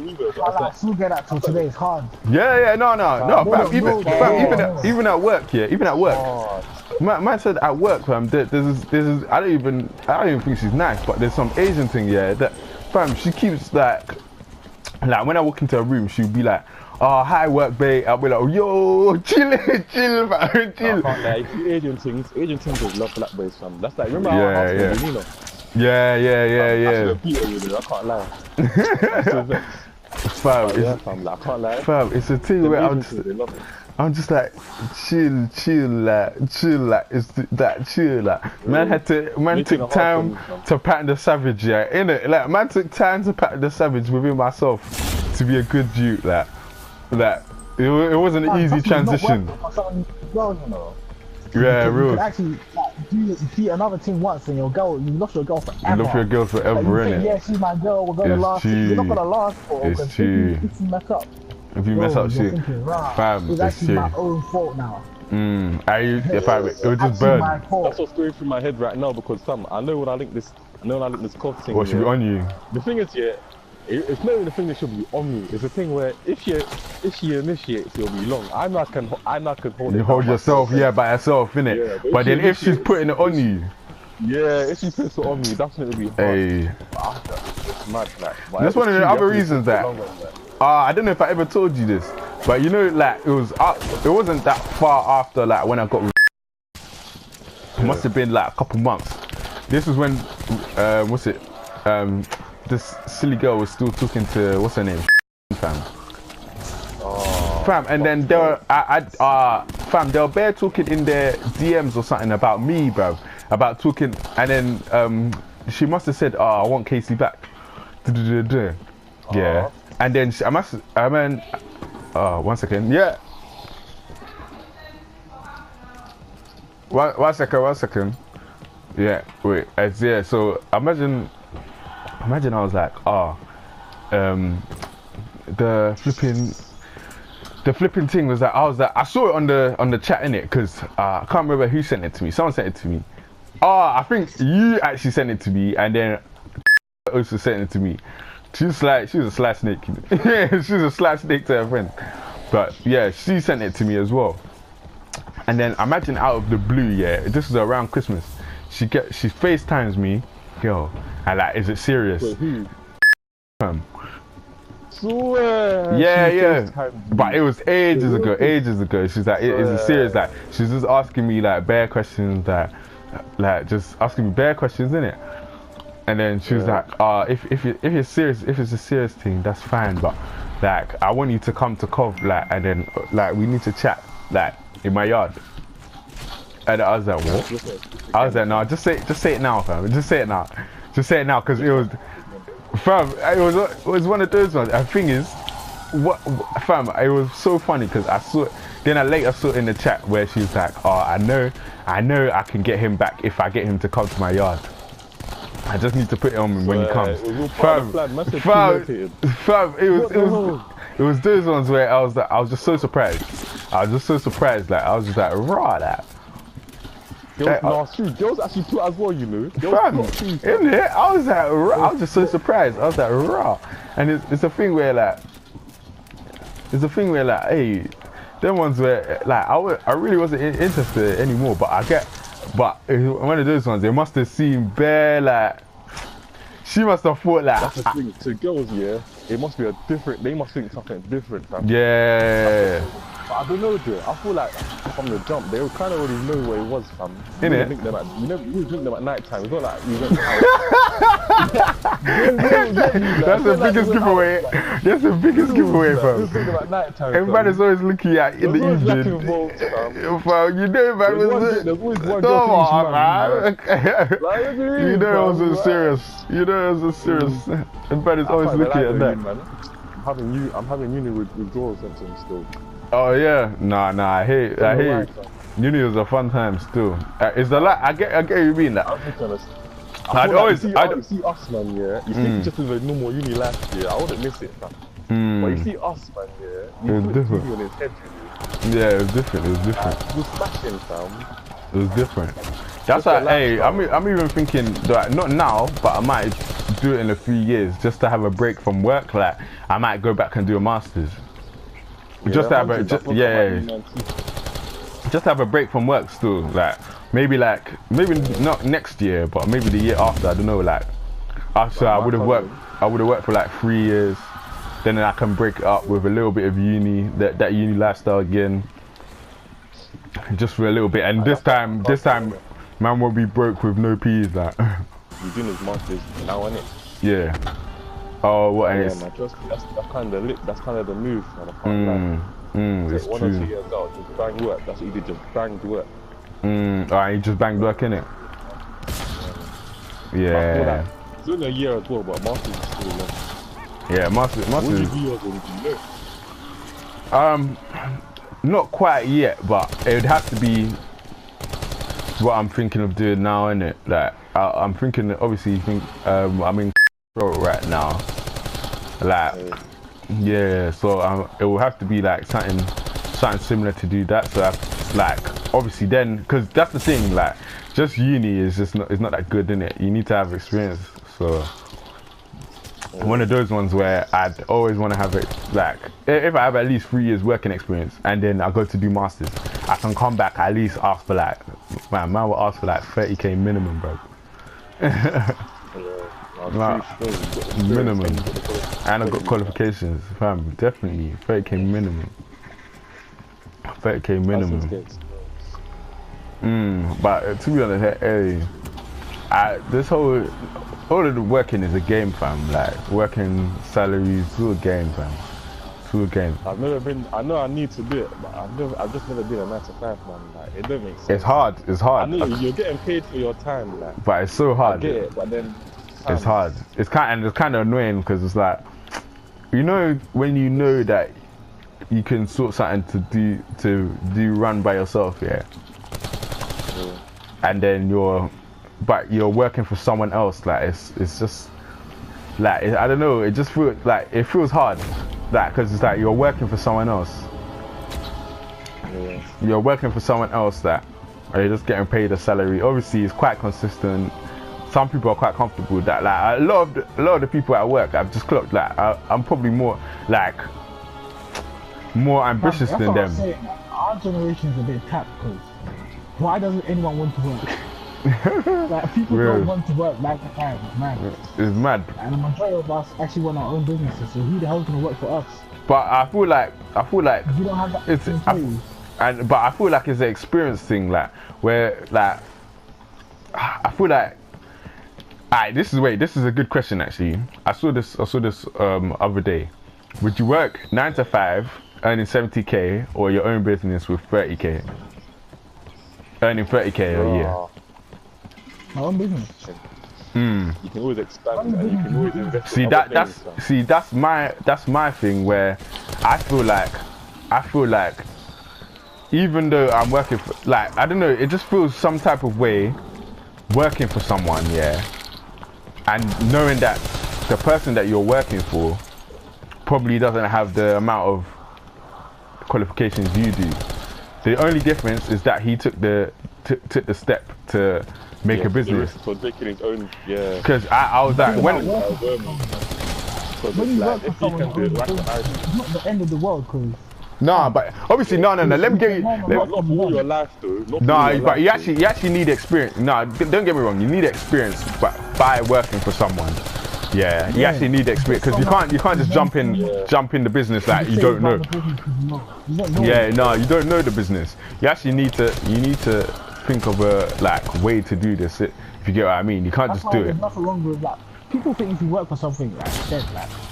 I still get that till today. It's hard. Yeah, no, fam. Even at work, yeah. Even at work. Man said at work, fam. There's I don't even think she's nice, but there's some Asian thing, yeah. That, fam, she keeps like when I walk into a room, she'll be like, oh, hi, work, babe. I'll be like, yo, chill, fam, chill. Like, Asian things just love black boys, fam. That's like, remember our house, you know? Yeah. I can't lie. Fam, I can't lie. Fam, it's a thing where I'm just like chill, like it's that chill, like man took time to pattern the savage, yeah, innit? Like man took time to pattern the savage within myself to be a good dude, like it wasn't an easy transition. Yeah, real. You can actually do another thing once and you lost your girl forever. You love your girl forever, innit? Yeah, she's my girl. We're gonna last. You're not gonna last for her. It's true. If you mess up. If you mess up shit, fam, it's actually my own fault now. Fam, it was just burn. That's what's going through my head right now because fam, I know when I link this cough thing. What should be on you? The thing is, yeah, it's not even the thing that should be on me. It's the thing where if she initiates, it'll be long. I know I can hold it. You hold yourself, by yourself, innit? Yeah, but then if she's putting it on you. Yeah, if she puts it on me, that's when it'll be hard. Hey. It's mad, like. That's one of the other reasons that. I don't know if I ever told you this, but you know, like it wasn't that far after like when I got. It must have been like a couple months. This was when, this silly girl was still talking to what's her name, fam. Fam, and then they were, they were bare talking in their DMs or something about me, bro. About talking, and then she must have said, "Oh, I want Casey back." Yeah. And then one second. Yeah. One second. Yeah. Wait. Yeah. So imagine I was like, the flipping thing was that I saw it on the chat innit, because I can't remember who sent it to me. Someone sent it to me. I think you actually sent it to me, and then also sent it to me. She was a sly snake. Yeah, she was a sly snake to her friend. But yeah, she sent it to me as well. And then imagine out of the blue, yeah, this was around Christmas. She FaceTimes me, yo, and like, is it serious? Wait, who? Swear. Yeah. But it was ages ago. She's like, is it serious? Like, she's just asking me like bare questions, like just asking me bare questions, innit? And then she was like, if you're serious, if it's a serious thing, that's fine. But like, I want you to come to Cov, like, and then like we need to chat, like, in my yard. And I was like, what? I was like, no, just say it now, fam. Just say it now. Just say it now, because it was, fam, it was one of those ones. And the thing is, fam, it was so funny because I saw, then I later saw in the chat where she was like, oh, I know I can get him back if I get him to come to my yard. I just need to put it on when he comes. Fam, it was those ones where I was just so surprised. I was just so surprised, like I was just like, raw that. Girls actually put as well, you know. Fam, in it, I was like, raw. I was just so surprised. I was like, raw. And it's a thing where like, hey, them ones where like I really wasn't interested anymore, but one of those ones, they must have seen bare like, she must have thought like. That's the thing. To girls, yeah, it must be they must think something different, fam. Yeah. But I don't know, dude. I feel like from the jump, they kind of already know where it was, fam. You drink them at night time. It's not like you went That's the biggest giveaway. That's the biggest giveaway, fam. Everybody's always looking at in the evening. Fam, you know, man. There's always one girl man. You know it was serious. You know it was serious. Everybody's always looking at that. I'm having uni withdrawal symptoms still. Oh yeah, nah. I hate. Uni was a fun time still. It's a lot. I get what you mean. That. I don't see us, man. Yeah, you see, just as a normal uni last year, I wouldn't miss it, man. But you see us, man. Yeah, it was different. On his head, yeah, it was different. It was different. We're smashing, fam. It was different. That's why, hey, I'm even thinking that not now, but I might do it in a few years just to have a break from work. Like I might go back and do a master's. Yeah, just to have just have a break from work still, like maybe not next year, but maybe the year after. I don't know, like after I would have worked for like 3 years, then I can break it up with a little bit of uni, that uni lifestyle again, just for a little bit. And this time, man won't be broke with no peas, like. You're doing his masters now, innit? Yeah. Oh, what? Yeah, man, that's kind of lit. That's kind of the move, man. I can't lie. It's 1 true. or 2 years out, just bang work. That's what you did, just banged work. Alright, you just banged work, innit? Yeah. It's only a year as well, but masters is still long. Yeah, masters. What did you do as well? Not quite yet, but it would have to be what I'm thinking of doing now, innit? Like I'm thinking, obviously, I'm in right now, like yeah, so it will have to be like something similar to do that. So like obviously then, because that's the thing, like just uni is just not that good, innit? You need to have experience. So one of those ones where I'd always want to have it, like if I have at least 3 years working experience and then I go to do masters, I can come back at least ask for like, man will ask for like 30k minimum, bro. Minimum, and I got qualifications, fam. Definitely 30k minimum. 30k minimum. But to be honest, hey, this all of the working is a game, fam. Like working salaries, it's all a game, fam. It's all a game. I've never been. I know I need to do it, but I've just never been a 9 to 5 man. Like it don't make sense. It's hard. I know you're getting paid for your time, like. But it's so hard. I get it, but then. It's hard. It's kind of annoying because it's like, you know, when you know that you can sort something to do run by yourself, yeah. And then you're working for someone else. Like it's just like I don't know. It just feels like it feels hard, like because it's like you're working for someone else. Yeah. You're working for someone else that, or you're just getting paid a salary. Obviously, it's quite consistent. Some people are quite comfortable with that. Like a lot of the people at work, I've just clocked. Like I'm probably more ambitious than them. Saying, our generation is a bit tapped because why doesn't anyone want to work? Like people don't want to work 9 to 5. It's mad. It's mad. And the majority of us actually want our own businesses. So who the hell's gonna work for us? But I feel like you don't have that. but I feel like it's an experience thing, like where like I feel like. Alright, this is a good question actually. I saw this other day. Would you work 9 to 5 earning 70k or your own business with 30k earning 30k a year. My own business. You can always expand and you can always invest. See in other things, that's my thing where I feel like even though I'm working for, like, I don't know, it just feels some type of way working for someone, yeah, and knowing that the person that you're working for probably doesn't have the amount of qualifications you do. The only difference is that he took the step to make a business. So making his own, yeah. Because I was like, when When you work for someone, it's not the end of the world, because no, but obviously no. Let me give you. Not for all your life though. No, but you actually need experience. No, don't get me wrong. You need experience, but by working for someone. Yeah, you actually need experience because you can't just jump in the business like you don't know. Yeah, no, you don't know the business. You actually need to think of a way to do this. If you get what I mean, you can't just do it. There's nothing wrong with that. People think if you work for something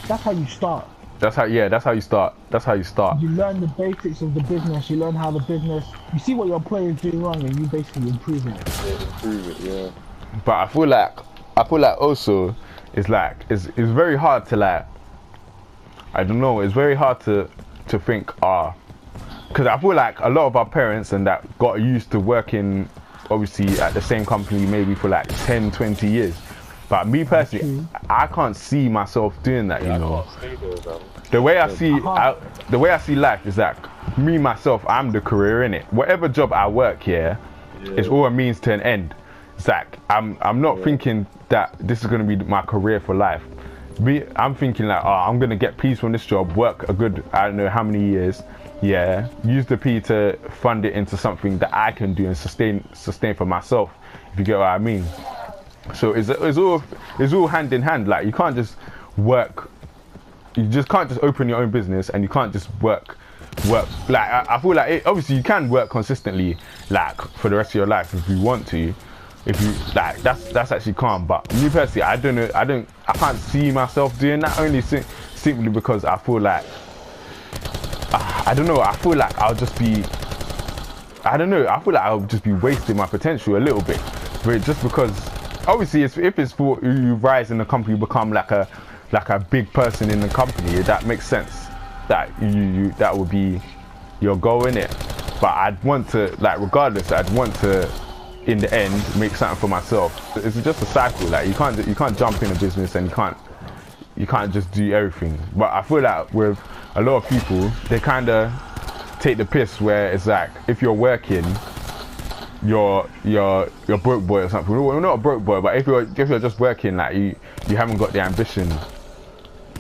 that's how you start. That's how you start. That's how you start. You learn the basics of the business. You learn how the business. You see what your employer is doing wrong, and you basically improve it. Improve it, yeah. But I feel like also it's very hard to I don't know. It's very hard to think because I feel like a lot of our parents and that got used to working obviously at the same company maybe for 10, 20 years. But me personally, I can't see myself doing that, you know. The way I see life is that me myself, I'm the career in it. Whatever job I work here, it's all a means to an end. It's like I'm not thinking that this is gonna be my career for life. I'm thinking I'm gonna get peace from this job, work a good I don't know how many years, use the P to fund it into something that I can do and sustain for myself. If you get what I mean. So it's all hand in hand. Like you can't just work. You just can't just open your own business and you can't just work. Like I feel like obviously you can work consistently for the rest of your life if you want to. If you that's actually calm. But me personally, I can't see myself doing that only simply because I feel like I don't know. I feel like I'll just be. I don't know. I feel like I'll just be wasting my potential a little bit, but just because. Obviously, if it's for you rise in the company, you become like a big person in the company. That makes sense. That that would be your goal in it. But I'd want to regardless. I'd want to, in the end, make something for myself. It's just a cycle. Like you can't jump in a business and you can't just do everything. But I feel like with a lot of people, they kind of take the piss where it's like if you're working. You're broke boy or something. Well, not a broke boy, but if you're just working, you haven't got the ambition.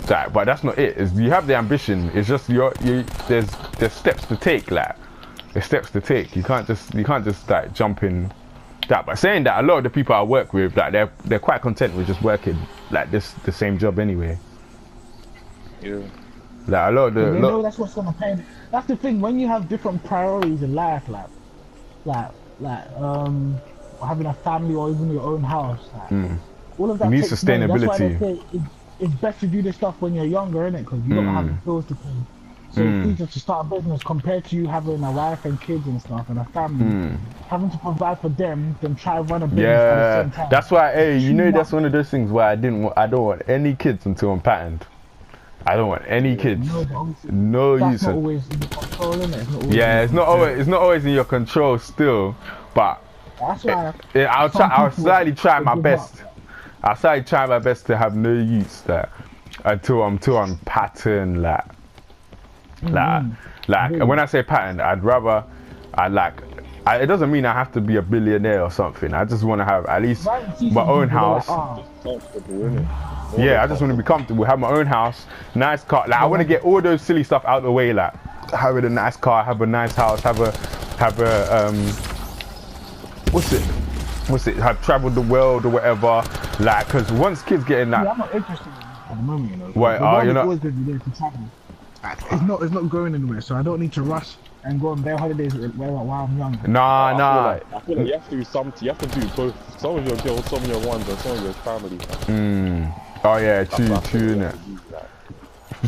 But that's not it. You have the ambition. It's just there's steps to take. There's steps to take. You can't just jump in. That. But saying that, a lot of the people I work with, they're quite content with just working the same job anyway. Yeah. A lot of the. know that's what's gonna pay. That's the thing. When you have different priorities in life, having a family or even your own house, all of that. You need takes money. sustainability. That's why they say it's best to do this stuff when you're younger, innit? Because you don't have bills to pay. So it's easier to start a business compared to you having a wife and kids and stuff and a family, having to provide for them, then try to run a business at the same time. That's why. That's one of those things where I don't want any kids until I'm patterned. I don't want any kids. No use. That's not always in your control, innit? It's not always in your control still, but that's why I'll slightly try my best. I'll slightly try my best to have no use until I'm patterned. When I say patterned, it doesn't mean I have to be a billionaire or something. I just want to have at least my own house. I just want to be comfortable, have my own house, nice car. I want to get all those silly stuff out of the way, having a nice car, have a nice house, have a have traveled the world or whatever. Because once kids get in that. I'm not interested in that at the moment, you know. Why? You're not. Always going to be there to travel. It's not going anywhere, so I don't need to rush and go on their holidays while I'm young. Nah. I feel like you have to do something. You have to do both. Some of your girls, some of your ones, and some of your family. Oh yeah, true, innit.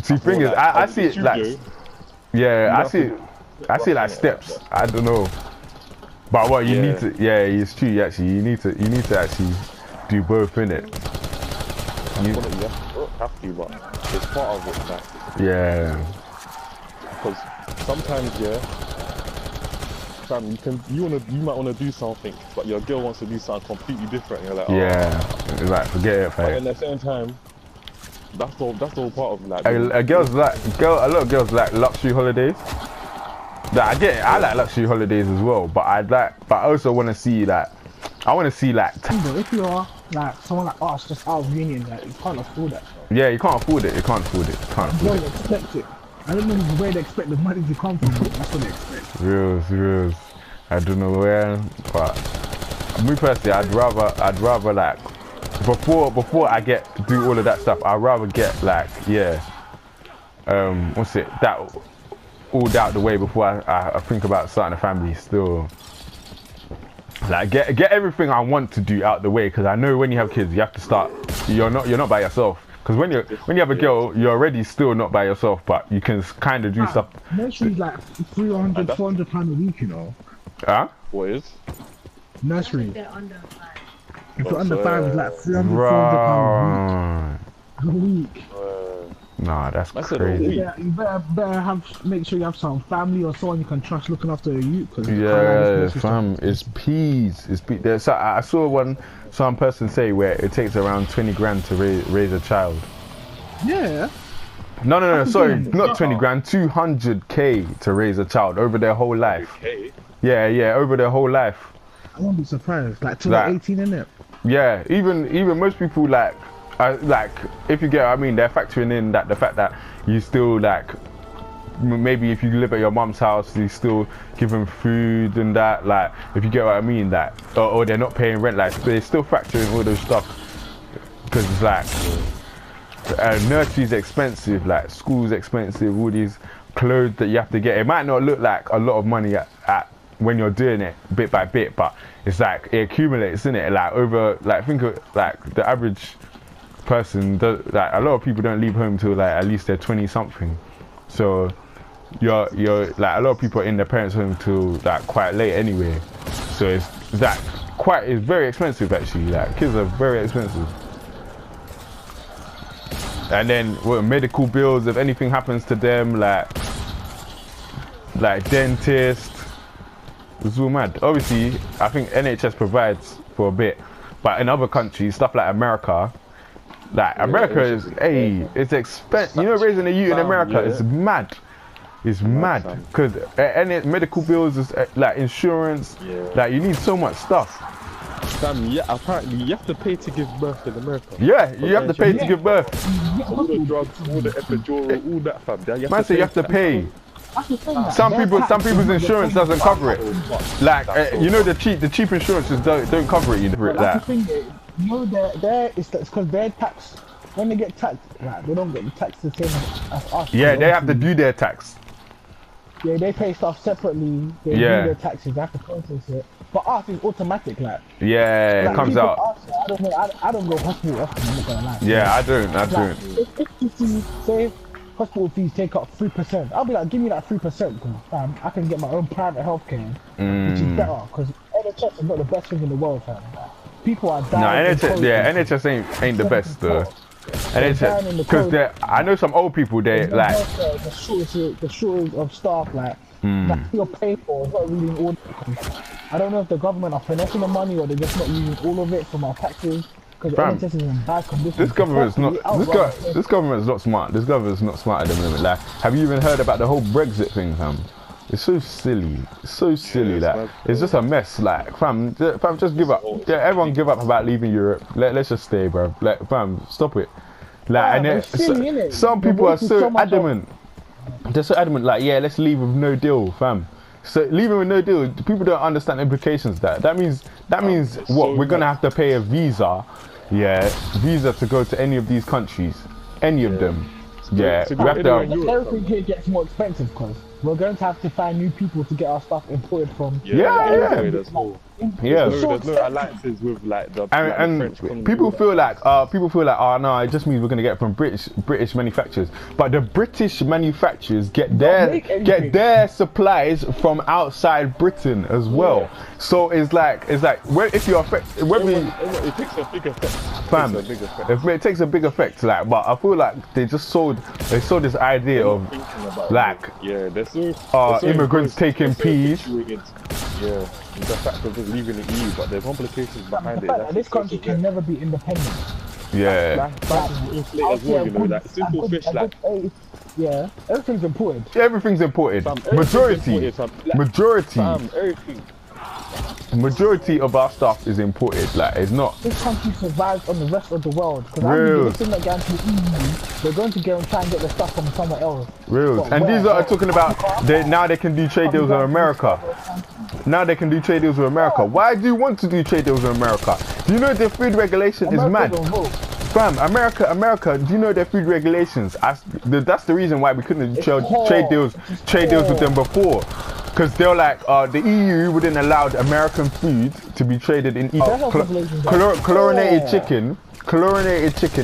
See, thing is, I see it I see it like steps. I don't know. But what you Yeah. need to, yeah, it's true. Actually, you need to actually do both, innit? Well, you have to, but it's part of it. Like, Yeah, because sometimes, yeah, fam, you might wanna do something, but your girl wants to do something completely different. And you're like, oh. yeah. It's like forget it, But fam. at the same time, that's the whole part of like. A lot of girls like luxury holidays. Like, I get it. I like luxury holidays as well, but I also want to see like, I want to see like, But if you're like someone like us, just out of union, like you can't afford that. yeah, you can't afford it. You can't afford it. You can't You afford don't it. expect it. I don't know where they expect the money to come from. But that's what they expect. Reals. I don't know where, but me personally, I'd rather like before I get to do all of that stuff, I'd rather get like, yeah, what's it, that all out the way before I think about starting a family. Still, like get everything I want to do out the way, because I know when you have kids, you have to start. You're not by yourself. Because when you have a girl, you're already still not by yourself, but you can kind of do stuff. Nursery's like 300, 400 pounds a week, you know. Huh? What is? Nursery. They're under 5. If you're under so, 5, it's like 300, 400 Right. pounds a week. Nah, that's That's a crazy. Yeah, you better make sure you have some family or someone you can trust looking after a youth. Yeah, fam, it's peas. So I saw some person say where it takes around 20 grand to raise a child. Yeah. No, sorry, not 20 grand, 200k to raise a child over their whole life. Hey. Yeah, over their whole life. I won't be surprised. Like till Like- like 18, innit? Yeah, even most people like if you get what I mean, they're factoring in that the fact that you still like maybe if you live at your mum's house, you still give them food and that, like if you get what I mean, that or they're not paying rent, like they still factor in all those stuff, because it's like nursery's expensive, like school's expensive, all these clothes that you have to get. It might not look like a lot of money at when you're doing it bit by bit, but it's like it accumulates, isn't it? Like over, like think of like the average person does, like a lot of people don't leave home till like at least they're 20 something, so you're like a lot of people are in their parents' home till like quite late anyway, so it's very expensive actually. Like kids are very expensive. And then medical bills, if anything happens to them, like dentist, it's all mad. Obviously, I think NHS provides for a bit, but in other countries, stuff like America, is, it's expensive. You know, raising a youth in America is mad. It's mad because any medical bills is like insurance. Like you need so much stuff. Damn, yeah, apparently you have to pay to give birth in America. Yeah, you have to pay to give birth. All the drugs, all the epidural, all that, fam. Man, say you have to pay. That's the thing. Like, Some their people's taxes insurance doesn't cover it. Like you know, the cheap insurances don't cover it. You know, That's the thing. You know, it's because their tax, when they get taxed, like, they don't get taxed the same as us. yeah, they have to do their tax. Yeah, they pay stuff separately. They do their taxes. They have to process it. But us is automatic, like. Yeah, it Like, comes people out. ask, I don't go hospital often. I'm not gonna lie. Yeah, I don't. Like, if you see, say hospital fees take up 3%, I'll be like, give me that 3% because I can get my own private healthcare, which is better because NHS is not the best thing in the world, fam. Like, people are No, dying. NHS ain't the best though. NHS, because I know some old people they like. The shortage of staff, like you're paid for, is not really in order. I don't know if the government are finessing the money or they're just not using all of it from our taxes. Because NHS is in bad condition. This government's not. This government's not smart. This government's not smart at the moment. Like, have you even heard about the whole Brexit thing, fam? It's so silly. It's so silly. Like, it's just a mess. Like, fam, just give up. Yeah, everyone give up about leaving Europe. Let's just stay, bro. Like, fam, stop it. Like, and then some people are so adamant. They're so adamant. Like, yeah, let's leave with no deal, fam. So leaving with no deal, people don't understand the implications. That means what? We're gonna have to pay a visa. Yeah, visa to go to any of these countries, any of them. Yeah, we have to. Everything here gets more expensive because we're going to have to find new people to get our stuff imported from. Yeah. There's no alliances with like the and French colonies. people feel like oh no, it just means we're gonna get it from British manufacturers, but the British manufacturers get their supplies from outside Britain as well. So it's like if you affect it takes a big effect. Fam, it takes a big effect, like, but I feel like they sold this idea of like immigrants taking peas. Yeah, the fact of just leaving the EU, but there's complications behind it. That this country can never be independent. Yeah. Simple fish, yeah, everything's imported. Everything's imported. Majority of our stuff is imported. Like, it's not. This country survives on the rest of the world because they're not going to the EU. They're going to go and try and get the stuff from somewhere else. Real. And these are talking about now they can do trade deals with America. Now they can do trade deals with America. Why do you want to do trade deals with America? Do you know their food regulation is mad? Fam, America, do you know their food regulations? That's the reason why we couldn't trade deals with them before. Because they're like, the EU wouldn't allow American food to be traded in chlorinated chicken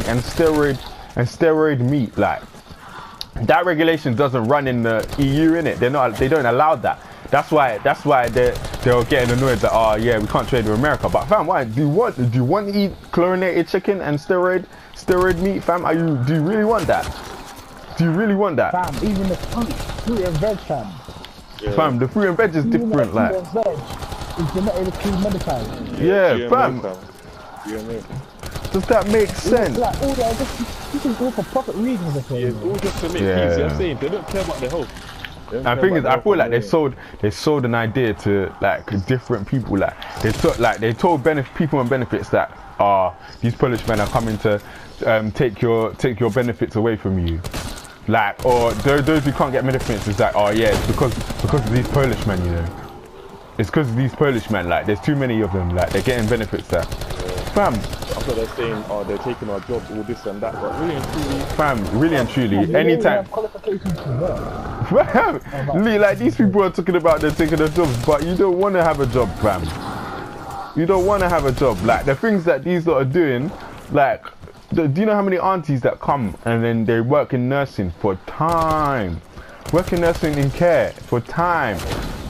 and steroid meat. Like, that regulation doesn't run in the EU, innit? They don't allow that. That's why they're getting annoyed that we can't trade with America. But fam, why do you want to eat chlorinated chicken and steroid meat, fam? Do you really want that? Do you really want that? Fam, even the fruit and veg, fam. Yeah. Fam, the fruit and veg is different, like. It's genetically modified. Yeah, fam. Does that make sense? Like, this is all for profit reasons. It's all just to make peace. I'm saying they don't care about their health. And the thing is, I feel like they sold an idea to like different people. Like they told people and benefits that these Polish men are coming to take your benefits away from you. Like, or those who can't get benefits is like, it's because of these Polish men, you know. It's because of these Polish men. Like, there's too many of them. Like, they're getting benefits there. Fam. That's what they're saying. They're taking our jobs, all this and that. But really and truly, anytime. Fam, like these people are talking about they're taking their jobs, but you don't want to have a job, fam. You don't want to have a job. Like the things that these lot are doing, like. Do you know how many aunties that come and then they work in nursing for time? Work in nursing in care for time.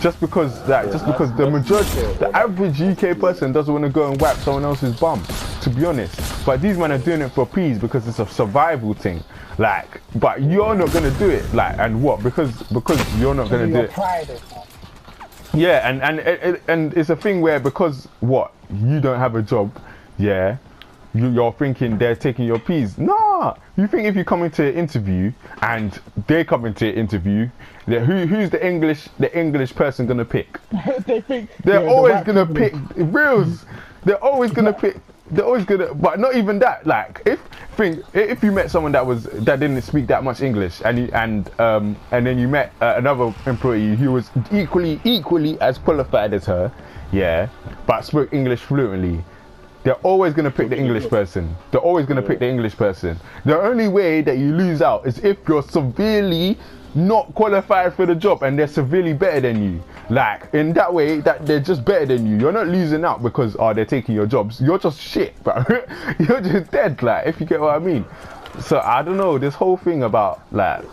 Just because the average UK person doesn't want to go and wipe someone else's bum, to be honest. But these men are doing it for peace because it's a survival thing. Like, but you're not gonna do it. Like, and what? Because you're not gonna do it. Yeah, and it's a thing where because what? You don't have a job, yeah. You're thinking they're taking your peas. Nah, you think if you come into an interview and they come into an interview, who's the English person gonna pick? They're always gonna pick reals. They're always gonna pick. They're always gonna. But not even that. Like if you met someone that didn't speak that much English and then you met another employee who was equally as qualified as her, yeah, but spoke English fluently. They're always going to pick the English person. They're always going to pick the English person. The only way that you lose out is if you're severely not qualified for the job and they're severely better than you. Like, in that way, that they're just better than you. You're not losing out because, they're taking your jobs. You're just shit, bro. You're just dead, like, if you get what I mean. So, I don't know, this whole thing about, like,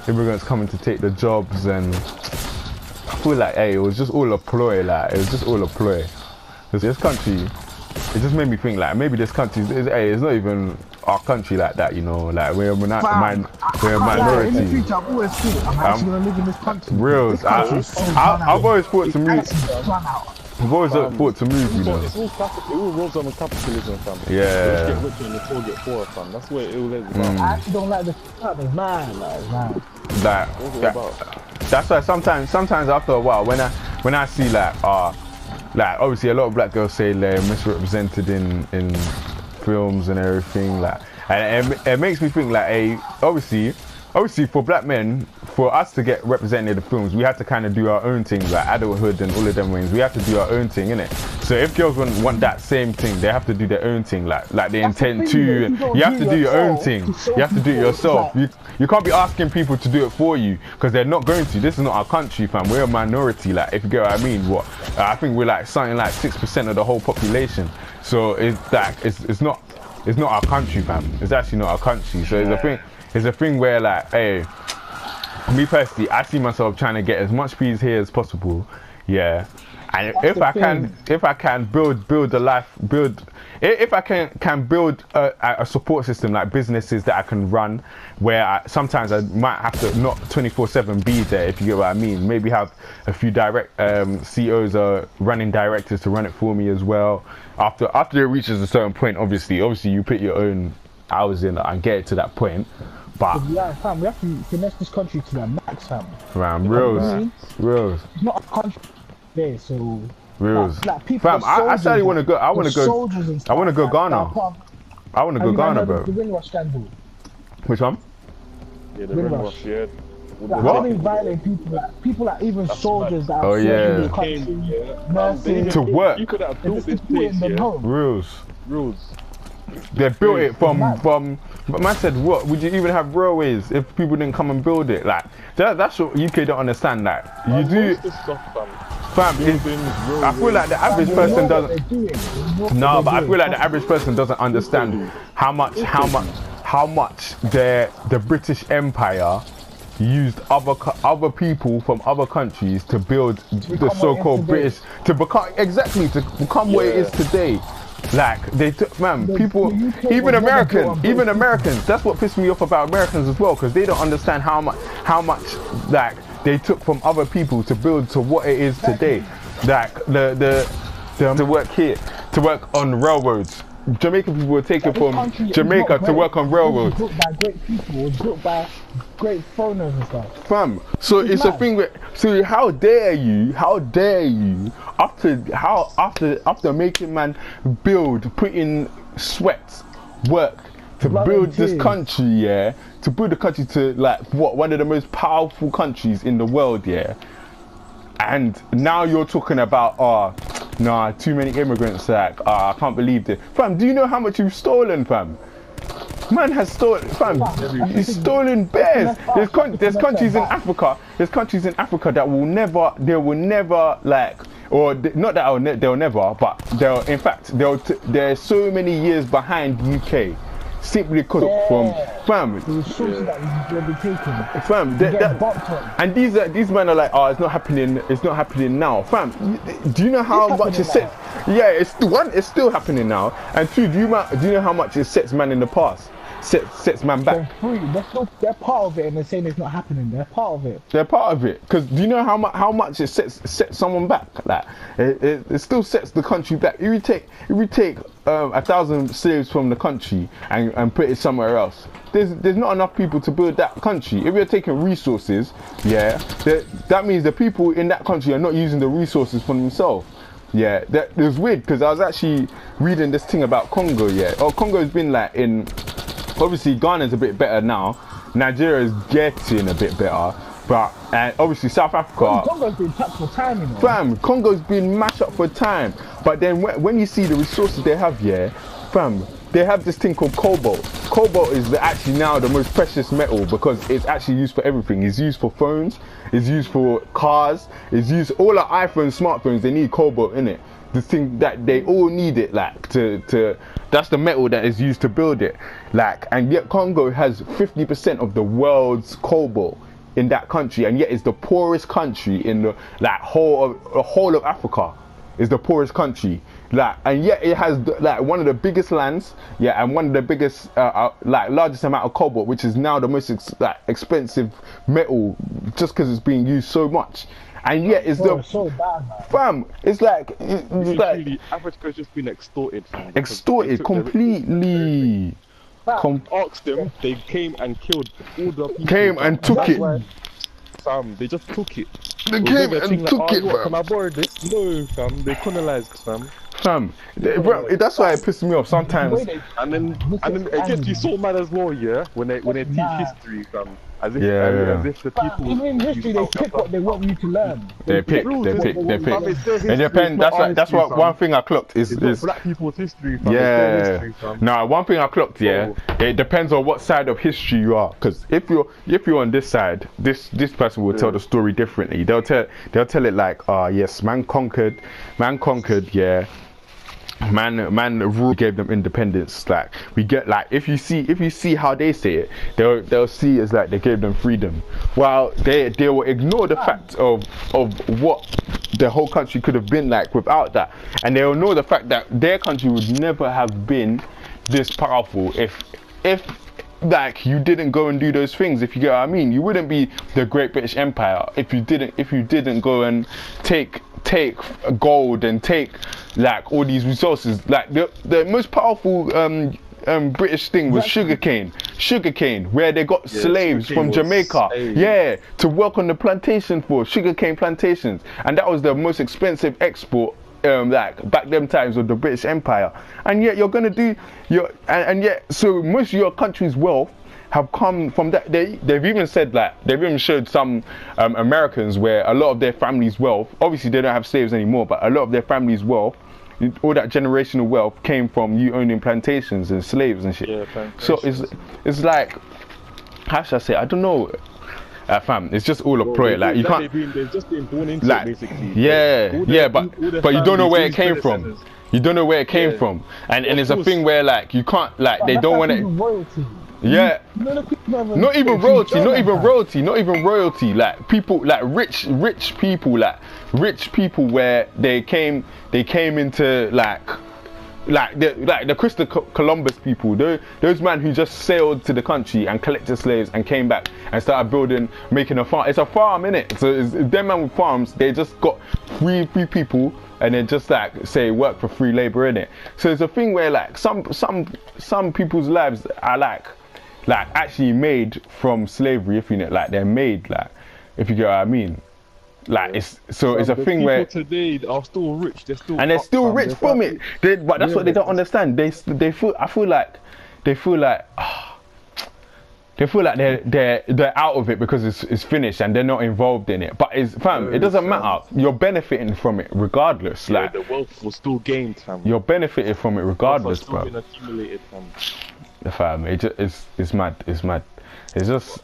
immigrants coming to take the jobs and I feel like, it was just all a ploy, like, it was just all a ploy. Because this country... It just made me think like maybe this country it's not even our country like that, you know. Like we're a minority. In the future, I've always thought I'm actually gonna live in this country. Real. I've always thought to move. I've always thought to move, you know. It's all rolls on capitalism, fam. Yeah. Let's get rich and the poor get poorer, fam. That's what it all is about. I actually don't like this. It's man. That's why sometimes after a while when I see like obviously a lot of black girls say they're misrepresented in films and everything, like, and it makes me think like obviously for black men, for us to get represented in films, we have to kind of do our own thing, like adulthood and all of them things. We have to do our own thing, innit? So if girls want that same thing, they have to do their own thing, like they That's the intend thing, to. you don't You have do to do your own yourself thing. to show You have to do it people, yourself. like- You can't be asking people to do it for you because they're not going to. This is not our country, fam. We're a minority. Like, if you get what I mean. What I think we're like something like 6% of the whole population. So it's like it's not our country, fam. It's actually not our country. So it's a thing where like, hey, me personally, I see myself trying to get as much peas here as possible. Yeah. And if I can build a life, if I can build a support system like businesses that I can run, where sometimes I might have to not 24/7 be there, if you get what I mean. Maybe have a few direct CEOs or running directors to run it for me as well. After it reaches a certain point, obviously you put your own hours in and get it to that point. But yeah, fam, we have to finesse this country to the max, fam. man, reals. It's not a country there, so Reals. like people. Fam, I actually want to go. I want to go. soldiers and I want to stuff go like Ghana. that. I want to go Have you Ghana, heard bro. of the Windrush scandal? Which one? Yeah, the Windrush. Windrush, yeah. Like, What? how many violent people like even soldiers that Oh, are yeah. serving the Came, country, yeah. nurses, To work. You could have and built just this put it place, in them yeah. home. Rules. Rules. They built it Mad. but man said, what would you even have railways if people didn't come and build it? Like that's what UK don't understand. Like you do, What's this stuff, fam? fam. I feel like the average person doesn't. No, but I feel like the average person doesn't understand how much the British Empire used other people from other countries to build the become what it so-called is British to become what it is today. Like they took, man, people, the UK even was never built on British Americans. That's what pissed me off about Americans as well, because they don't understand how much like they took from other people to build to what it is today. Like the to work here, to work on railroads. Jamaican people were taken from Jamaica to work on railroads. It was built by great people. It was built by great foreigners and stuff. Fam, so it's a mad. thing where, so how dare you after making man put in sweat, work to Blood build and this tears. country, yeah, to build the country to like one of the most powerful countries in the world, yeah, and now you're talking about nah, too many immigrants, like I can't believe this. Fam, do you know how much you've stolen, fam? Man has stolen, fam. He's stolen bears. There's countries in Africa. There's countries in Africa that will never like, or not that they'll never, but they're so many years behind UK, simply because from fam. The resources that will be taken. Fam, Get bopped on. and these men are like, oh, it's not happening now, fam. Do you know how It's much it happening sets? Yeah, it's still happening now. And two, do you know how much it sets man in the past? Sets man back. They're free. They're part of it, and they're saying it's not happening. They're part of it. They're part of it. Because do you know how much it sets someone back? Like it still sets the country back. If we take 1,000 slaves from the country and put it somewhere else, there's not enough people to build that country. If we're taking resources, yeah, that means the people in that country are not using the resources for themselves. Yeah, it was weird because I was actually reading this thing about Congo. Yeah, Congo's been like in. Obviously, Ghana's a bit better now. Nigeria is getting a bit better, but obviously South Africa. Congo's been tapped for time, you know. Fam, Congo's been mashed up for time. But then when you see the resources they have, yeah, fam, they have this thing called cobalt. Cobalt is actually now the most precious metal because it's actually used for everything. It's used for phones. It's used for cars. It's used all our iPhones, smartphones. They need cobalt in it. The thing that they all need it, like to that's the metal that is used to build it, like, and yet Congo has 50% of the world's cobalt in that country, and yet it's the poorest country in the like whole of Africa. Is the poorest country, like, and yet it has like one of the biggest lands, yeah, and one of the biggest like largest amount of cobalt, which is now the most expensive metal, just because it's being used so much. And yet it's so bad, man. Fam, it's like Africa's just been extorted. Fam, extorted completely. Asked them, they came and killed all the people. Came and took it. Fam, they just took it. They came and took it, Can I fam. borrow this? No, fam. They colonized, fam. Fam, bro, that's why it pisses me off sometimes. And then it gets you so mad as well, yeah. When they teach history, fam. As if, Yeah. as if the But people. even in history, they pick what they want you to learn. They pick. Fam, it's their history, It depends. it's That's not what. That's our what. history, One fam. thing I clocked is. It's not black people's history, fam. It's Yeah. their history, fam. No, one thing I clocked. Yeah, it depends on what side of history you are. Because if you're on this side, this person will tell the story differently. They'll tell it like, oh yes, man conquered. Yeah. Man ruled, gave them independence. Like we get like if you see how they say it, they'll see it as like they gave them freedom. While they will ignore the fact of what the whole country could have been like without that, and they'll ignore the fact that their country would never have been this powerful if like you didn't go and do those things. If you get what I mean, you wouldn't be the Great British Empire if you didn't go and take gold and take like all these resources. Like the most powerful British thing was sugarcane, where they got slaves from Jamaica, to work on the plantation for sugarcane plantations, and that was the most expensive export. Like back them times of the British Empire, and yet you're gonna do and yet so most of your country's wealth have come from that. They've even said they've even showed some Americans where a lot of their family's wealth, obviously they don't have slaves anymore, but a lot of their family's wealth, all that generational wealth came from you owning plantations and slaves and shit. Yeah, so it's like, how should I say? I don't know. Fam, it's just all a ploy. Like you can't. They've just been born into Like, it, basically. but you don't know where it came from. You don't know where it came from, and it's a thing where like you can't like they don't want to. Royalty. Yeah. Not even royalty. Not even royalty. Like people, like rich people, where they came into like the Christopher Columbus people, those men who just sailed to the country and collected slaves and came back and started making a farm. It's a farm, innit? So it's them man with farms. They just got free people, and they just like say work for free labor, innit? So it's a thing where like some people's lives are like actually made from slavery, if you know, like they're made, like if you get what I mean. Like it's a thing where today are still rich. They're still rich from it. But that's what they don't understand. They feel like they're out of it because it's finished and they're not involved in it. But it doesn't matter. You're benefiting from it regardless. Yeah, like the wealth was still gained, fam. You're benefiting from it regardless, Still bro. been accumulated, fam. It's mad. It's just.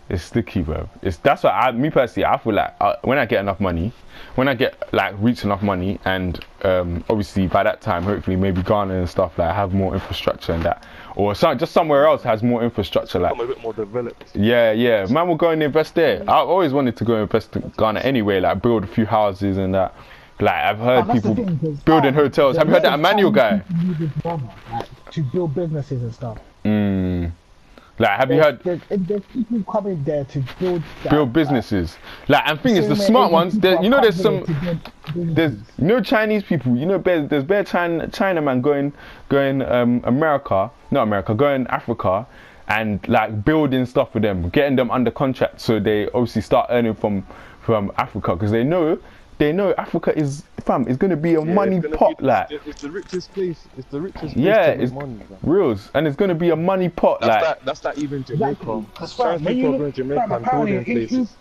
It's sticky, bro. That's what me personally, I feel like when I get enough money, when I get like reach enough money, and obviously by that time, hopefully maybe Ghana and stuff like have more infrastructure and that, or just somewhere else has more infrastructure, like a bit more developed. Yeah. Man will go and invest there. I always wanted to go invest in Ghana anyway, like build a few houses and that. Like I've heard people building hotels. Have you heard that Emmanuel guy? To build businesses and stuff. Like, have you heard? There's people coming there to build businesses. Like, and thing is, the smart ones. There's Chinese people. There's bare Chinaman going Africa, and like building stuff for them, getting them under contract, so they obviously start earning from Africa because they know Africa is going to be a money pot. It's the richest place. It's the richest place. Yeah, it's reals, and it's going to be a money pot. That's that even Jamaica. Exactly. People are going to Jamaica and building places.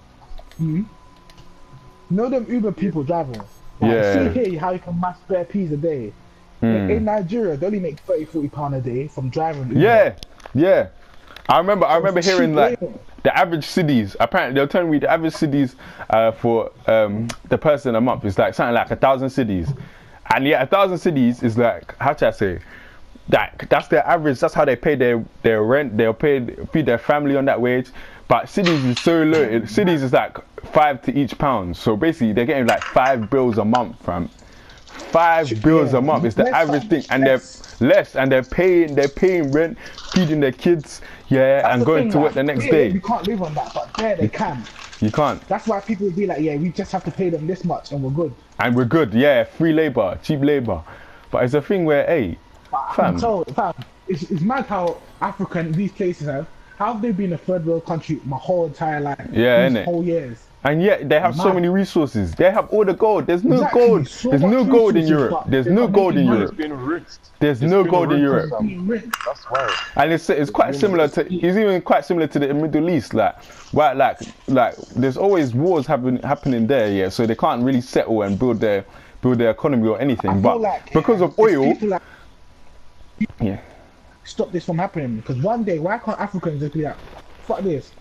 Know them Uber people driving. See here how you can mass bare peas a day. In Nigeria, they only make £30-40 a day from driving Uber. Yeah. I remember hearing like the average cities. Apparently, they're telling me the average cities for the person a month is like something like 1,000 cities, and 1,000 cities is like, how should I say? That's their average. That's how they pay their rent. They'll feed their family on that wage. But cities is so low. Cities is like 5 to each pound. So basically, they're getting like 5 bills a month from. 5 bills a month is the average thing, and they're less, and they're paying rent, feeding their kids, and going to work the next day. You can't live on that, but there they can. You can't. That's why people will be like, we just have to pay them this much, and we're good. And we're good, free labor, cheap labor. But it's a thing where, fam, it's mad how Africa and these places how have they been a third world country my whole entire life? Yeah, these innit? whole years. And yet they have so many resources. They have all the gold. There's no Exactly, gold. so There's much no gold in resources, Europe. but There's they're no not gold in making Europe. It's been rinsed. There's It's no been gold in rinsed. Europe. That's why. And it's quite similar to. It's even quite similar to the Middle East. Like there's always wars happening there. Yeah, so they can't really settle and build their economy or anything. I feel But like, because of it's oil, people like, yeah. stop this from happening. Because one day, why can't Africans just be like, fuck this?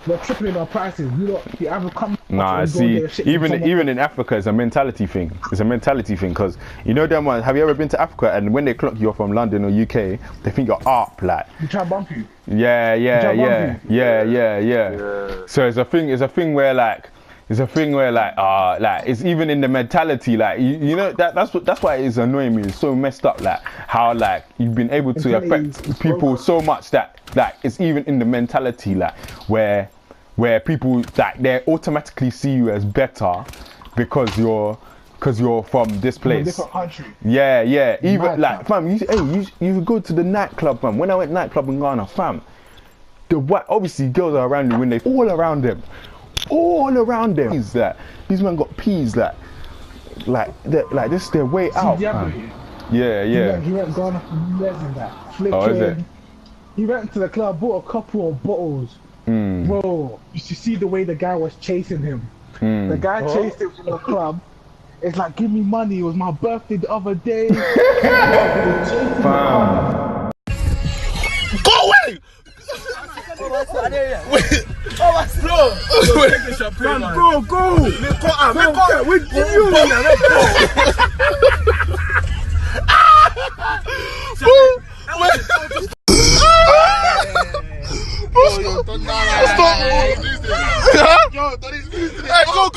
We're tripling our prices. You know, the average come. Nah, see, even in Africa, it's a mentality thing. It's a mentality thing because you know them ones. Have you ever been to Africa and when they clock you from London or UK, they think you're up, like. You try to bump you. Yeah. So it's a thing where like it's even in the mentality, like you know that's why it's annoying me. It's so messed up, like how like you've been able to affect people so much that like it's even in the mentality, like where people like they automatically see you as better because you're from this place. From a different country. Yeah. Even Mad, like fam, you go to the nightclub, fam. When I went nightclub in Ghana, fam, obviously girls are around you when they all around them. Is that these men got peas like this is their way out, man. Yeah. He went Ghana for years in that. Oh, is it? He went to the club, bought a couple of bottles. Bro, you should see the way the guy was chasing him. The guy chased him from the club. It's like, give me money. It was my birthday the other day. Fam. Go away! Wait. Bro, go! With you, Hey, go!